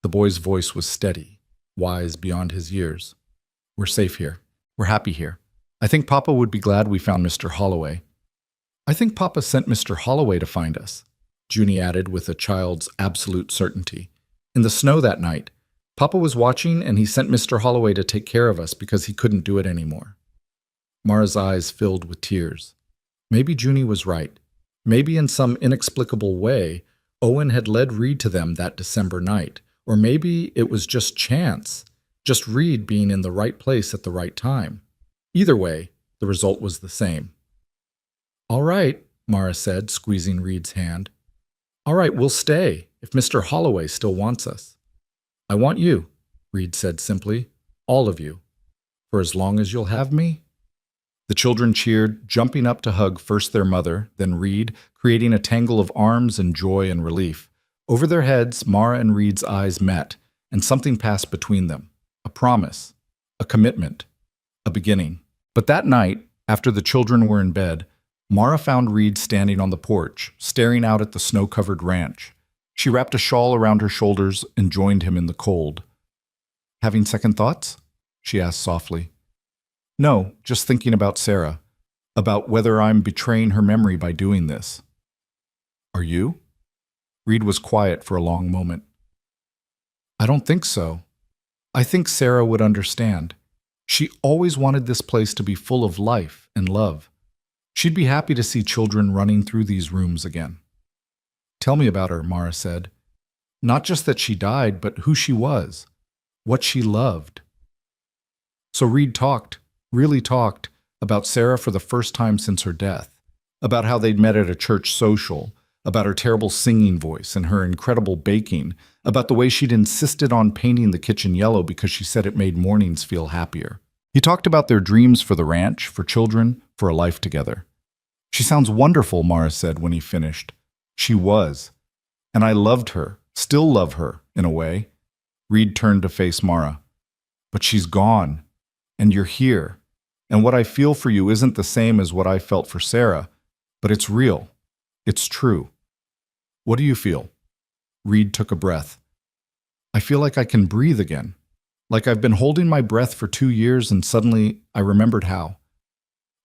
The boy's voice was steady, wise beyond his years. We're safe here. We're happy here. I think Papa would be glad we found Mr. Holloway. I think Papa sent Mr. Holloway to find us, Junie added with a child's absolute certainty. In the snow that night, Papa was watching and he sent Mr. Holloway to take care of us because he couldn't do it anymore. Mara's eyes filled with tears. Maybe Junie was right. Maybe in some inexplicable way, Owen had led Reed to them that December night. Or maybe it was just chance, just Reed being in the right place at the right time. Either way, the result was the same. "All right," Mara said, squeezing Reed's hand. "All right, we'll stay, if Mr. Holloway still wants us." "I want you," Reed said simply. "All of you. For as long as you'll have me?" The children cheered, jumping up to hug first their mother, then Reed, creating a tangle of arms and joy and relief. Over their heads, Mara and Reed's eyes met, and something passed between them. A promise, a commitment, a beginning. But that night, after the children were in bed, Mara found Reed standing on the porch, staring out at the snow-covered ranch. She wrapped a shawl around her shoulders and joined him in the cold. "Having second thoughts?" she asked softly. "No, just thinking about Sarah, about whether I'm betraying her memory by doing this." "Are you?" Reed was quiet for a long moment. "I don't think so. I think Sarah would understand. She always wanted this place to be full of life and love. She'd be happy to see children running through these rooms again." "Tell me about her," Mara said. "Not just that she died, but who she was, what she loved." So Reed talked, really talked, about Sarah for the first time since her death, about how they'd met at a church social, about her terrible singing voice and her incredible baking, about the way she'd insisted on painting the kitchen yellow because she said it made mornings feel happier. He talked about their dreams for the ranch, for children, for a life together. "She sounds wonderful," Mara said when he finished. "She was. And I loved her, still love her, in a way." Reed turned to face Mara. "But she's gone. And you're here. And what I feel for you isn't the same as what I felt for Sarah, but it's real. It's true." "What do you feel?" Reed took a breath. "I feel like I can breathe again. Like I've been holding my breath for 2 years and suddenly I remembered how.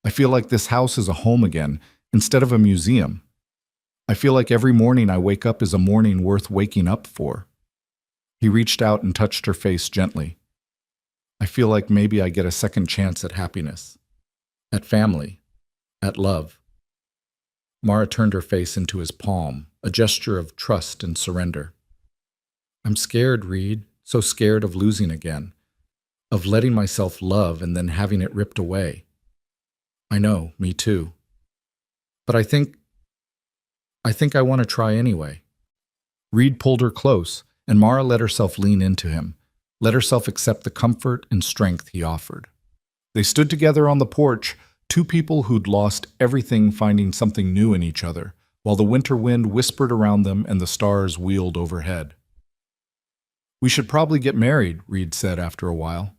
I feel like this house is a home again, instead of a museum. I feel like every morning I wake up is a morning worth waking up for." He reached out and touched her face gently. "I feel like maybe I get a second chance at happiness. At family. At love." Mara turned her face into his palm, a gesture of trust and surrender. "I'm scared, Reed, so scared of losing again, of letting myself love and then having it ripped away." "I know, me too. But I think I want to try anyway." Reed pulled her close, and Mara let herself lean into him, let herself accept the comfort and strength he offered. They stood together on the porch, two people who'd lost everything finding something new in each other, while the winter wind whispered around them and the stars wheeled overhead. "We should probably get married," Reed said after a while.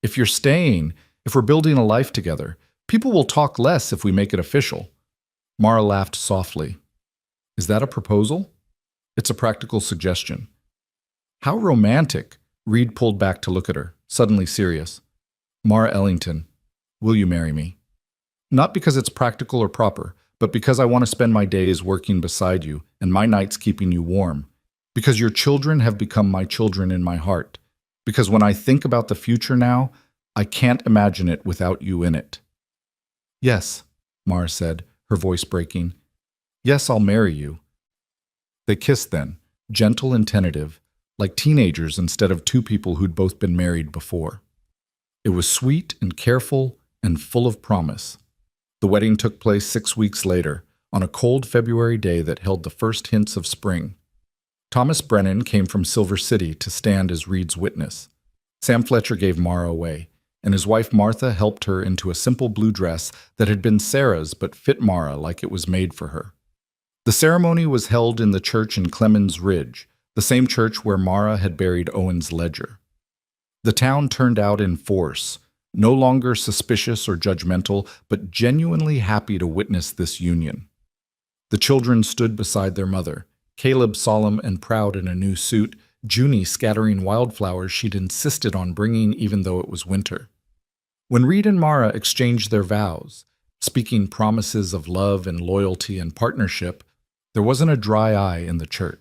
"If you're staying, if we're building a life together, people will talk less if we make it official." Mara laughed softly. "Is that a proposal?" "It's a practical suggestion." "How romantic!" Reed pulled back to look at her, suddenly serious. "Mara Ellington, will you marry me? Not because it's practical or proper, but because I want to spend my days working beside you and my nights keeping you warm. Because your children have become my children in my heart. Because when I think about the future now, I can't imagine it without you in it." "Yes," Mara said, her voice breaking. "Yes, I'll marry you." They kissed then, gentle and tentative, like teenagers instead of two people who'd both been married before. It was sweet and careful and full of promise. The wedding took place 6 weeks later, on a cold February day that held the first hints of spring. Thomas Brennan came from Silver City to stand as Reed's witness. Sam Fletcher gave Mara away, and his wife Martha helped her into a simple blue dress that had been Sarah's but fit Mara like it was made for her. The ceremony was held in the church in Clemens Ridge, the same church where Mara had buried Owen's ledger. The town turned out in force, no longer suspicious or judgmental, but genuinely happy to witness this union. The children stood beside their mother, Caleb solemn and proud in a new suit, Junie scattering wildflowers she'd insisted on bringing even though it was winter. When Reed and Mara exchanged their vows, speaking promises of love and loyalty and partnership, there wasn't a dry eye in the church.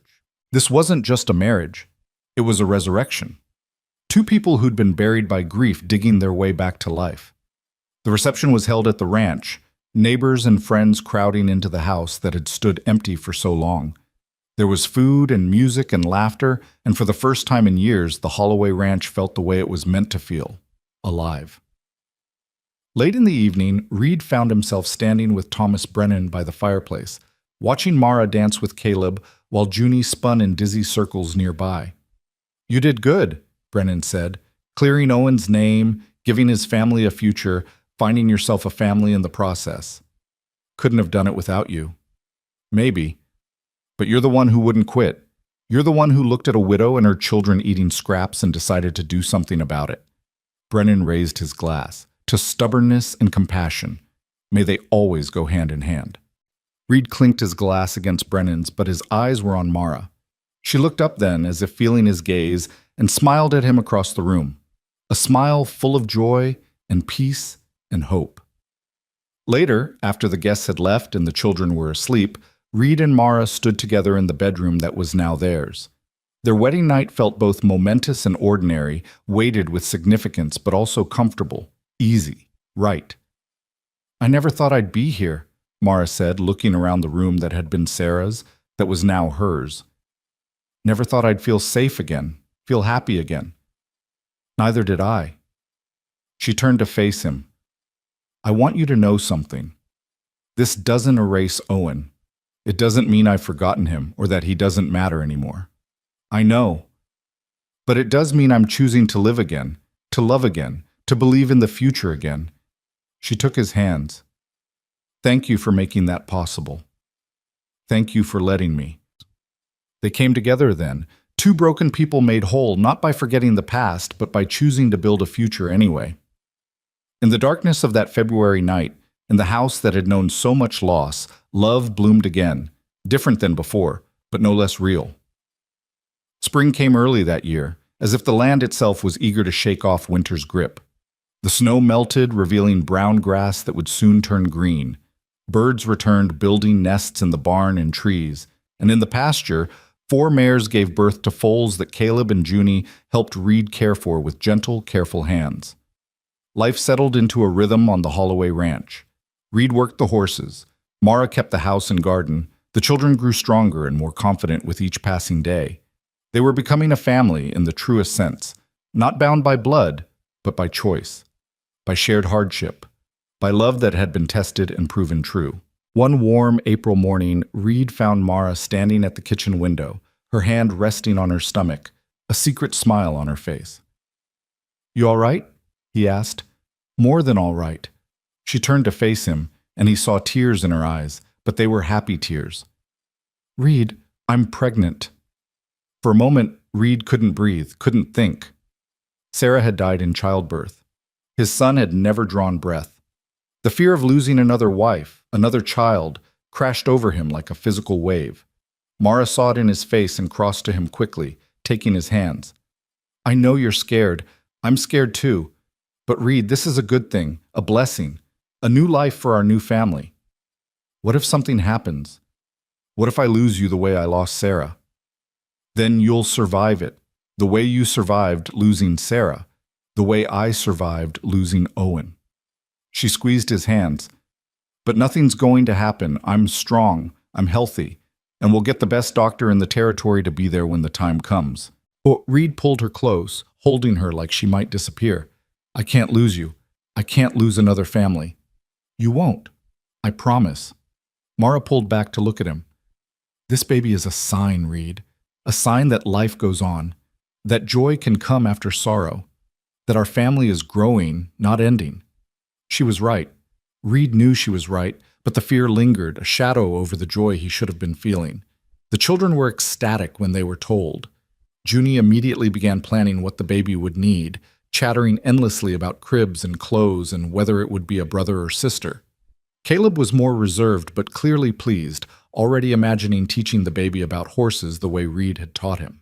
This wasn't just a marriage, it was a resurrection. Two people who'd been buried by grief digging their way back to life. The reception was held at the ranch, neighbors and friends crowding into the house that had stood empty for so long. There was food and music and laughter, and for the first time in years, the Holloway Ranch felt the way it was meant to feel, alive. Late in the evening, Reed found himself standing with Thomas Brennan by the fireplace, watching Mara dance with Caleb while Junie spun in dizzy circles nearby. "You did good," Brennan said, clearing Owen's name, giving his family a future, finding yourself a family in the process. "Couldn't have done it without you." "Maybe. But you're the one who wouldn't quit. You're the one who looked at a widow and her children eating scraps and decided to do something about it." Brennan raised his glass. "To stubbornness and compassion. May they always go hand in hand." Reed clinked his glass against Brennan's, but his eyes were on Mara. She looked up then, as if feeling his gaze, and smiled at him across the room. A smile full of joy and peace and hope. Later, after the guests had left and the children were asleep, Reed and Mara stood together in the bedroom that was now theirs. Their wedding night felt both momentous and ordinary, weighted with significance, but also comfortable, easy, right. "I never thought I'd be here," Mara said, looking around the room that had been Sarah's, that was now hers. "Never thought I'd feel safe again, feel happy again." "Neither did I." She turned to face him. "I want you to know something. This doesn't erase Owen. It doesn't mean I've forgotten him or that he doesn't matter anymore. I know. But it does mean I'm choosing to live again, to love again, to believe in the future again." She took his hands. "Thank you for making that possible. Thank you for letting me." They came together then, two broken people made whole not by forgetting the past, but by choosing to build a future anyway. In the darkness of that February night, in the house that had known so much loss, love bloomed again, different than before, but no less real. Spring came early that year, as if the land itself was eager to shake off winter's grip. The snow melted, revealing brown grass that would soon turn green. Birds returned, building nests in the barn and trees, and in the pasture, 4 mares gave birth to foals that Caleb and Junie helped Reed care for with gentle, careful hands. Life settled into a rhythm on the Holloway ranch. Reed worked the horses. Mara kept the house and garden. The children grew stronger and more confident with each passing day. They were becoming a family in the truest sense, not bound by blood, but by choice, by shared hardship, by love that had been tested and proven true. One warm April morning, Reed found Mara standing at the kitchen window, her hand resting on her stomach, a secret smile on her face. "You all right?" he asked. "More than all right." She turned to face him, and he saw tears in her eyes, but they were happy tears. "Reed, I'm pregnant." For a moment, Reed couldn't breathe, couldn't think. Sarah had died in childbirth. His son had never drawn breath. The fear of losing another wife, another child, crashed over him like a physical wave. Mara saw it in his face and crossed to him quickly, taking his hands. "I know you're scared. I'm scared too. But Reed, this is a good thing, a blessing, a new life for our new family. What if something happens? What if I lose you the way I lost Sarah? Then you'll survive it, the way you survived losing Sarah, the way I survived losing Owen." She squeezed his hands. "But nothing's going to happen. I'm strong, I'm healthy, and we'll get the best doctor in the territory to be there when the time comes." Reed pulled her close, holding her like she might disappear. "I can't lose you. I can't lose another family." "You won't. I promise." Mara pulled back to look at him. "This baby is a sign, Reed. A sign that life goes on, that joy can come after sorrow, that our family is growing, not ending." She was right. Reed knew she was right, but the fear lingered, a shadow over the joy he should have been feeling. The children were ecstatic when they were told. Junie immediately began planning what the baby would need, chattering endlessly about cribs and clothes and whether it would be a brother or sister. Caleb was more reserved but clearly pleased, already imagining teaching the baby about horses the way Reed had taught him.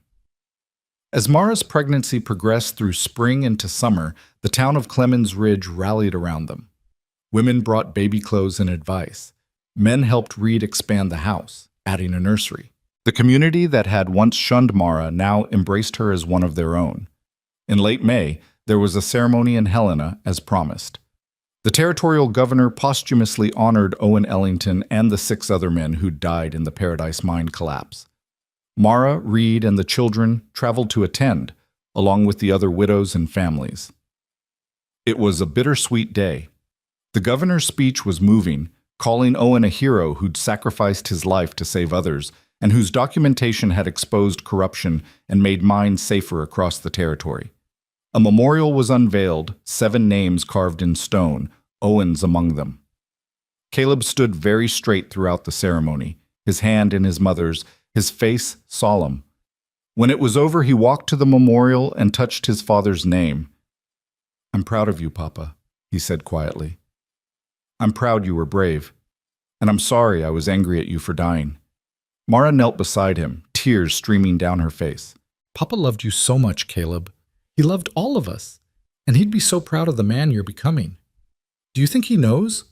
As Mara's pregnancy progressed through spring into summer, the town of Clemens Ridge rallied around them. Women brought baby clothes and advice. Men helped Reed expand the house, adding a nursery. The community that had once shunned Mara now embraced her as one of their own. In late May, there was a ceremony in Helena, as promised. The territorial governor posthumously honored Owen Ellington and the 6 other men who died in the Paradise Mine collapse. Mara, Reed, and the children traveled to attend, along with the other widows and families. It was a bittersweet day. The governor's speech was moving, calling Owen a hero who'd sacrificed his life to save others, and whose documentation had exposed corruption and made mines safer across the territory. A memorial was unveiled, 7 names carved in stone, Owen's among them. Caleb stood very straight throughout the ceremony, his hand in his mother's, his face solemn. When it was over, he walked to the memorial and touched his father's name. "I'm proud of you, Papa," he said quietly. "I'm proud you were brave, and I'm sorry I was angry at you for dying." Mara knelt beside him, tears streaming down her face. "Papa loved you so much, Caleb. He loved all of us, and he'd be so proud of the man you're becoming. Do you think he knows?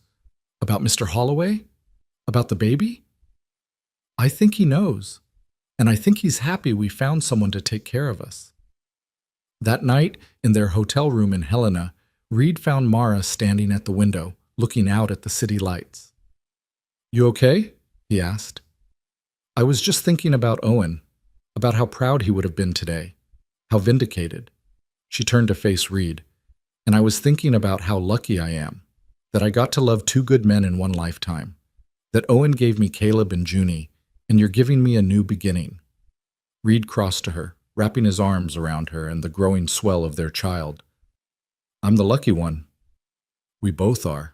About Mr. Holloway? About the baby?" "I think he knows, and I think he's happy we found someone to take care of us." That night, in their hotel room in Helena, Reed found Mara standing at the window, looking out at the city lights. "You okay?" he asked. "I was just thinking about Owen, about how proud he would have been today, how vindicated." She turned to face Reed. "And I was thinking about how lucky I am, that I got to love 2 good men in one lifetime, that Owen gave me Caleb and Junie, and you're giving me a new beginning." Reed crossed to her, wrapping his arms around her and the growing swell of their child. "I'm the lucky one. We both are."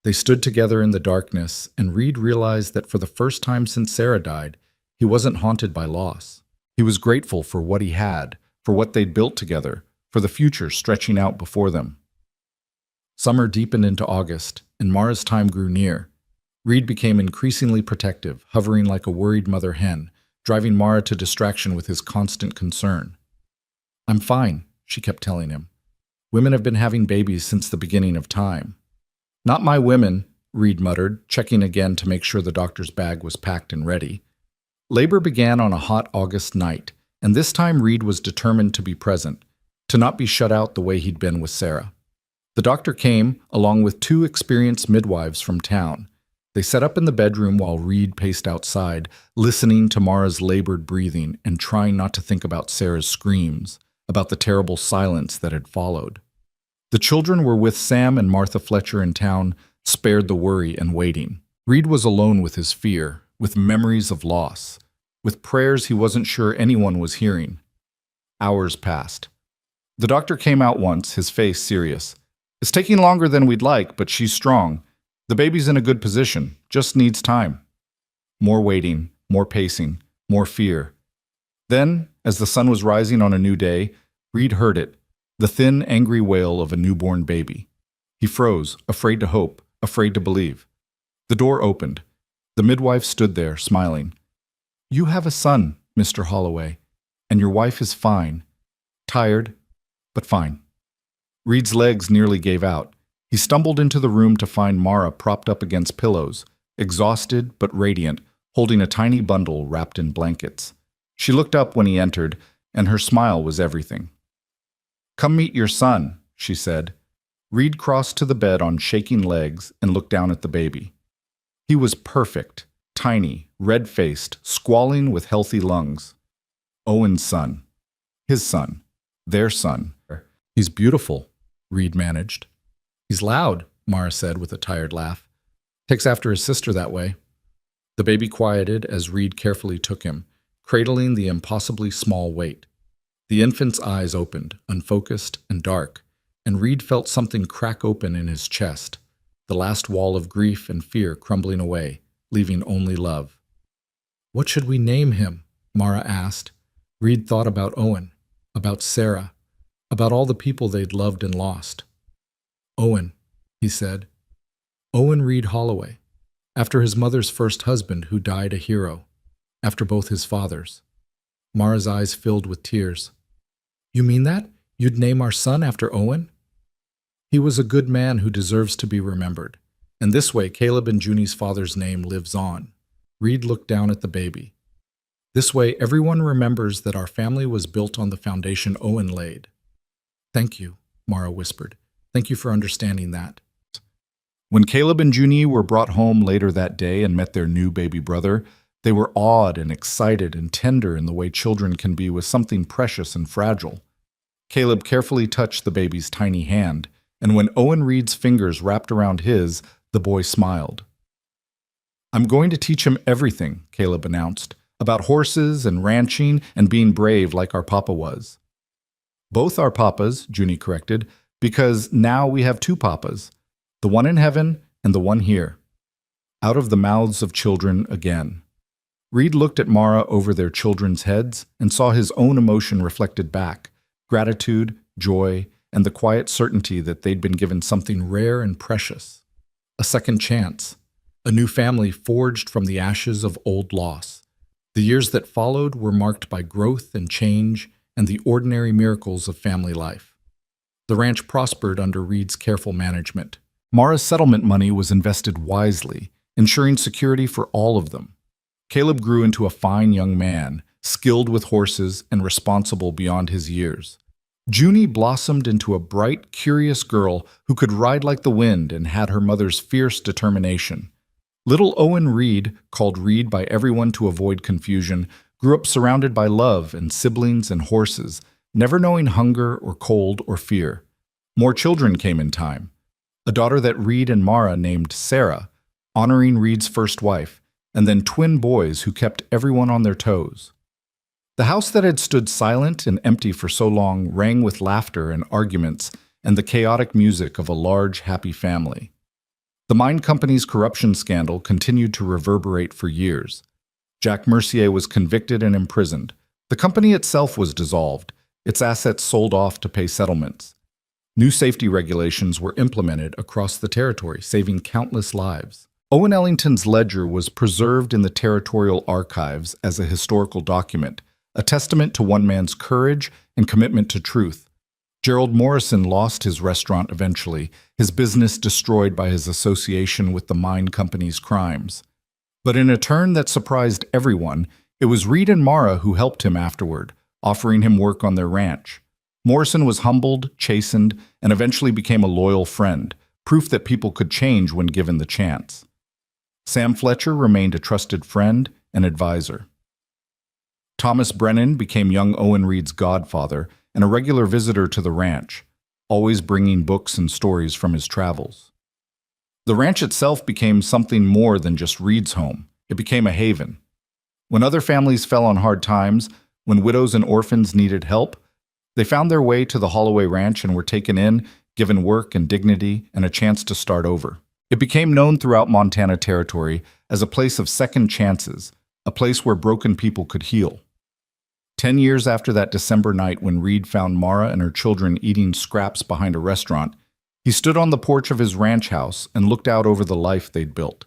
They stood together in the darkness, and Reed realized that for the first time since Sarah died, he wasn't haunted by loss. He was grateful for what he had, for what they'd built together, for the future stretching out before them. Summer deepened into August, and Mara's time grew near. Reed became increasingly protective, hovering like a worried mother hen, driving Mara to distraction with his constant concern. "I'm fine," she kept telling him. "Women have been having babies since the beginning of time." "Not my women," Reed muttered, checking again to make sure the doctor's bag was packed and ready. Labor began on a hot August night, and this time Reed was determined to be present, to not be shut out the way he'd been with Sarah. The doctor came, along with 2 experienced midwives from town. They sat up in the bedroom while Reed paced outside, listening to Mara's labored breathing and trying not to think about Sarah's screams, about the terrible silence that had followed. The children were with Sam and Martha Fletcher in town, spared the worry and waiting. Reed was alone with his fear, with memories of loss, with prayers he wasn't sure anyone was hearing. Hours passed. The doctor came out once, his face serious. "It's taking longer than we'd like, but she's strong. The baby's in a good position, just needs time." More waiting, more pacing, more fear. Then, as the sun was rising on a new day, Reed heard it, the thin, angry wail of a newborn baby. He froze, afraid to hope, afraid to believe. The door opened. The midwife stood there, smiling. "You have a son, Mr. Holloway, and your wife is fine. Tired, but fine." Reed's legs nearly gave out. He stumbled into the room to find Mara propped up against pillows, exhausted but radiant, holding a tiny bundle wrapped in blankets. She looked up when he entered, and her smile was everything. "Come meet your son," she said. Reed crossed to the bed on shaking legs and looked down at the baby. He was perfect, tiny, red-faced, squalling with healthy lungs. Owen's son. His son. Their son. "He's beautiful," Reed managed. "He's loud," Mara said with a tired laugh. "Takes after his sister that way." The baby quieted as Reed carefully took him, cradling the impossibly small weight. The infant's eyes opened, unfocused and dark, and Reed felt something crack open in his chest, the last wall of grief and fear crumbling away, leaving only love. "What should we name him?" Mara asked. Reed thought about Owen, about Sarah, about all the people they'd loved and lost. "Owen," he said. "Owen Reed Holloway, after his mother's first husband who died a hero, after both his fathers." Mara's eyes filled with tears. "You mean that? You'd name our son after Owen?" "He was a good man who deserves to be remembered, and this way Caleb and Junie's father's name lives on." Reed looked down at the baby. "This way everyone remembers that our family was built on the foundation Owen laid." "Thank you," Mara whispered. "Thank you for understanding that." When Caleb and Junie were brought home later that day and met their new baby brother, they were awed and excited and tender in the way children can be with something precious and fragile. Caleb carefully touched the baby's tiny hand, and when Owen Reed's fingers wrapped around his, the boy smiled. "I'm going to teach him everything," Caleb announced, "about horses and ranching and being brave like our papa was." "Both our papas," Junie corrected, "because now we have two papas, the one in heaven and the one here." Out of the mouths of children again. Reed looked at Mara over their children's heads and saw his own emotion reflected back, gratitude, joy, and the quiet certainty that they'd been given something rare and precious. A second chance, a new family forged from the ashes of old loss. The years that followed were marked by growth and change and the ordinary miracles of family life. The ranch prospered under Reed's careful management. Mara's settlement money was invested wisely, ensuring security for all of them. Caleb grew into a fine young man, skilled with horses and responsible beyond his years. Junie blossomed into a bright, curious girl who could ride like the wind and had her mother's fierce determination. Little Owen Reed, called Reed by everyone to avoid confusion, grew up surrounded by love and siblings and horses, never knowing hunger or cold or fear. More children came in time. A daughter that Reed and Mara named Sarah, honoring Reed's first wife, and then twin boys who kept everyone on their toes. The house that had stood silent and empty for so long rang with laughter and arguments and the chaotic music of a large, happy family. The mine company's corruption scandal continued to reverberate for years. Jack Mercier was convicted and imprisoned. The company itself was dissolved, its assets sold off to pay settlements. New safety regulations were implemented across the territory, saving countless lives. Owen Ellington's ledger was preserved in the territorial archives as a historical document, a testament to one man's courage and commitment to truth. Gerald Morrison lost his restaurant eventually, his business destroyed by his association with the mine company's crimes. But in a turn that surprised everyone, it was Reed and Mara who helped him afterward, offering him work on their ranch. Morrison was humbled, chastened, and eventually became a loyal friend, proof that people could change when given the chance. Sam Fletcher remained a trusted friend and advisor. Thomas Brennan became young Owen Reed's godfather and a regular visitor to the ranch, always bringing books and stories from his travels. The ranch itself became something more than just Reed's home. It became a haven. When other families fell on hard times, when widows and orphans needed help, they found their way to the Holloway Ranch and were taken in, given work and dignity, and a chance to start over. It became known throughout Montana Territory as a place of second chances, a place where broken people could heal. 10 years after that December night when Reed found Mara and her children eating scraps behind a restaurant, he stood on the porch of his ranch house and looked out over the life they'd built.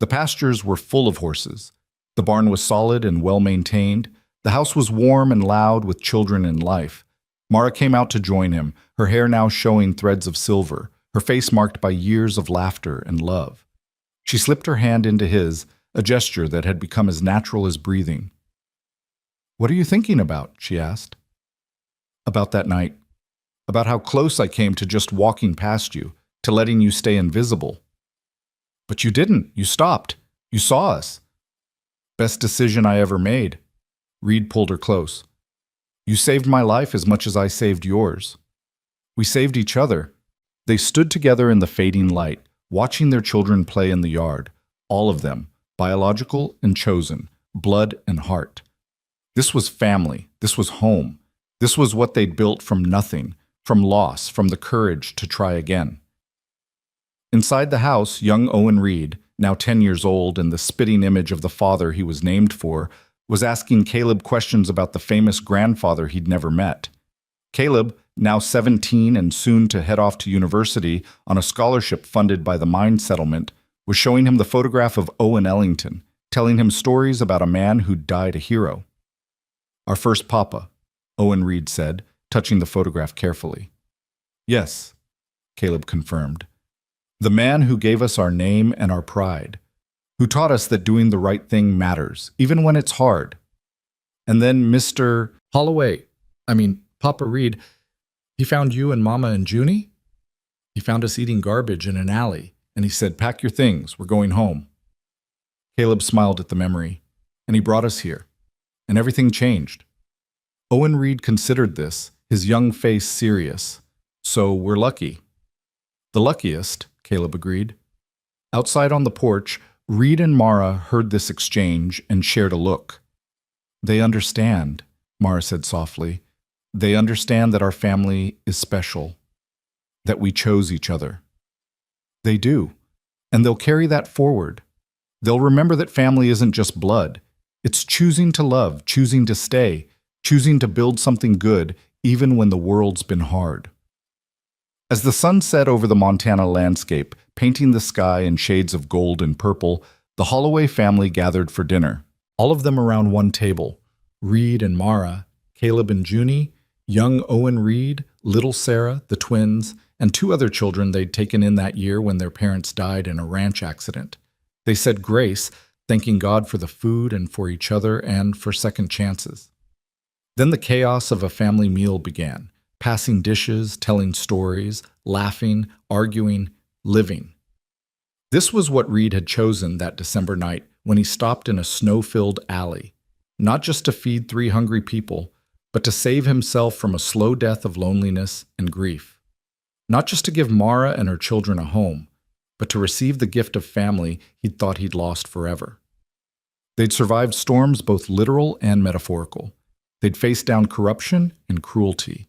The pastures were full of horses. The barn was solid and well-maintained. The house was warm and loud with children and life. Mara came out to join him, her hair now showing threads of silver, her face marked by years of laughter and love. She slipped her hand into his, a gesture that had become as natural as breathing. "What are you thinking about?" she asked. "About that night. About how close I came to just walking past you, to letting you stay invisible." "But you didn't. You stopped. You saw us." "Best decision I ever made." Reed pulled her close. "You saved my life as much as I saved yours. We saved each other." They stood together in the fading light, watching their children play in the yard, all of them, biological and chosen, blood and heart. This was family. This was home. This was what they'd built from nothing, from loss, from the courage to try again. Inside the house, young Owen Reed, now 10 years old and the spitting image of the father he was named for, was asking Caleb questions about the famous grandfather he'd never met. Caleb, now 17 and soon to head off to university on a scholarship funded by the mine settlement, was showing him the photograph of Owen Ellington, telling him stories about a man who'd died a hero. "Our first papa," Owen Reed said, touching the photograph carefully. "Yes," Caleb confirmed. "The man who gave us our name and our pride, who taught us that doing the right thing matters, even when it's hard. And then Mr. Papa Reed, he found you and Mama and Junie? He found us eating garbage in an alley, and he said, 'Pack your things, we're going home.'" Caleb smiled at the memory, "And he brought us here. And everything changed." Owen Reed considered this, his young face serious. "So we're lucky." The luckiest, Caleb agreed. Outside on the porch, Reed and Mara heard this exchange and shared a look. They understand, Mara said softly. They understand that our family is special, that we chose each other. They do, and they'll carry that forward. They'll remember that family isn't just blood. It's choosing to love, choosing to stay, choosing to build something good even when the world's been hard. As the sun set over the Montana landscape, painting the sky in shades of gold and purple, the Holloway family gathered for dinner, all of them around one table. Reed and Mara, Caleb and Junie, young Owen Reed, little Sarah, the twins, and two other children they'd taken in that year when their parents died in a ranch accident. They said grace, thanking God for the food and for each other and for second chances. Then the chaos of a family meal began, passing dishes, telling stories, laughing, arguing, living. This was what Reed had chosen that December night when he stopped in a snow-filled alley, not just to feed 3 hungry people, but to save himself from a slow death of loneliness and grief. Not just to give Mara and her children a home, but to receive the gift of family he'd thought he'd lost forever. They'd survived storms both literal and metaphorical. They'd faced down corruption and cruelty.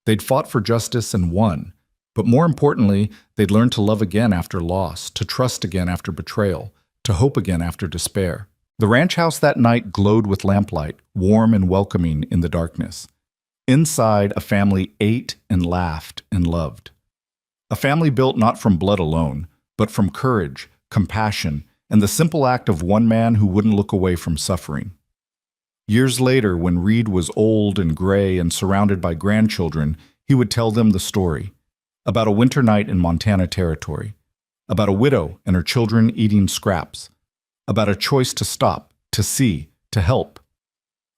They'd fought for justice and won, but more importantly, they'd learned to love again after loss, to trust again after betrayal, to hope again after despair. The ranch house that night glowed with lamplight, warm and welcoming in the darkness. Inside, a family ate and laughed and loved. A family built not from blood alone, but from courage, compassion, and the simple act of one man who wouldn't look away from suffering. Years later, when Reed was old and gray and surrounded by grandchildren, he would tell them the story about a winter night in Montana Territory, about a widow and her children eating scraps, about a choice to stop, to see, to help.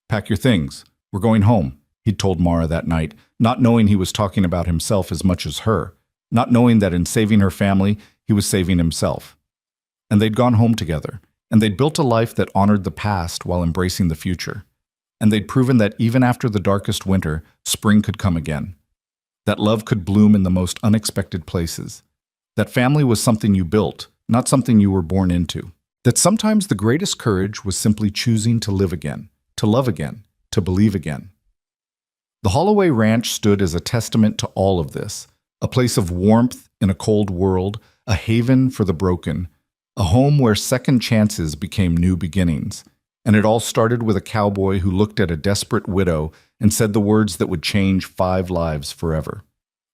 "Pack your things. We're going home," he'd told Mara that night, not knowing he was talking about himself as much as her, not knowing that in saving her family, he was saving himself. And they'd gone home together, and they'd built a life that honored the past while embracing the future. And they'd proven that even after the darkest winter, spring could come again. That love could bloom in the most unexpected places. That family was something you built, not something you were born into. That sometimes the greatest courage was simply choosing to live again, to love again, to believe again. The Holloway Ranch stood as a testament to all of this, a place of warmth in a cold world, a haven for the broken, a home where second chances became new beginnings. And it all started with a cowboy who looked at a desperate widow and said the words that would change 5 lives forever.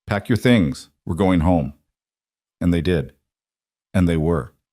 "Pack your things, we're going home." And they did. And they were.